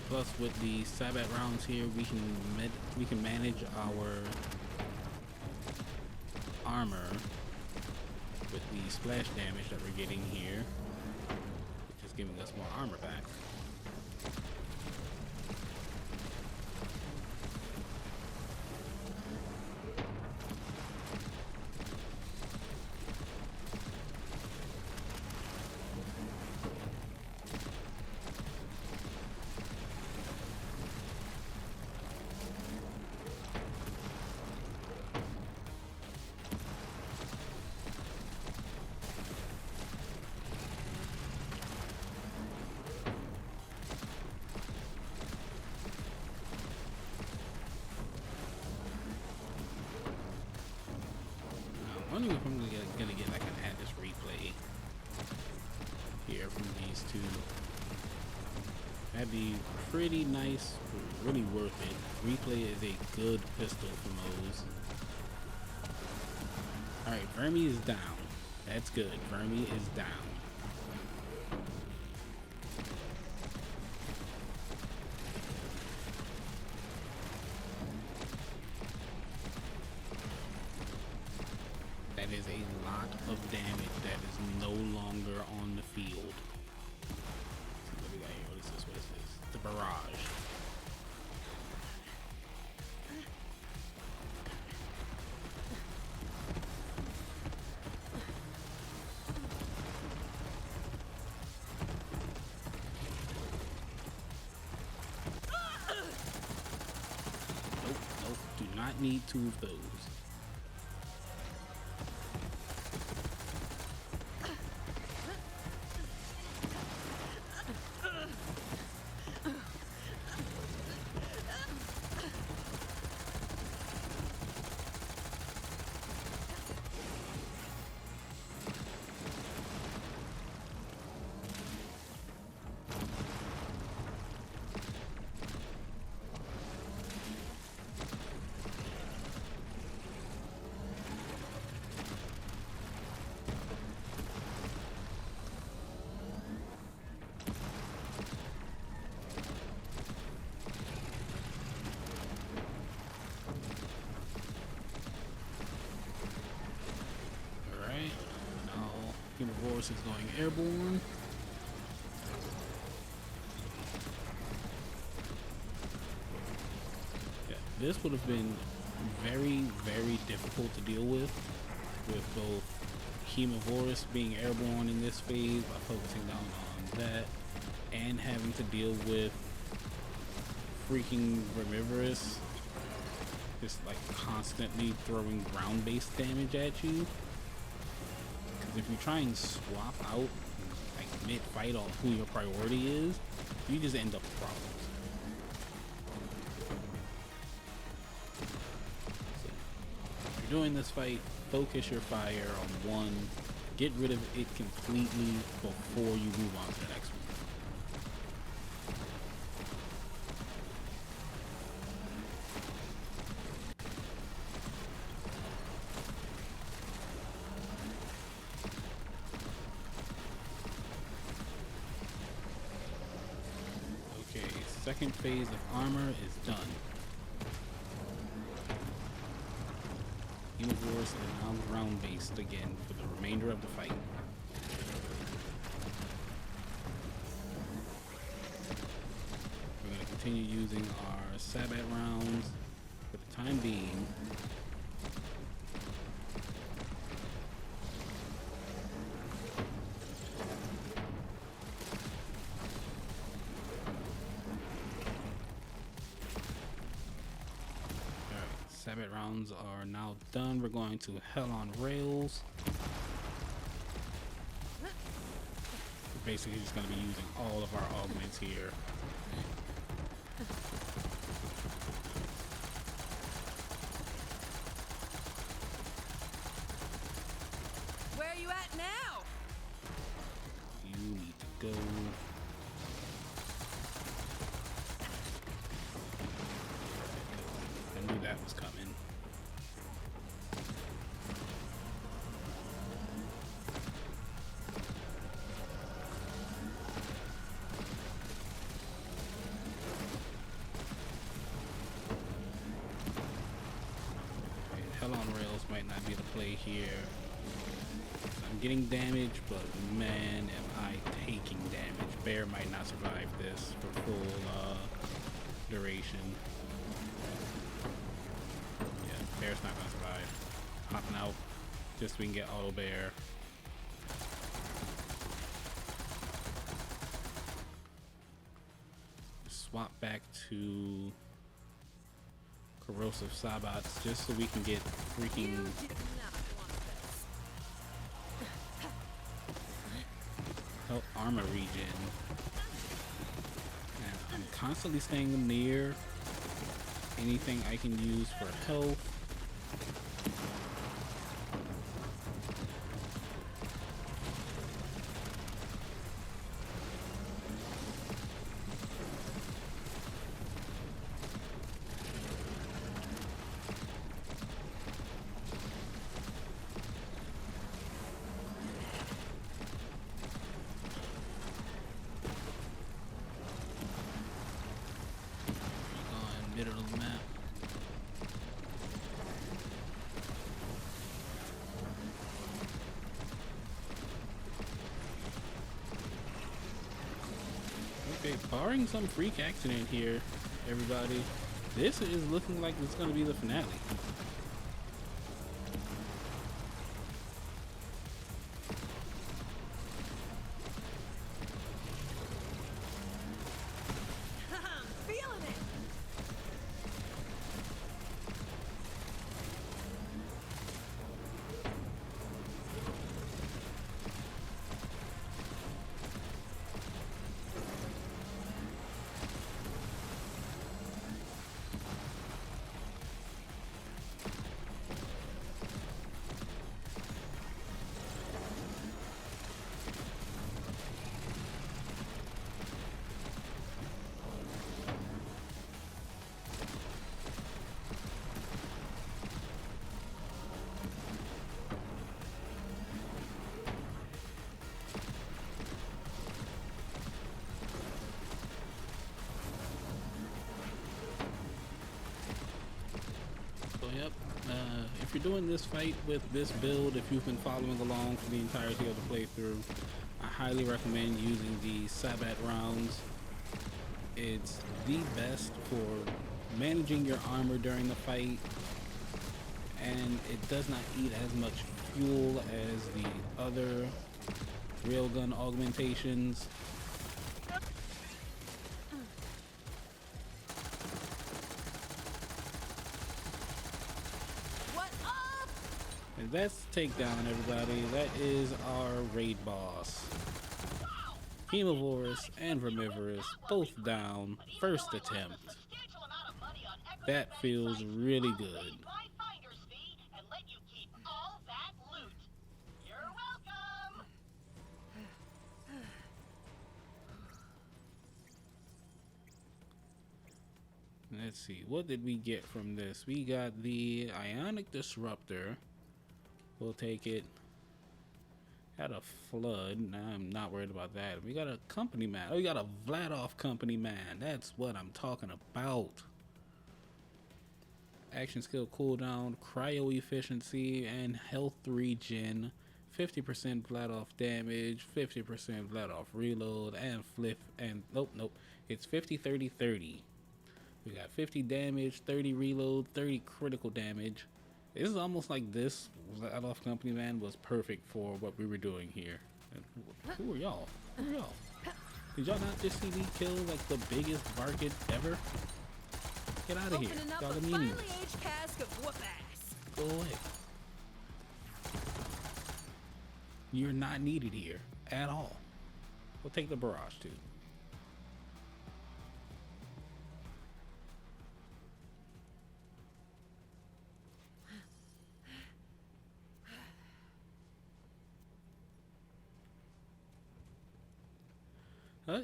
Plus, with the Sabbat rounds here, we can manage our armor with the splash damage that we're getting here, which is giving us more armor back. I'm wondering if I'm gonna get like an Atlas replay here from these two. That'd be pretty nice, really worth it. Replay is a good pistol for Moze. Alright, Vermi is down. That's good. Vermi is down. That is a lot of damage that is no longer on the field. What do we got here? What is this? What is this? The barrage. Nope, nope. Do not need two of those. Hemovorus is going airborne. Yeah, this would have been very, very difficult to deal with both Hemovorus being airborne in this phase by focusing down on that and having to deal with freaking Remivorous just like constantly throwing ground-based damage at you. Because if you try and swap out like mid-fight on who your priority is, you just end up with problems. So, if you're doing this fight, focus your fire on one, get rid of it completely before you move on to the next one. Second phase of armor is done. Hemovorus is now ground based again for the remainder of the fight. We're going to continue using our Sabbat rounds for the time being. Sabbat rounds are now done. We're going to Hell on Rails. We're basically just going to be using all of our augments here. Where are you at now? You need to go. I knew that was coming. Okay, Hell on Rails might not be the play here. I'm getting damage, but man, am I taking damage. Bear might not survive this for full duration. Bear's not gonna survive. Hopping out just so we can get auto bear. Swap back to corrosive Sabbats just so we can get freaking health armor regen. And I'm constantly staying near anything I can use for health. Middle of the map. Okay, barring some freak accident here, everybody, this is looking like it's going to be the finale. if you're doing this fight with this build, if you've been following along for the entirety of the playthrough, I highly recommend using the Sabbat rounds. It's the best for managing your armor during the fight, and it does not eat as much fuel as the other railgun augmentations. And that's takedown, everybody. That is our raid boss. Hemovorous and Remivorous, both down, first attempt. That feels really good. Let's see, what did we get from this? We got the Ionic Disruptor. We'll take it. Got a Flood. Nah, I'm not worried about that. We got a Company Man. Oh, we got a Vladoff Company Man. That's what I'm talking about. Action skill cooldown, cryo efficiency, and health regen. 50% Vladoff damage, 50% Vladoff reload, and flip. And nope. It's 50, 30, 30. We got 50 damage, 30 reload, 30 critical damage. This is almost like this Vladoff Company Man was perfect for what we were doing here. And who are y'all? Who are y'all? Did y'all not just see me kill like the biggest varget ever? Get out of here. Y'all the meanies. Go away. You're not needed here at all. We'll take the barrage too.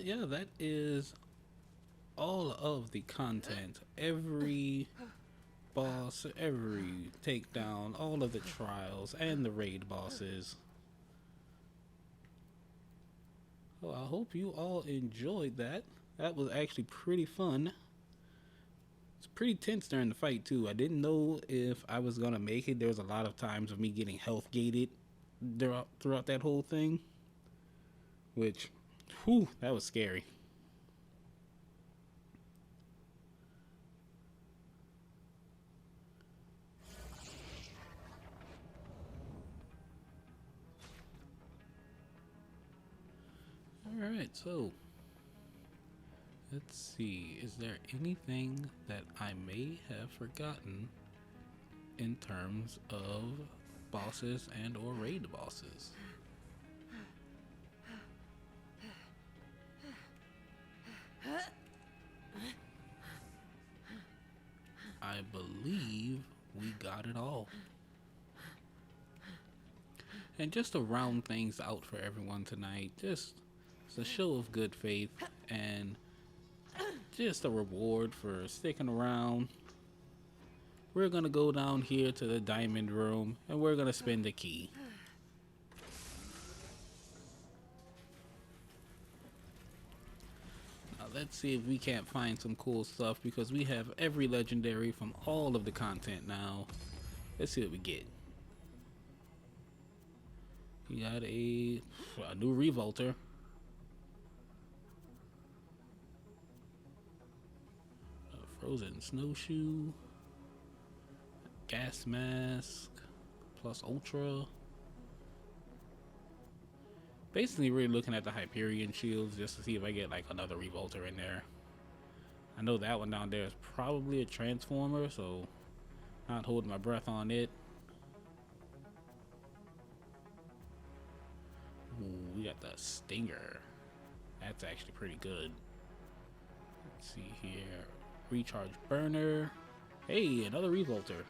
Yeah, that is all of the content. Every boss, every takedown, all of the trials, and the raid bosses. Well, I hope you all enjoyed that. That was actually pretty fun. It's pretty tense during the fight, too. I didn't know if I was going to make it. There was a lot of times of me getting health gated throughout that whole thing. Which... whew, that was scary. Alright, so let's see. Is there anything that I may have forgotten in terms of bosses and or raid bosses? I believe we got it all. And just to round things out for everyone tonight, just it's a show of good faith and just a reward for sticking around. We're gonna go down here to the diamond room and we're gonna spin the key. Let's see if we can't find some cool stuff because we have every legendary from all of the content now. Let's see what we get. We got a new Revolter. A Frozen Snowshoe. Gas Mask. Plus Ultra. Basically, we're looking at the Hyperion shields just to see if I get like another Revolter in there. I know that one down there is probably a Transformer, so not holding my breath on it. Ooh, we got the Stinger. That's actually pretty good. Let's see here. Recharge Burner. Hey, another Revolter.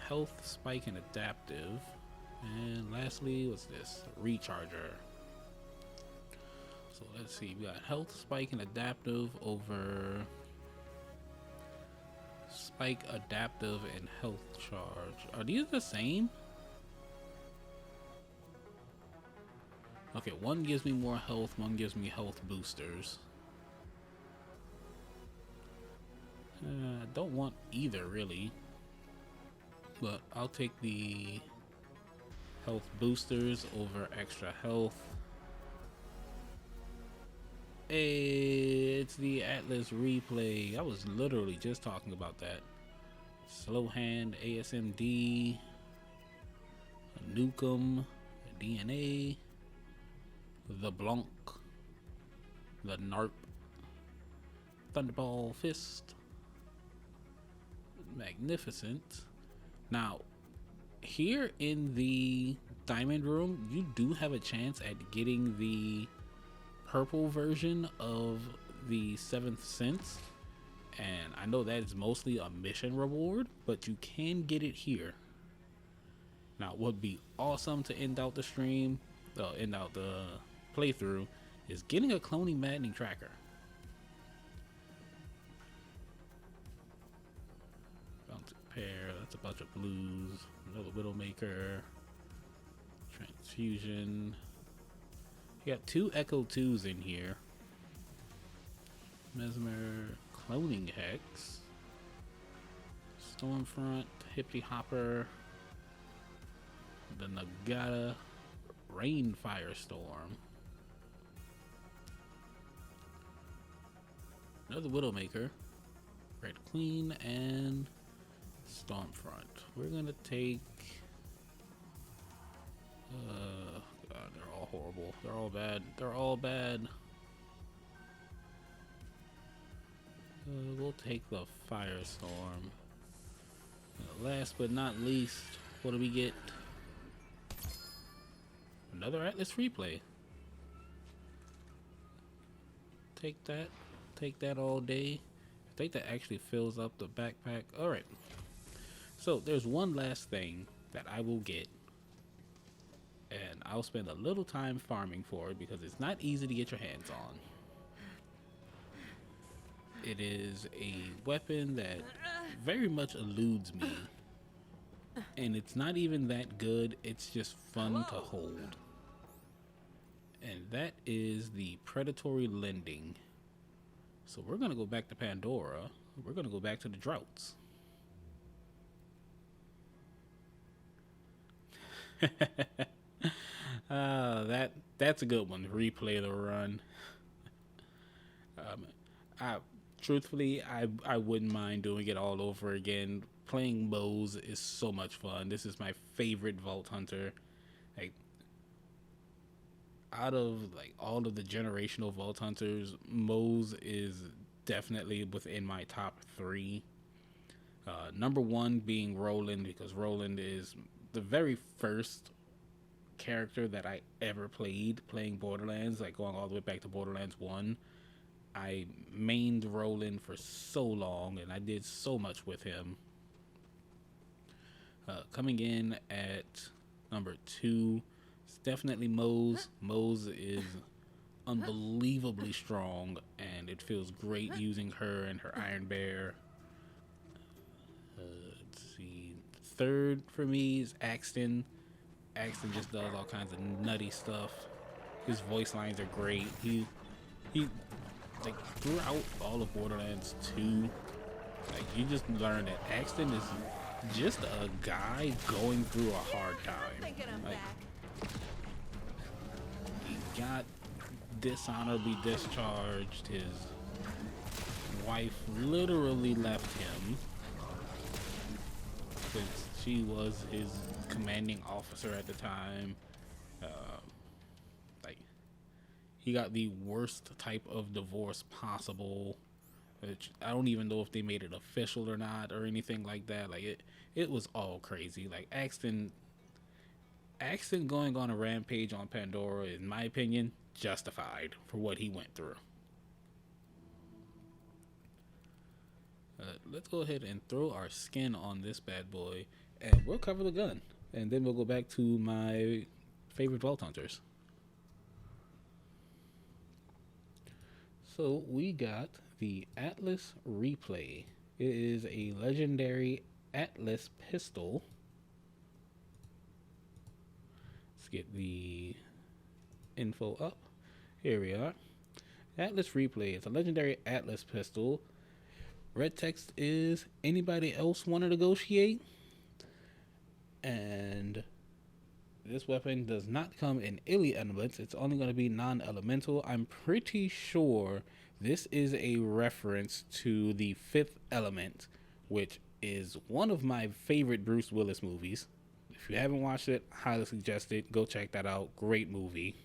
Health Spike and Adaptive. And lastly, what's this? Recharger. So let's see. We got Health Spike and Adaptive over Spike, Adaptive, and Health Charge. Are these the same? Okay, one gives me more health, one gives me health boosters. I don't want either, really. but I'll take the health boosters over extra health. Hey, it's the Atlas replay. I was literally just talking about that. Slow hand, ASMD, a Nukem, a DNA, the Blanc, the NARP, Thunderball Fist, magnificent. Now, here in the Diamond Room, you do have a chance at getting the purple version of the Seventh Sense, and I know that is mostly a mission reward, but you can get it here. Now, what would be awesome to end out the stream, end out the playthrough, is getting a cloning maddening tracker. Bounty pair, that's a bunch of blues, another Widowmaker, transfusion. You got 2 Echo 2s in here. Mesmer, Cloning Hex, Stormfront, Hippie Hopper, the Nagata, Rain Firestorm, another Widowmaker, Red Queen, and Stormfront. We're gonna take God, they're all horrible. They're all bad. They're all bad. We'll take the Firestorm. Last but not least, what do we get? Another Atlas replay. Take that. Take that all day. I think that actually fills up the backpack. Alright. So there's one last thing that I will get. And I'll spend a little time farming for it because it's not easy to get your hands on. It is a weapon that very much eludes me. And it's not even that good, it's just fun to hold. And that is the predatory lending. So we're gonna go back to Pandora. We're gonna go back to the droughts. That's a good one. Replay the run. Truthfully, I wouldn't mind doing it all over again. Playing Moze is so much fun. This is my favorite Vault Hunter. Like, out of like all of the generational Vault Hunters, Moze is definitely within my top 3. Number 1 being Roland, because Roland is the very first character that I ever played playing Borderlands, like going all the way back to Borderlands 1. I mained Roland for so long and I did so much with him. Coming in at number 2, it's definitely Moze. Moze is unbelievably strong and it feels great using her and her Iron Bear. Let's see. Third for me is Axton. Axton just does all kinds of nutty stuff. His voice lines are great. He like throughout all of Borderlands 2, like you just learn that Axton is just a guy going through a hard time. Like, he got dishonorably discharged. His wife literally left him since she was his commanding officer at the time. Like, he got the worst type of divorce possible, which I don't even know if they made it official or not or anything like that. Like, it was all crazy. Like, Axton going on a rampage on Pandora, in my opinion, justified for what he went through. Let's go ahead and throw our skin on this bad boy, and we'll cover the gun, and then we'll go back to my favorite Vault Hunters. So we got the Atlas Replay. It is a legendary Atlas pistol. Let's get the info up. Here we are. Atlas Replay. It's a legendary Atlas pistol. Red text is, anybody else want to negotiate? And this weapon does not come in alien elements. It's only going to be non-elemental. I'm pretty sure this is a reference to the Fifth Element, which is one of my favorite Bruce Willis movies. If you haven't watched it, highly suggest it. Go check that out. Great movie.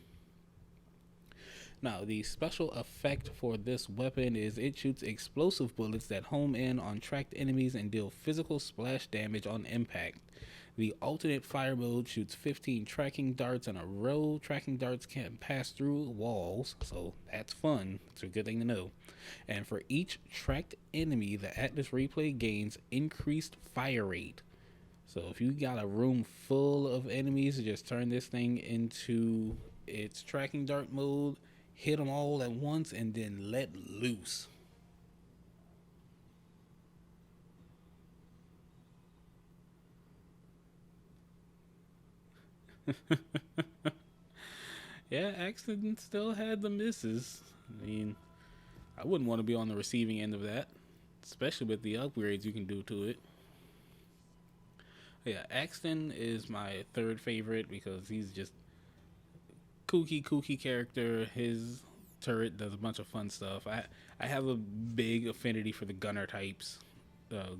Now, the special effect for this weapon is it shoots explosive bullets that home in on tracked enemies and deal physical splash damage on impact. The alternate fire mode shoots 15 tracking darts in a row. Tracking darts can pass through walls, so that's fun. It's a good thing to know. And for each tracked enemy, the Atlas replay gains increased fire rate. So if you got a room full of enemies, just turn this thing into its tracking dart mode, hit them all at once, and then let loose. Yeah, Axton still had the misses. I mean, I wouldn't want to be on the receiving end of that, especially with the upgrades you can do to it. Yeah, Axton is my third favorite because he's just kooky character. His turret does a bunch of fun stuff. I have a big affinity for the gunner types,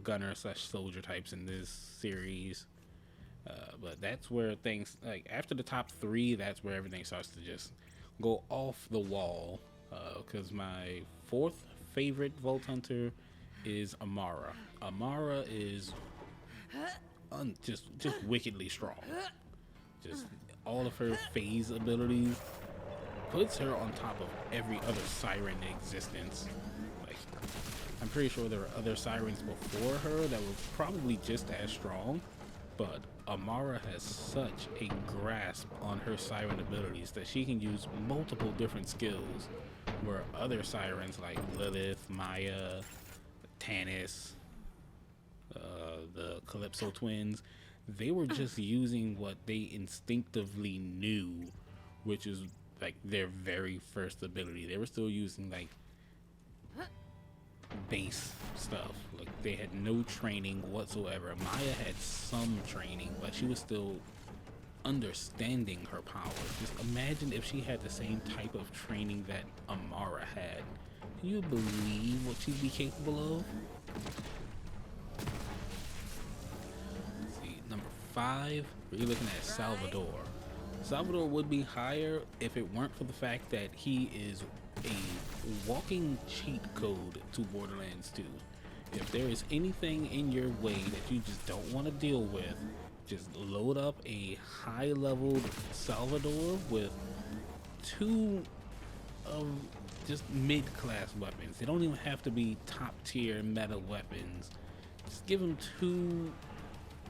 gunner/soldier types in this series. But that's where things, like after the top three, that's where everything starts to just go off the wall. Because my fourth favorite Vault Hunter is Amara. Amara is just wickedly strong. Just all of her phase abilities puts her on top of every other siren in existence. Like, I'm pretty sure there were other sirens before her that were probably just as strong, but Amara has such a grasp on her siren abilities that she can use multiple different skills, where other sirens like Lilith, Maya, Tannis, the Calypso twins, they were just using what they instinctively knew, which is like their very first ability. They were still using like base stuff. Like they had no training whatsoever. Maya had some training, but she was still understanding her power. Just imagine if she had the same type of training that Amara had. Can you believe what she'd be capable of? Let's see, number 5, we're looking at Salvador. Salvador would be higher if it weren't for the fact that he is a walking cheat code to Borderlands 2. If there is anything in your way that you just don't want to deal with, just load up a high-leveled Salvador with 2 of just mid-class weapons. They don't even have to be top-tier meta weapons. Just give him 2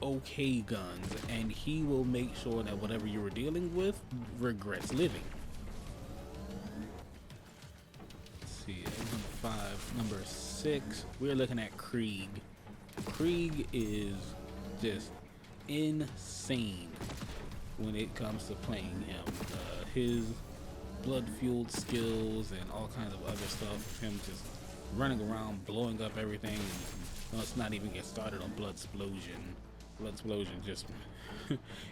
okay guns, and he will make sure that whatever you were dealing with regrets living. Let's see, number 5. Number 6, we're looking at Krieg. Krieg is just insane when it comes to playing him. His blood-fueled skills and all kinds of other stuff, him just running around blowing up everything, and let's not even get started on Bloodsplosion. Bloodsplosion just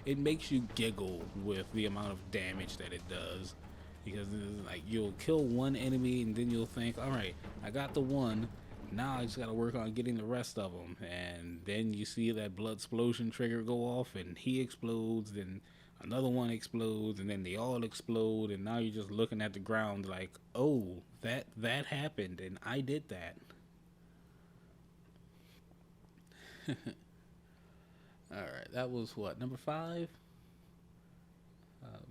it makes you giggle with the amount of damage that it does, because it's like you'll kill one enemy and then you'll think, all right, I got the one, now I just gotta work on getting the rest of them, and then you see that Bloodsplosion trigger go off and he explodes, then another one explodes, and then they all explode, and now you're just looking at the ground like, oh, that happened and I did that. Alright, that was what, number 5?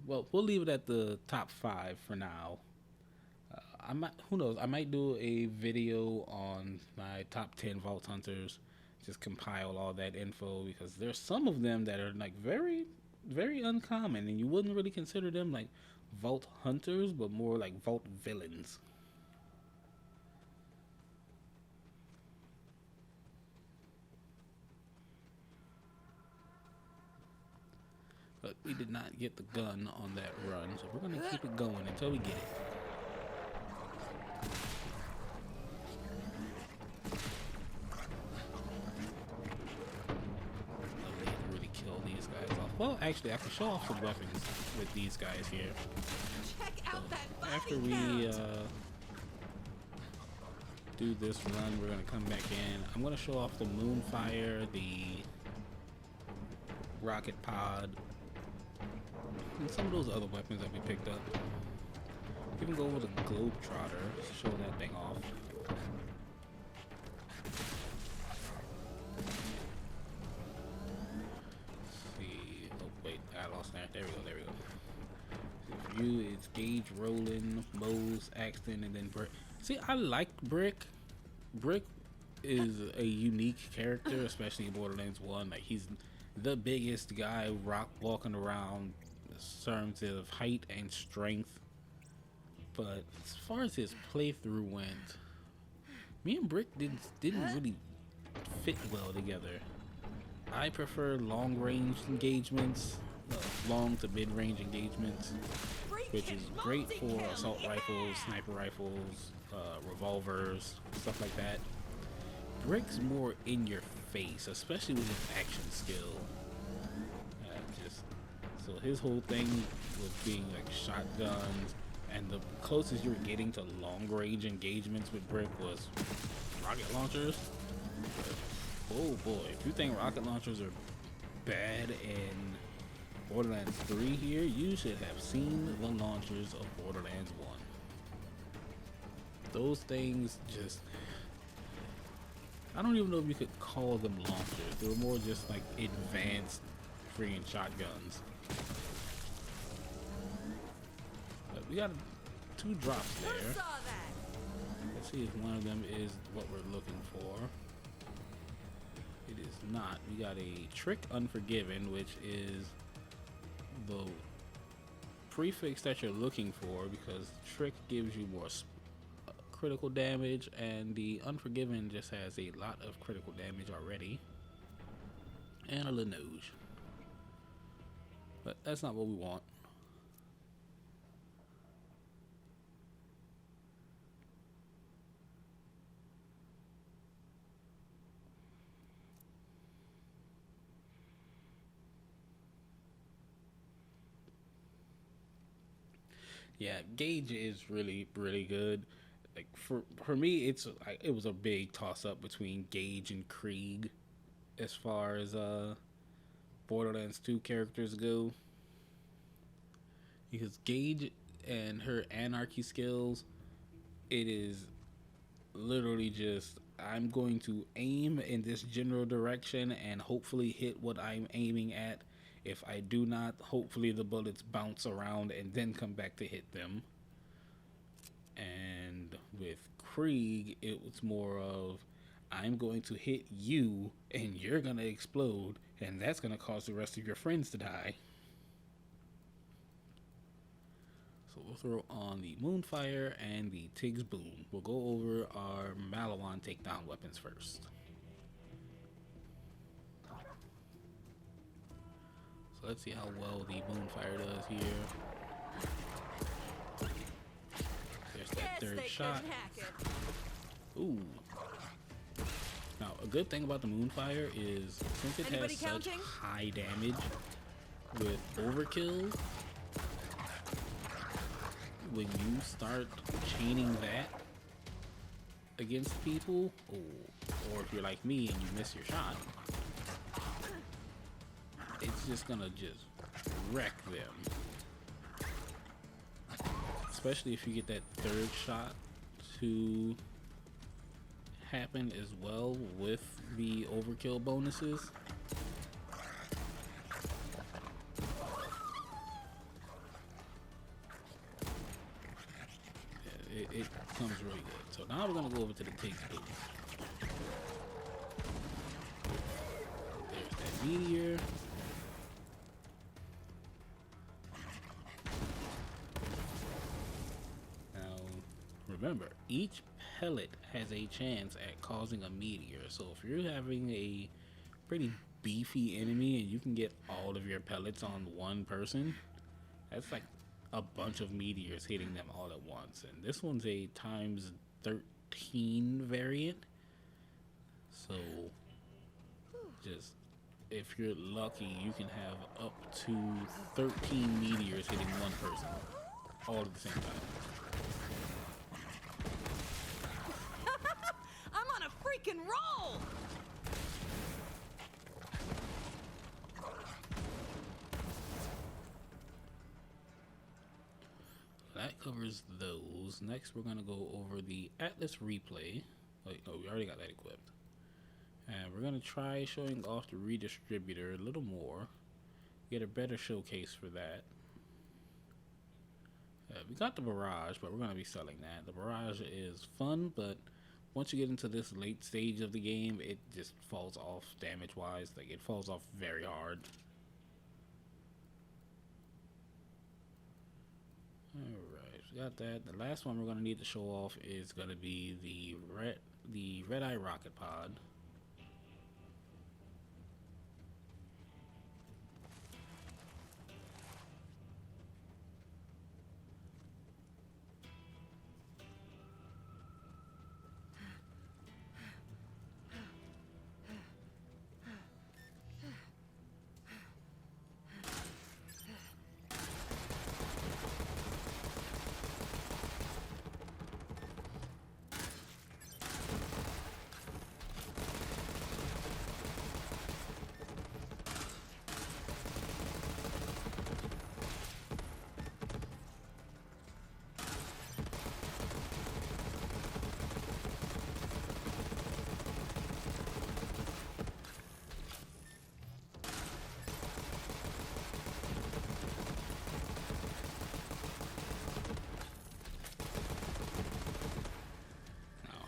Well, we'll leave it at the top 5 for now. Who knows, I might do a video on my top 10 Vault Hunters, just compile all that info, because there's some of them that are like very, very uncommon, and you wouldn't really consider them like Vault Hunters, but more like Vault Villains. But we did not get the gun on that run, so we're going to keep it going until we get it. I need to really kill these actually, I can show off some weapons with these guys here. Check out that body After we do this run, we're gonna come back in. I'm gonna show off the Moonfire, the Rocket Pod, and some of those other weapons that we picked up. Even go over the Globetrotter, show that thing off. Let's see. Oh wait, I lost that. There we go. There we go. So for you, it's Gage, Roland, Moze, Axton, and then Brick. See, I like Brick. Brick is a unique character, especially in Borderlands 1. Like, he's the biggest guy walking around in terms of height and strength. But as far as his playthrough went, me and Brick didn't really fit well together. I prefer long-range engagements, long to mid-range engagements, which is great for assault rifles, sniper rifles, revolvers, stuff like that. Brick's more in your face, especially with his action skill. So his whole thing was being like shotguns, and the closest you were getting to long-range engagements with Brick was rocket launchers. Oh boy, if you think rocket launchers are bad in Borderlands 3 here, you should have seen the launchers of Borderlands 1. Those things just... I don't even know if you could call them launchers. They were more just like advanced freaking shotguns. But we got 2 drops there. Let's see if one of them is what we're looking for. It is not. We got a Trick Unforgiven, which is the prefix that you're looking for, because Trick gives you more critical damage, and the Unforgiven just has a lot of critical damage already, and a Linoge. But that's not what we want. Yeah, Gage is really good. Like for me, it was a big toss up between Gage and Krieg as far as Borderlands 2 characters go. Because Gage and her anarchy skills, it is literally just, I'm going to aim in this general direction and hopefully hit what I'm aiming at. If I do not, hopefully the bullets bounce around and then come back to hit them. And with Krieg, it was more of, I'm going to hit you and you're going to explode, and that's going to cause the rest of your friends to die. So we'll throw on the Moonfire and the Tig's Boom. We'll go over our Malawan takedown weapons first. So let's see how well the Moonfire does here. There's that third shot. Ooh. Now, a good thing about the Moonfire is, since it has such high damage with overkill, when you start chaining that against people, or if you're like me and you miss your shot, it's just gonna just wreck them. Especially if you get that third shot to happen as well with the overkill bonuses. It comes really good. So now we're gonna go over to the Tig's Boom. There's that meteor. Remember, each pellet has a chance at causing a meteor. So if you're having a pretty beefy enemy and you can get all of your pellets on one person, that's like a bunch of meteors hitting them all at once. And this one's a times 13 variant. So just if you're lucky, you can have up to 13 meteors hitting one person all at the same time. I'm on a freaking roll! That covers those. Next, we're gonna go over the Atlas replay. Wait, no, we already got that equipped. And we're gonna try showing off the redistributor a little more. Get a better showcase for that. We got the barrage, but we're gonna be selling that. The barrage is fun, but once you get into this late stage of the game, it just falls off damage-wise. Like, it falls off very hard. Alright, we got that. The last one we're gonna need to show off is gonna be the red eye rocket pod.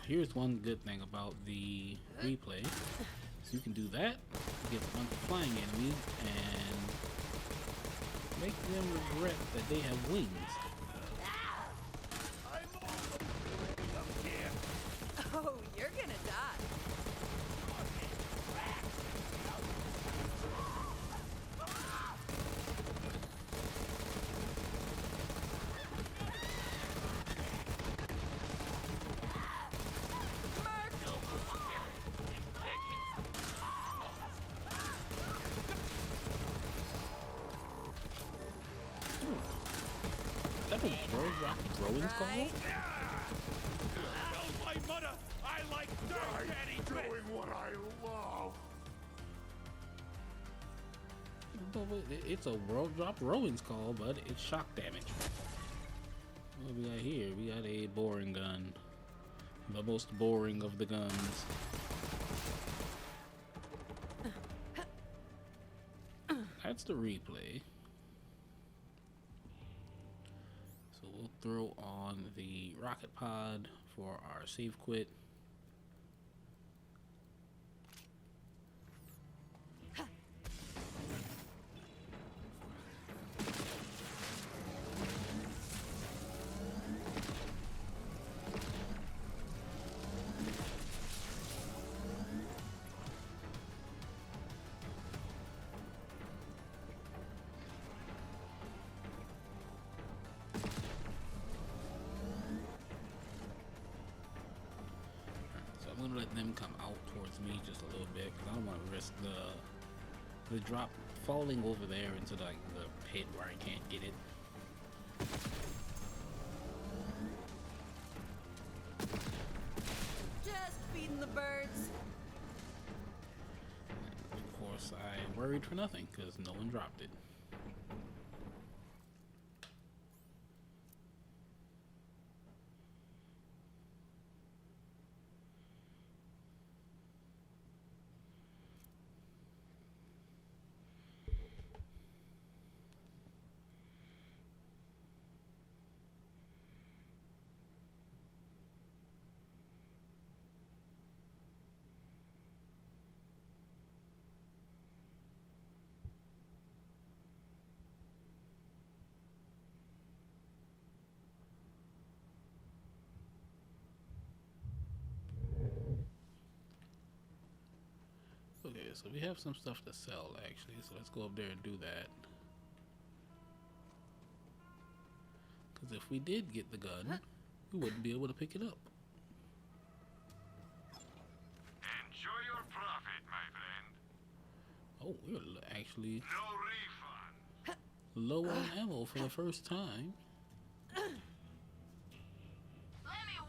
Here's one good thing about the replay. So you can do that, get a bunch of flying enemies, and make them regret that they have wings. Oh, you're gonna die. Is that what Rowan's called? Tell my mother I like dirt, Daddy. Doing what I love. It's a world drop Rowan's call, but it's shock damage. What do we got here? We got a boring gun. The most boring of the guns. That's the replay. So we'll throw on the rocket pod for our save quit. I'm gonna let them come out towards me just a little bit because I don't want to risk the drop falling over there into like the pit where I can't get it. Just feeding the birds. And of course, I worried for nothing because no one dropped it. Okay, so we have some stuff to sell actually, so let's go up there and do that. Because if we did get the gun, we wouldn't be able to pick it up. Enjoy your profit, my friend. Oh, we're actually No refund. low on ammo for the first time. Let me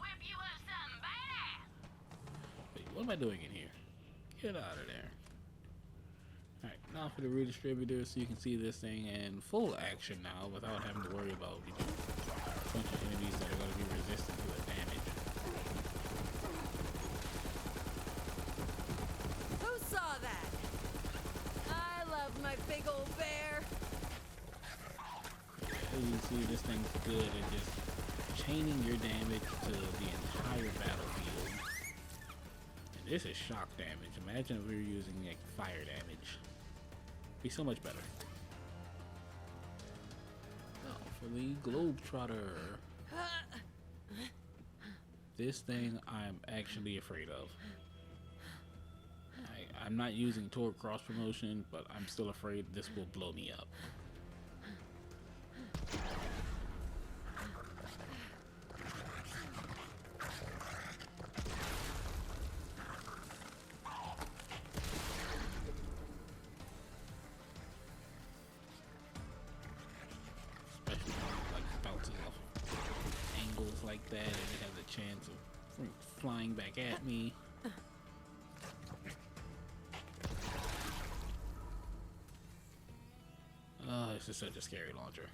whip you up something badass. Wait, what am I doing in here? Get out of there. Alright, now for the redistributor so you can see this thing in full action now without having to worry about a bunch of enemies that are going to be resistant to the damage. Who saw that? I love my big old bear. As you can see, this thing's good at just chaining your damage to the entire battlefield. And this is shock damage. Imagine if we were using like fire damage. Be so much better. Now for the Globetrotter. This thing I'm actually afraid of. I'm not using torque cross promotion, but I'm still afraid this will blow me up. Especially when it like bounces off angles like that and it has a chance of flying back at me. Oh, this is such a scary launcher.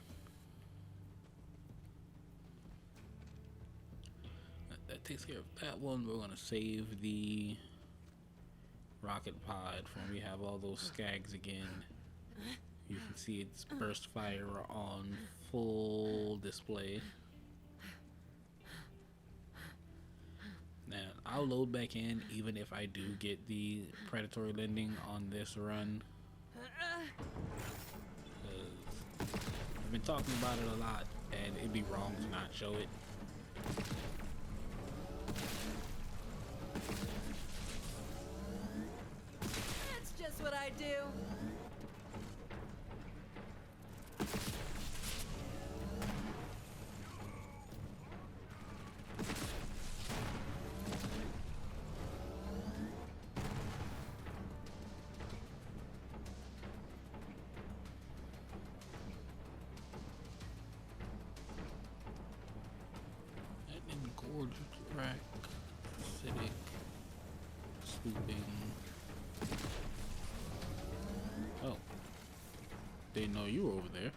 That takes care of that one. We're gonna save the rocket pod for when we have all those skags again. You can see its burst fire on full display. Now, I'll load back in even if I do get the predatory landing on this run. I've been talking about it a lot, and it'd be wrong to not show it. That's just what I do. Gorgeous rack, acidic, swooping. Oh, didn't know you were over there.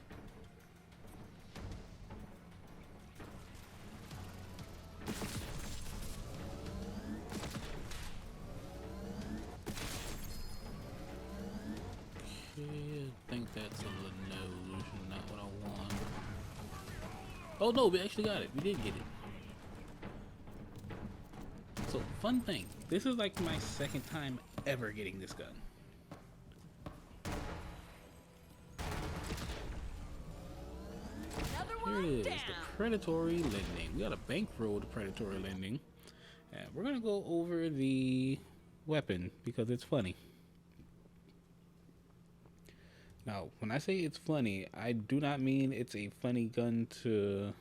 Okay, I think that's a Linoge, not what I want. Oh no, we actually got it. We did get it. So, fun thing, this is like my second time ever getting this gun. Here it is, the predatory lending. We got a bankroll to predatory lending. And we're gonna go over the weapon because it's funny. Now, when I say it's funny, I do not mean it's a funny gun to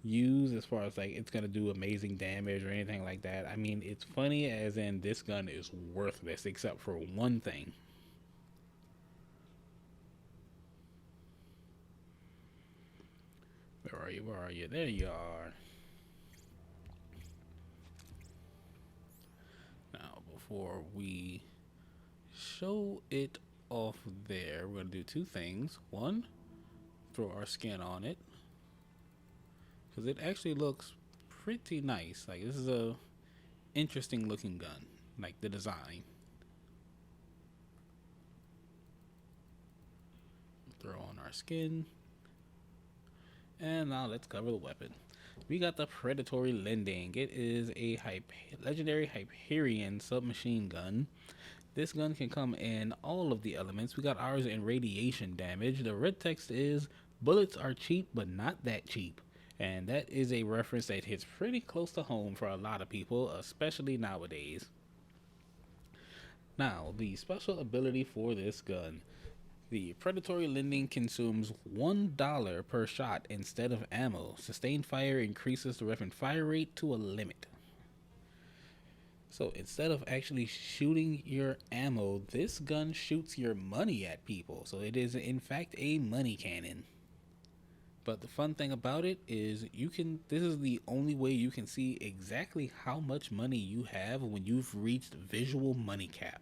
use as far as like it's gonna do amazing damage or anything like that. I mean it's funny as in this gun is worthless except for one thing. Where are you? Where are you? There you are. Now before we show it off there, we're gonna do two things. One, throw our skin on it. Because it actually looks pretty nice. Like this is a interesting looking gun, like the design. Throw on our skin, and now let's cover the weapon. We got the predatory lending. It is a legendary Hyperion submachine gun. This gun can come in all of the elements. We got ours in radiation damage. The red text is bullets are cheap but not that cheap. And that is a reference that hits pretty close to home for a lot of people, especially nowadays. Now, the special ability for this gun. The predatory lending consumes $1 per shot instead of ammo. Sustained fire increases the weapon fire rate to a limit. So instead of actually shooting your ammo, this gun shoots your money at people. So it is in fact a money cannon. But the fun thing about it is this is the only way you can see exactly how much money you have when you've reached visual money cap.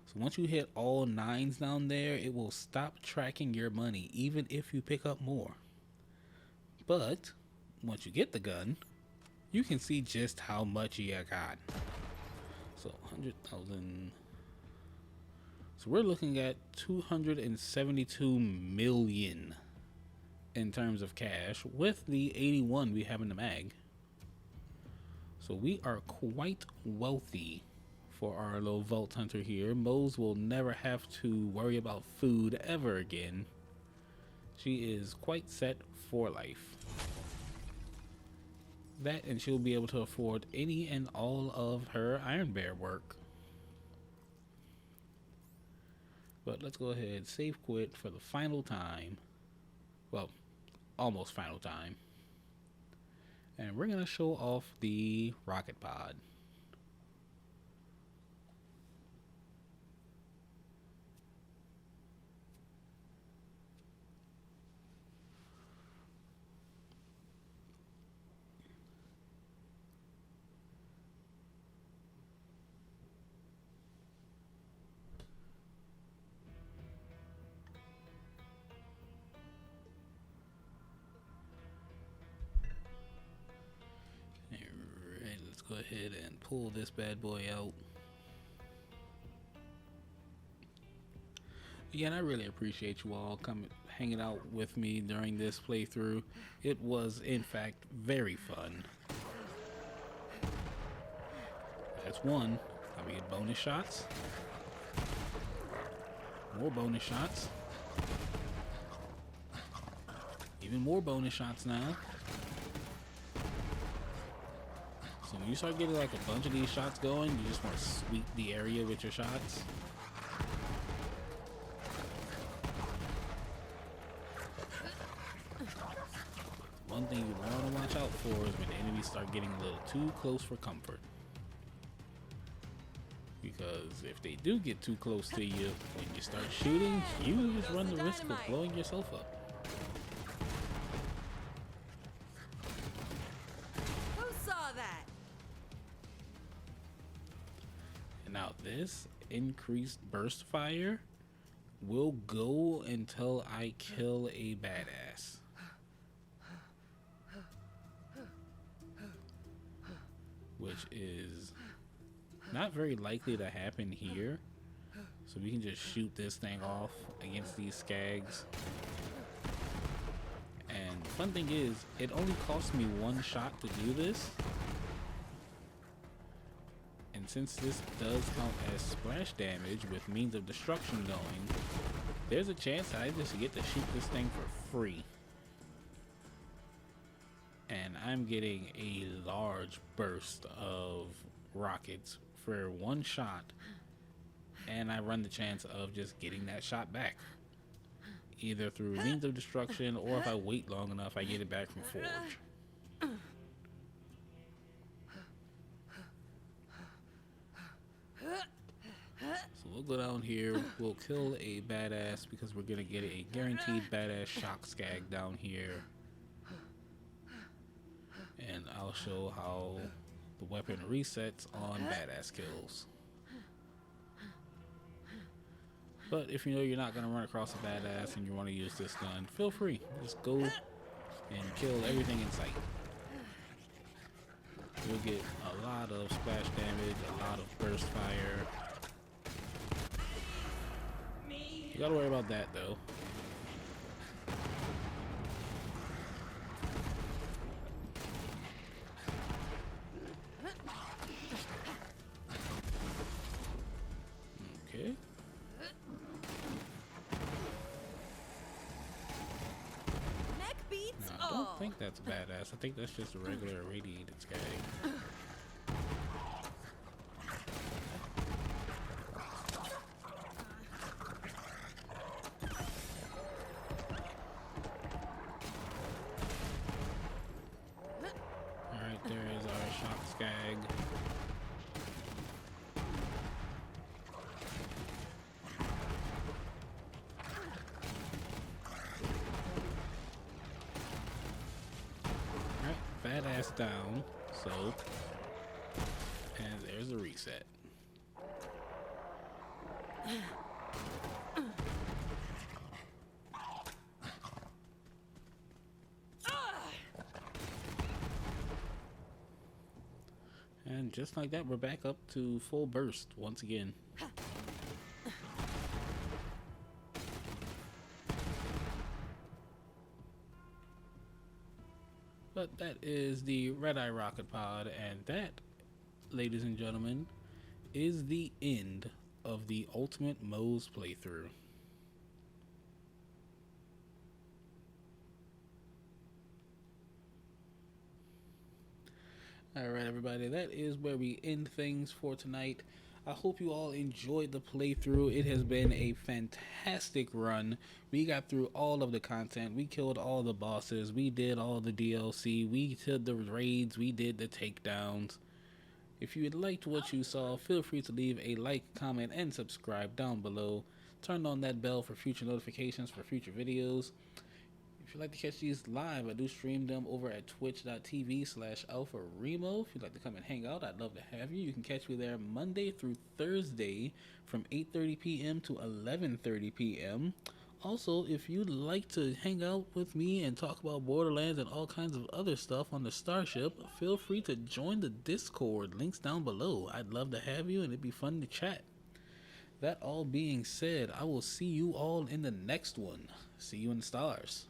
So once you hit all 9s down there, it will stop tracking your money even if you pick up more. But once you get the gun, you can see just how much you got. So 100,000. So we're looking at 272 million in terms of cash with the 81 we have in the mag. So we are quite wealthy for our little vault hunter here. Moze will never have to worry about food ever again. She is quite set for life. That, and she'll be able to afford any and all of her Iron Bear work. But let's go ahead, save quit for the final time. Well, almost final time. And we're gonna show off the rocket pod. Alright, let's go ahead and pull this bad boy out. Again, I really appreciate you all hanging out with me during this playthrough. It was, in fact, very fun. That's one. Now we get bonus shots. More bonus shots. Even more bonus shots now. So when you start getting like a bunch of these shots going, you just want to sweep the area with your shots. One thing you want to watch out for is when the enemies start getting a little too close for comfort. Because if they do get too close to you, when you start shooting, you just run the risk of blowing yourself up. Who saw that? And now this increased burst fire will go until I kill a badass. Which is not very likely to happen here. So we can just shoot this thing off against these skags. And the fun thing is, it only cost me one shot to do this. And since this does count as splash damage with means of destruction going, there's a chance that I just get to shoot this thing for free. And I'm getting a large burst of rockets for one shot, and I run the chance of just getting that shot back, either through means of destruction, or if I wait long enough, I get it back from Forge. So we'll go down here, we'll kill a badass because we're gonna get a guaranteed badass shock skag down here. And I'll show how the weapon resets on badass kills. But if you know you're not going to run across a badass and you want to use this gun, feel free. Just go and kill everything in sight. You'll get a lot of splash damage, a lot of burst fire. You gotta worry about that though. Okay. Neck beats No, I don't think that's badass. I think that's just a regular radiated skag. Alright, there is our shock skag. that ass down. So, and there's a reset. And just like that, we're back up to full burst once again. But that is the Red Eye Rocket Pod, and that, ladies and gentlemen, is the end of the Ultimate Moze playthrough. Alright everybody, that is where we end things for tonight. I hope you all enjoyed the playthrough. It has been a fantastic run. We got through all of the content. We killed all the bosses. We did all the DLC. We did the raids. We did the takedowns. If you liked what you saw, feel free to leave a like, comment, and subscribe down below. Turn on that bell for future notifications for future videos. If you'd like to catch these live, I do stream them over at twitch.tv/AlphaRemo. If you'd like to come and hang out, I'd love to have you. You can catch me there Monday through Thursday from 8:30 p.m. to 11:30 p.m. Also, if you'd like to hang out with me and talk about Borderlands and all kinds of other stuff on the Starship, feel free to join the Discord. Links down below. I'd love to have you, and it'd be fun to chat. That all being said, I will see you all in the next one. See you in the stars.